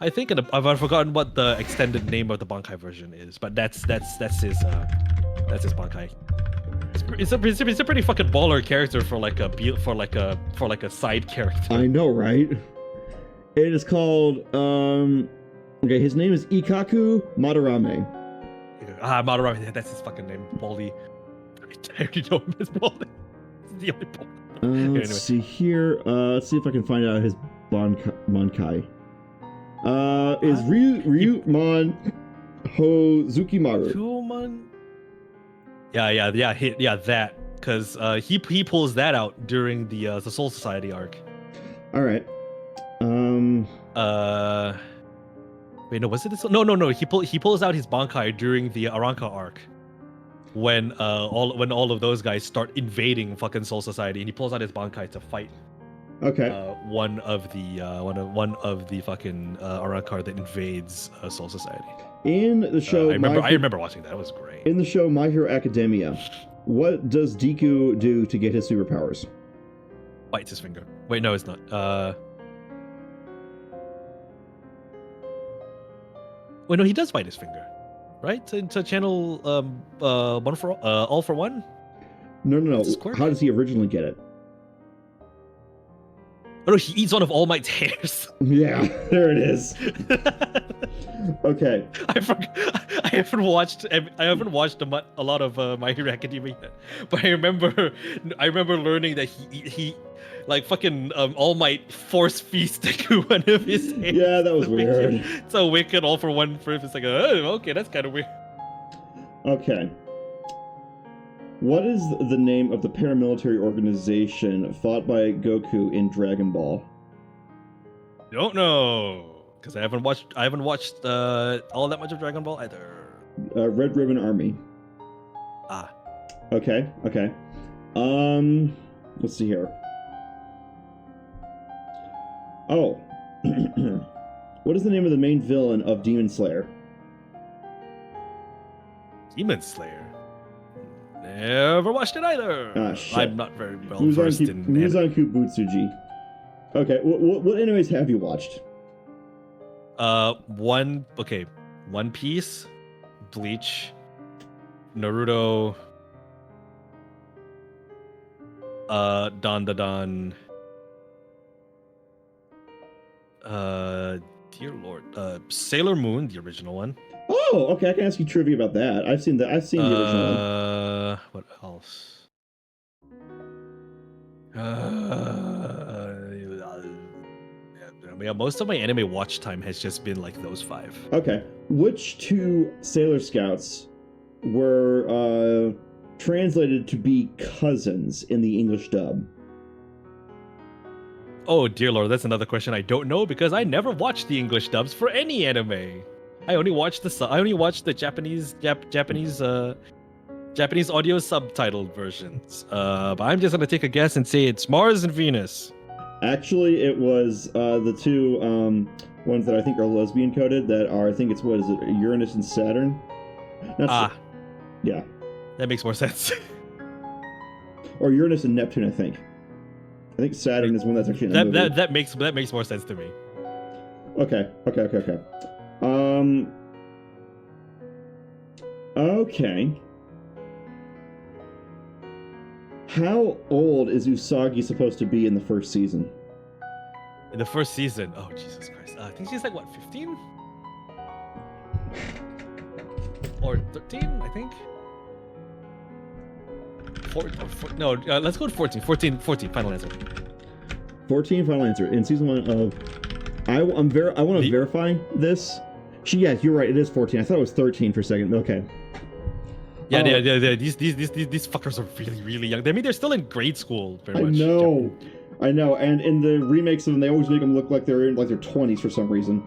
I think, and I've forgotten what the extended name of the Bankai version is, but that's his Bankai. It's a pretty fucking baller character for like a side character. I know, right? It is called okay, his name is Ikaku Madarame. Madarame, that's his fucking name, Baldy. I already know him as Baldy. It's the only Baldy. Let's see here. Let's see if I can find out his Bankai. Is Ryumon Hozukimaru. Ryumon? Yeah, that. Because he pulls that out during the Soul Society arc. All right. Wait, no, was it this? No. He pulls out his Bankai during the Aranka arc, when all of those guys start invading fucking Soul Society, and he pulls out his Bankai to fight. Okay. One of the fucking Aranka that invades Soul Society. In the show, I remember watching that. It was great. In the show My Hero Academia, what does Deku do to get his superpowers? Bites his finger. Wait, no, it's not. Wait, no, he does bite his finger, right? To channel one for all for one. No. How does he originally get it? Oh no, he eats one of All Might's hairs. Yeah, there it is. Okay. I haven't watched a lot of My Hero Academia yet, but I remember learning that he like fucking All Might force feeds Deku one of his hairs. Yeah, that was weird. It's a wicked all for one for him. It's like, oh, okay, that's kind of weird. Okay. What is the name of the paramilitary organization fought by Goku in Dragon Ball? Don't know, because I haven't watched all that much of Dragon Ball either. Red Ribbon Army. Ah. Okay. Let's see here. Oh. What is the name of the main villain of Demon Slayer? Demon Slayer. Never watched it either. Ah, shit. I'm not very well versed in Muzanku Butsuji. Okay, what animes have you watched? One Piece, Bleach, Naruto, Dandadan, dear lord, Sailor Moon, the original one. Oh, okay, I can ask you trivia about that. I've seen the original one. What else? Yeah, most of my anime watch time has just been like those 5. Okay. Which 2 Sailor Scouts were translated to be cousins in the English dub? Oh dear lord, that's another question I don't know because I never watched the English dubs for any anime. I only watched the Japanese audio subtitled versions. But I'm just gonna take a guess and say it's Mars and Venus. Actually, it was the 2 ones that I think are lesbian coded. That are, I think it's Uranus and Saturn. Yeah. That makes more sense. Or Uranus and Neptune, I think. I think Saturn is one that's actually in the movie. That makes more sense to me. Okay. Okay. How old is Usagi supposed to be in the first season? In the first season? Oh, Jesus Christ. I think she's like, what, 15? Or 13, I think? Let's go with 14. 14, final answer. 14, final answer. In season 1 of... I want to verify this. Yes, you're right. It is 14. I thought it was 13 for a second. Okay. Yeah, Oh. these fuckers are really young. I mean, they're still in grade school, very I much. know, and in the remakes of them, they always make them look like they're in like their 20s for some reason.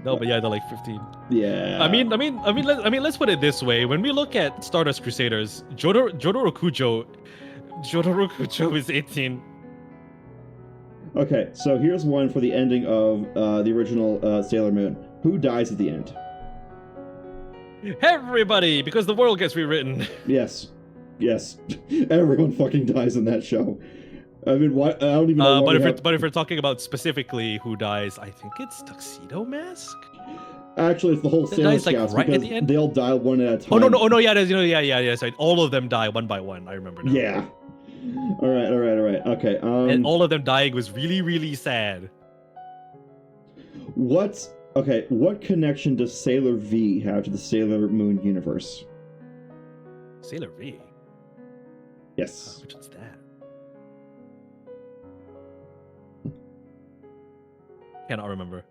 No, but yeah, they're like 15. Yeah. I mean, let's put it this way. When we look at Stardust Crusaders, Jotaro Kujo is 18. Okay, so here's one for the ending of the original Sailor Moon. Who dies at the end? Everybody, because the world gets rewritten. Yes. Everyone fucking dies in that show. I mean, what? I don't even know. But if we're talking about specifically who dies, I think it's Tuxedo Mask. Actually, it's the whole Sailor dies, like, Scouts right at because the end? they'll die one at a time. Oh no, yeah, sorry. All of them die one by one. I remember now. Yeah. All right. Okay. And all of them dying was really sad. What connection does Sailor V have to the Sailor Moon universe? Sailor V. Yes. Which one's that? Cannot remember.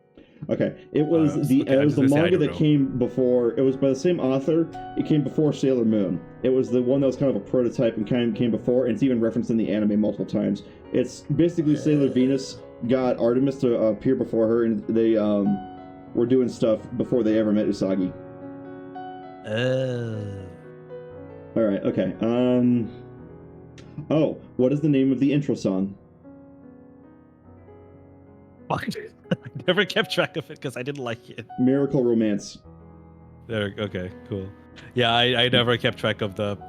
Okay, it was the manga that came before. It was by the same author. It came before Sailor Moon. It was the one that was kind of a prototype and kind of came before, and it's even referenced in the anime multiple times. It's basically Sailor Venus got Artemis to appear before her, and they were doing stuff before they ever met Usagi. All right. Okay. Oh, what is the name of the intro song? Fuck. I never kept track of it because I didn't like it. Miracle Romance. There. Okay. Cool. Yeah, I never kept track of the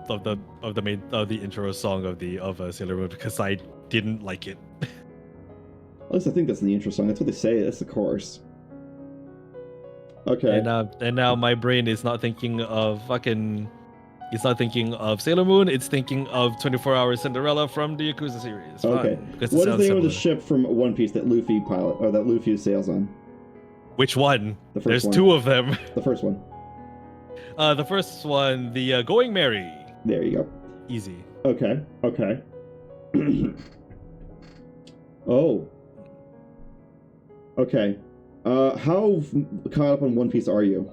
intro song of Sailor Moon because I didn't like it. At least I think that's the intro song. That's what they say. That's the chorus. Okay. And now my brain is not thinking of fucking. It's not thinking of Sailor Moon. It's thinking of 24 Hour Cinderella from the Yakuza series. Okay. What is the name of the ship from One Piece that Luffy sails on? Which one? There's one. two of them. The first one. The first one, the Going Merry. There you go. Easy. Okay. Oh. Okay. How caught up on One Piece are you?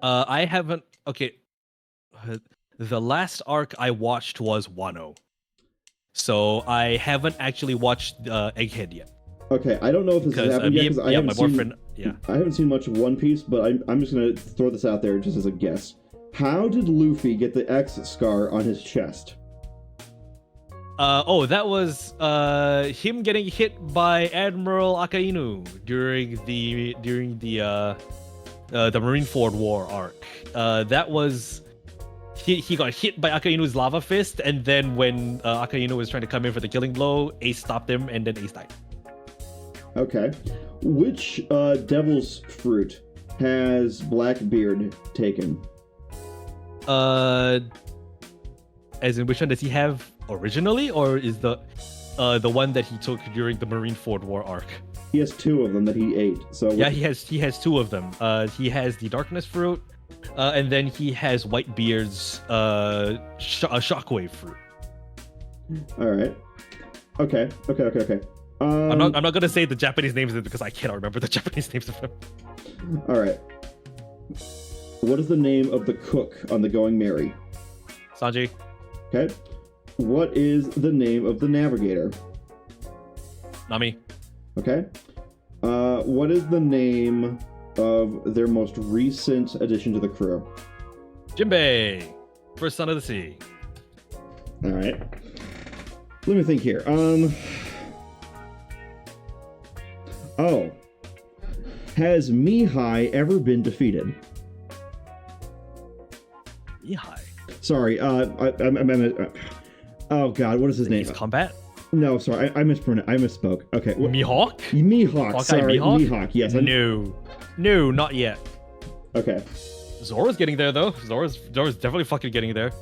I haven't. Okay. The last arc I watched was Wano. So I haven't actually watched Egghead yet. Okay, I don't know if this has happened yet because I haven't seen much of One Piece, but I'm just gonna throw this out there just as a guess. How did Luffy get the X scar on his chest? That was him getting hit by Admiral Akainu during the Marineford War arc. That was he got hit by Akainu's lava fist, and then when Akainu was trying to come in for the killing blow, Ace stopped him, and then Ace died. Okay. Which devil's fruit has Blackbeard taken? As in which one does he have originally, or is the one that he took during the Marineford War arc? He has two of them that he ate. So yeah, he has two of them. He has the darkness fruit, and then he has Whitebeard's shockwave fruit. All right. Okay. I'm not gonna say the Japanese names because I cannot remember the Japanese names of them. All right. What is the name of the cook on the Going Merry? Sanji. Okay. What is the name of the navigator? Nami. Okay. What is the name of their most recent addition to the crew? Jinbei, first son of the sea. All right. Let me think here. Oh. Has Mihai ever been defeated? Mihai? Sorry, oh god, what is his name? Ace Combat? No, sorry, I misspoke. Okay. Mihawk? Mihawk, sorry. Mihawk, yes. No, not yet. Okay. Zora's getting there, though. Zora's definitely fucking getting there.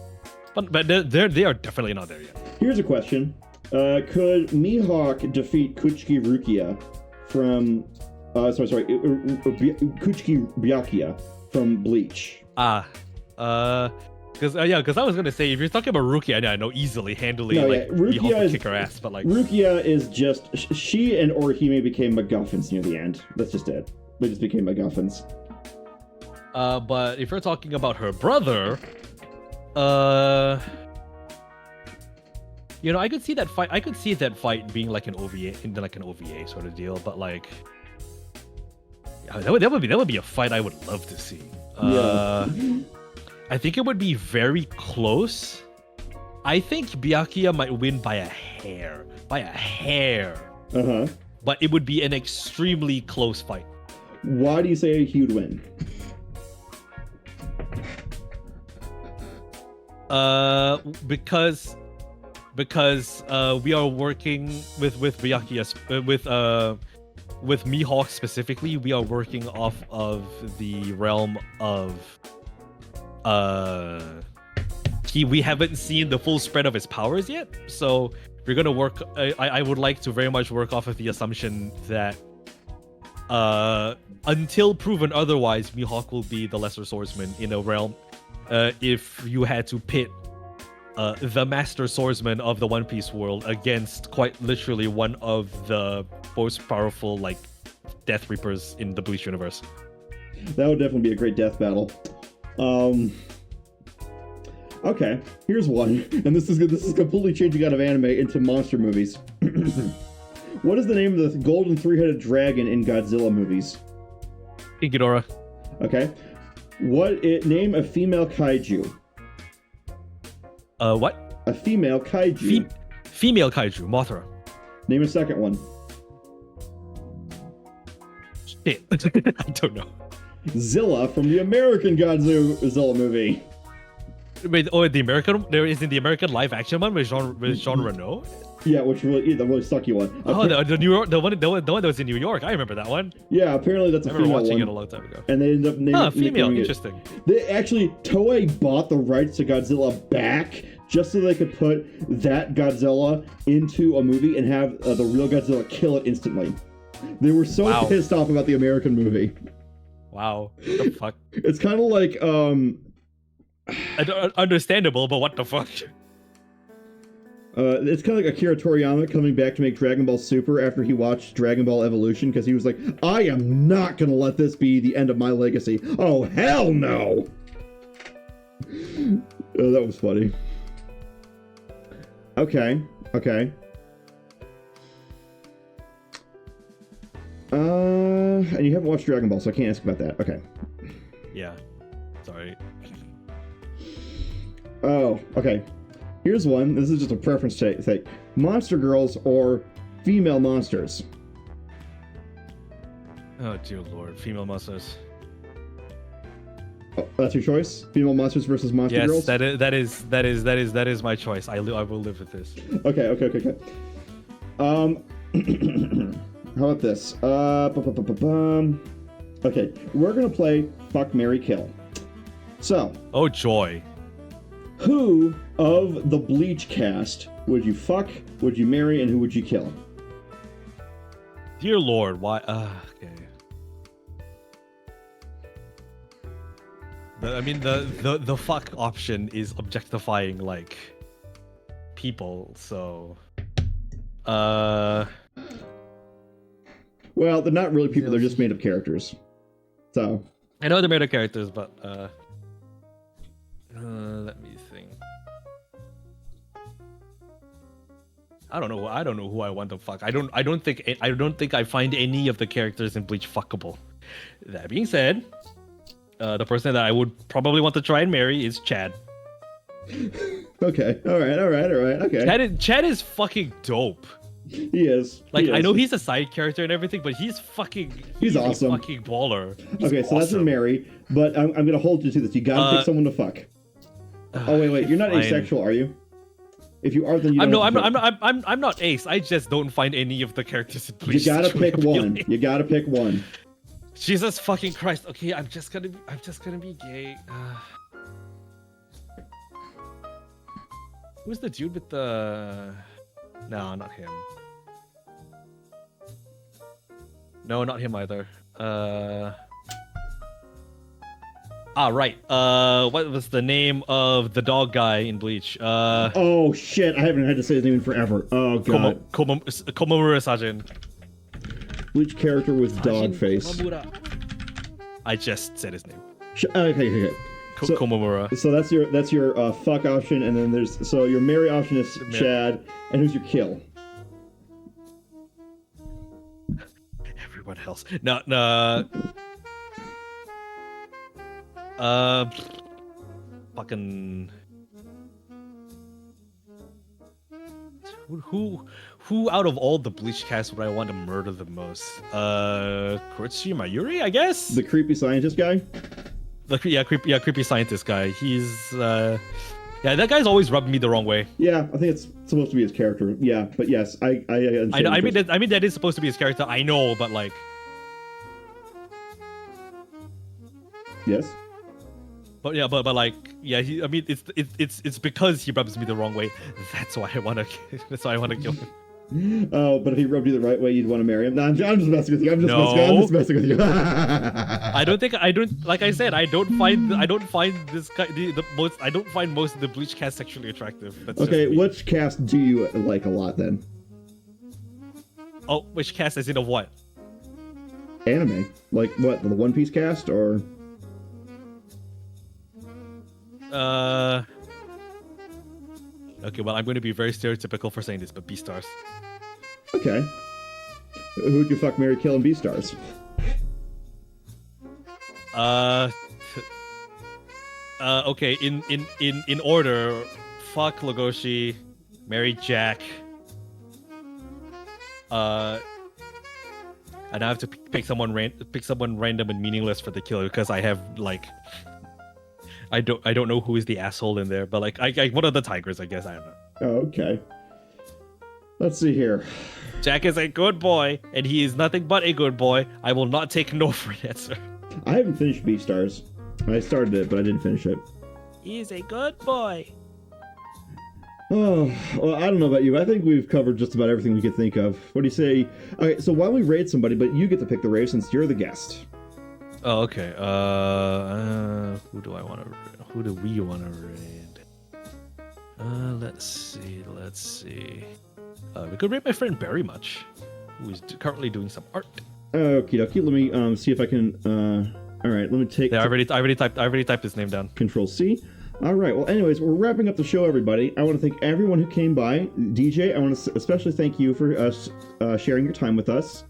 But they are definitely not there yet. Here's a question. Could Mihawk defeat Kuchiki Rukia from... Kuchiki Byakuya from Bleach? Because I was gonna say, if you're talking about Rukia, I know easily, handily, Mihawk would kick her ass, but like... Rukia is just... She and Orihime became MacGuffins near the end. That's just it. They just became MacGuffins. But if you're talking about her brother, you know, I could see that fight. I could see that fight being like an OVA, like an OVA sort of deal. But like, yeah, that would be a fight I would love to see. I think it would be very close. I think Byakuya might win by a hair. But it would be an extremely close fight. Why do you say he would win? Because we are working with Byakuya, with Mihawk specifically. We are working off of the realm of we haven't seen the full spread of his powers yet, so we're gonna work. I would like to very much work off of the assumption that until proven otherwise, Mihawk will be the lesser swordsman in a realm. If you had to pit the master swordsman of the One Piece world against quite literally one of the most powerful like Death Reapers in the Bleach universe. That would definitely be a great death battle. Okay, here's one, and this is completely changing out of anime into monster movies. What is the name of the golden three-headed dragon in Godzilla movies? Ghidorah. Okay. Name a female kaiju. What? A female kaiju. Female kaiju, Mothra. Name a second one. Shit. I don't know. Zilla from the American Godzilla movie. Wait, the American? There is in the American live action one with Jean Reno. Yeah, which really the really sucky one. Oh, the New York, the one that was in New York. I remember that one. Yeah, apparently that's a female one. I remember watching it a long time ago. And they ended up naming female. Interesting. They actually Toei bought the rights to Godzilla back just so they could put that Godzilla into a movie and have the real Godzilla kill it instantly. They were so pissed off about the American movie. Wow. What the fuck? It's kind of like understandable, but what the fuck? It's kind of like Akira Toriyama coming back to make Dragon Ball Super after he watched Dragon Ball Evolution, because he was like, I am not going to let this be the end of my legacy. Oh, hell no! Oh, that was funny. Okay. And you haven't watched Dragon Ball, so I can't ask about that. Okay. Yeah. Sorry. Oh, okay. Here's one. This is just a preference thing. Monster girls or female monsters? Oh, dear lord. Female monsters. Oh, that's your choice? Female monsters versus monster girls? Yes, that is my choice. I will live with this. Okay. How about this? Okay, we're gonna play Fuck, Marry, Kill. So. Oh, joy. Who of the Bleach cast would you fuck, would you marry, and who would you kill? Dear lord, why? Okay. The fuck option is objectifying, like, people, so... Well, they're not really people, they're just made up characters. So... I know they're made up characters, but, let me think. I don't know who I want to fuck. I don't think I find any of the characters in Bleach fuckable. That being said, the person that I would probably want to try and marry is Chad. Okay. All right. Okay. Chad is fucking dope. He is. Like, I know he's a side character and everything, but he's awesome. Fucking baller. Okay, so that's a marry, but I'm gonna hold you to this. You gotta pick someone to fuck. Oh wait, you're not asexual, are you? If you are, then you. I'm not ace. I just don't find any of the characters in Bleach. You gotta pick one. You gotta pick one. Jesus fucking Christ. Okay, I'm just gonna be gay. Who's the dude with the? No, not him. No, not him either. Right. What was the name of the dog guy in Bleach? Oh shit! I haven't had to say his name in forever. Oh god. Komamura Sajin. Bleach character with dog face. Komamura. I just said his name. Okay. So, Komamura. so that's your fuck option, and then there's your marry option is Chad, and who's your kill? Everyone else. No. Fucking. Who out of all the Bleach cast would I want to murder the most? Kuretsuchi Mayuri, I guess. The creepy scientist guy. Creepy scientist guy. He's that guy's always rubbed me the wrong way. Yeah, I think it's supposed to be his character. Yeah, but yes, I mean that is supposed to be his character. I know, but like. Yes. But it's because he rubs me the wrong way. That's why I want to kill him. Oh, but if he rubbed you the right way, you'd want to marry him. No, I'm just messing with you. I'm just messing with you. I don't like I said, I don't find this guy I don't find most of the Bleach cast sexually attractive. That's okay, which cast do you like a lot then? Oh, which cast as in of what? Anime. Like what? The One Piece cast or? Okay, well, I'm going to be very stereotypical for saying this, but Beastars. Okay. Who'd you fuck, marry, kill, and Beastars? Okay, in order, fuck Legoshi, marry Jack. And I have to pick someone random and meaningless for the killer because I have like. I don't know who is the asshole in there, but like I one of the tigers, I guess. I don't know. Oh, okay. Let's see here. Jack is a good boy, and he is nothing but a good boy. I will not take no for an answer. I haven't finished Beastars. I started it, but I didn't finish it. He is a good boy. Oh, well, I don't know about you. I think we've covered just about everything we could think of. What do you say? Okay, so why don't we raid somebody, but you get to pick the raid since you're the guest. Oh, okay. Who do we want to raid? Let's see. We could raid my friend Very Much, who is currently doing some art. Okie dokie. Let me see if I can. All right. Let me take. Yeah, I already typed his name down. Control C. All right. Well, anyways, we're wrapping up the show, everybody. I want to thank everyone who came by. DJ, I want to especially thank you for sharing your time with us.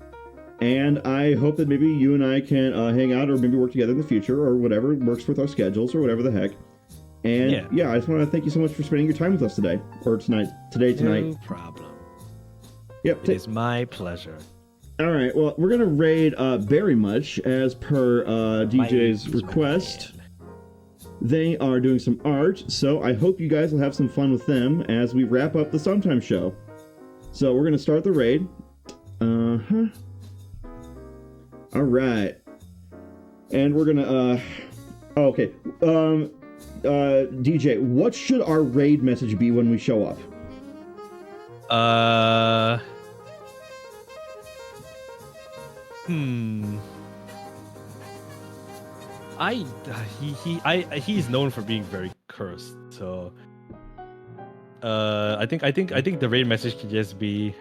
And I hope that maybe you and I can hang out or maybe work together in the future or whatever works with our schedules or whatever the heck. And yeah, I just want to thank you so much for spending your time with us today or tonight. No problem. Yep. It is my pleasure. All right. Well, we're going to raid Very Much as per DJ's request. They are doing some art, so I hope you guys will have some fun with them as we wrap up the Sometime Show. So we're going to start the raid. All right. And we're gonna, okay. DJ, what should our raid message be when we show up? He's known for being very cursed, so I think the raid message could just be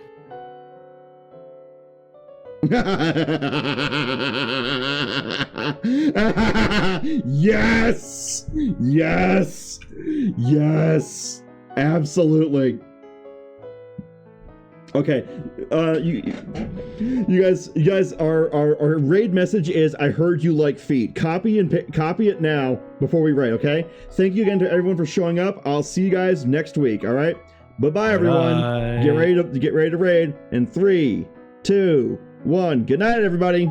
yes, absolutely. Okay, you guys, our raid message is I heard you like feet. Copy it now before we raid. Okay, thank you again to everyone for showing up. I'll see you guys next week. All right, bye everyone. Bye. Get ready to raid in 3, 2, 1. Good night, everybody.